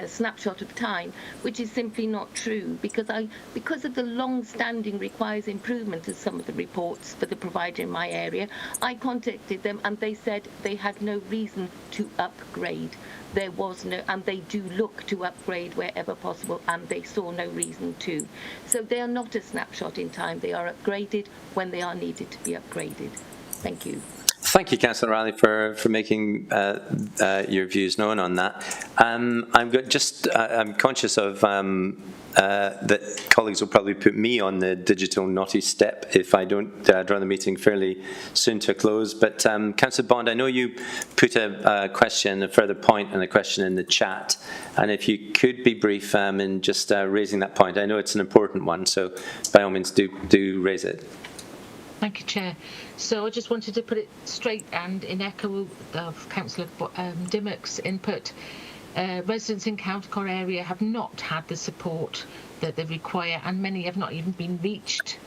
snapshot of time, which is simply not true, because of the long-standing requires improvement of some of the reports for the provider in my area. I contacted them and they said they had no reason to upgrade. There was no, and they do look to upgrade wherever possible, and they saw no reason to. So they are not a snapshot in time. They are upgraded when they are needed to be upgraded. Thank you. Thank you, Councillor Riley, for making your views known on that. I'm conscious of that colleagues will probably put me on the digital naughty step if I don't draw the meeting fairly soon to a close. But Councillor Bond, I know you put a question, a further point and a question in the chat, and if you could be brief in just raising that point. I know it's an important one, so by all means do raise it. Thank you, Chair. So I just wanted to put it straight, and in echo of Councillor Dimmock's input, residents in Caldicot area have not had the support that they require, and many have not even been reached.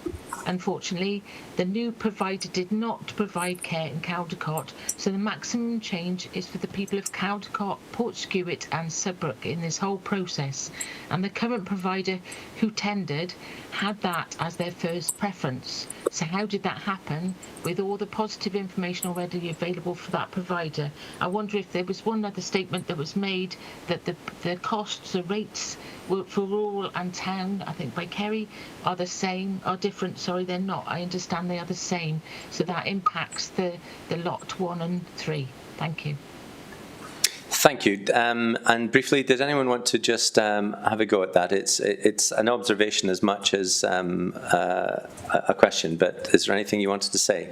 Unfortunately, the new provider did not provide care in Caldicot, so the maximum change is for the people of Caldicot, Portskewett and Sudbrook in this whole process, and the current provider who tendered had that as their first preference. So how did that happen with all the positive information already available for that provider? I wonder if there was one other statement that was made that the costs, the rates for rural and town, I think by Kerry, are different. Sorry, they're not. I understand they are the same. So that impacts the lot 1 and 3. Thank you. Thank you. And briefly, does anyone want to just have a go at that? It's an observation as much as a question, but is there anything you wanted to say?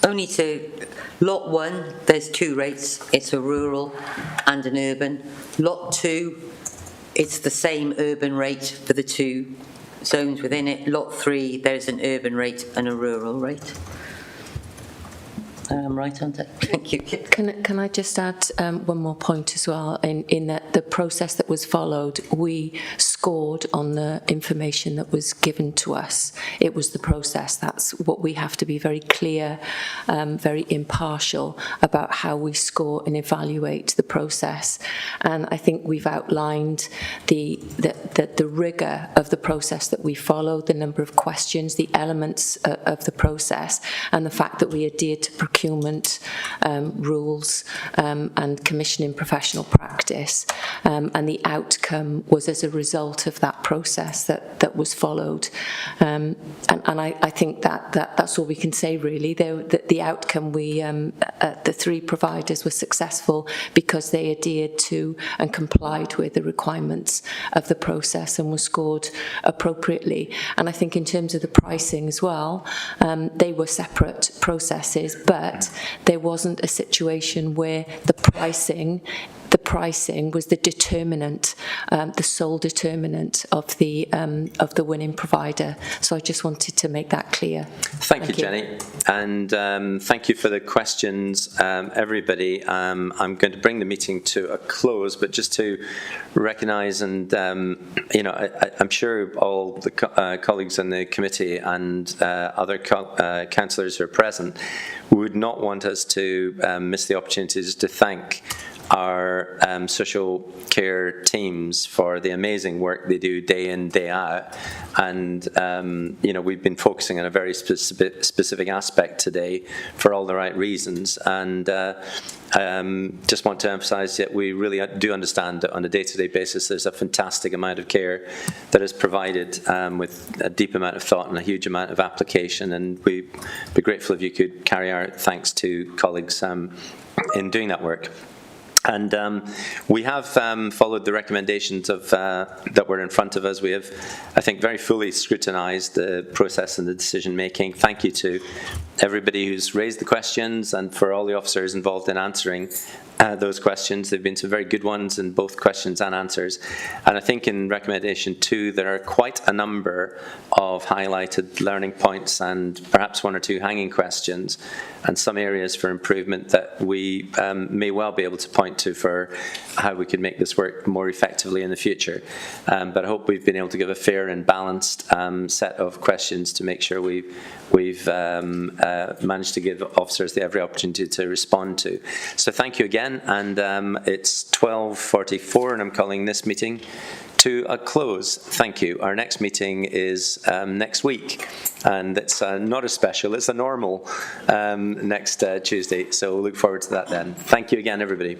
Only to lot 1, there's 2 rates. It's a rural and an urban. Lot 2, it's the same urban rate for the 2 zones within it. Lot 3, there's an urban rate and a rural rate. Right on that. Thank you. Can I just add one more point as well? In that the process that was followed, we scored on the information that was given to us. It was the process. That's what we have to be very clear, very impartial about how we score and evaluate the process. And I think we've outlined the rigour of the process that we followed, the number of questions, the elements of the process, and the fact that we adhered to procurement rules and commissioning professional practice, and the outcome was as a result of that process that was followed. And I think that's all we can say really. The outcome, the 3 providers were successful because they adhered to and complied with the requirements of the process and were scored appropriately. And I think in terms of the pricing as well, they were separate processes, but there wasn't a situation where the pricing was the determinant, the sole determinant of the winning provider. So I just wanted to make that clear. Thank you, Jenny, and thank you for the questions, everybody. I'm going to bring the meeting to a close, but just to recognise and I'm sure all the colleagues in the committee and other councillors who are present would not want us to miss the opportunities to thank our social care teams for the amazing work they do day in, day out. And, we've been focusing on a very specific aspect today for all the right reasons. And just want to emphasise that we really do understand that on a day-to-day basis there's a fantastic amount of care that is provided with a deep amount of thought and a huge amount of application. And we'd be grateful if you could carry our thanks to colleagues in doing that work. And we have followed the recommendations of that were in front of us. We have, I think, very fully scrutinised the process and the decision making. Thank you to everybody who's raised the questions and for all the officers involved in answering those questions. They've been some very good ones in both questions and answers. And I think in recommendation 2 there are quite a number of highlighted learning points and perhaps 1 or 2 hanging questions and some areas for improvement that we may well be able to point to for how we could make this work more effectively in the future. But I hope we've been able to give a fair and balanced set of questions to make sure we've managed to give officers every opportunity to respond to. So thank you again, and it's 12:44 and I'm calling this meeting to a close. Thank you. Our next meeting is next week, and it's not a special, it's a normal next Tuesday, so we'll look forward to that then. Thank you again, everybody.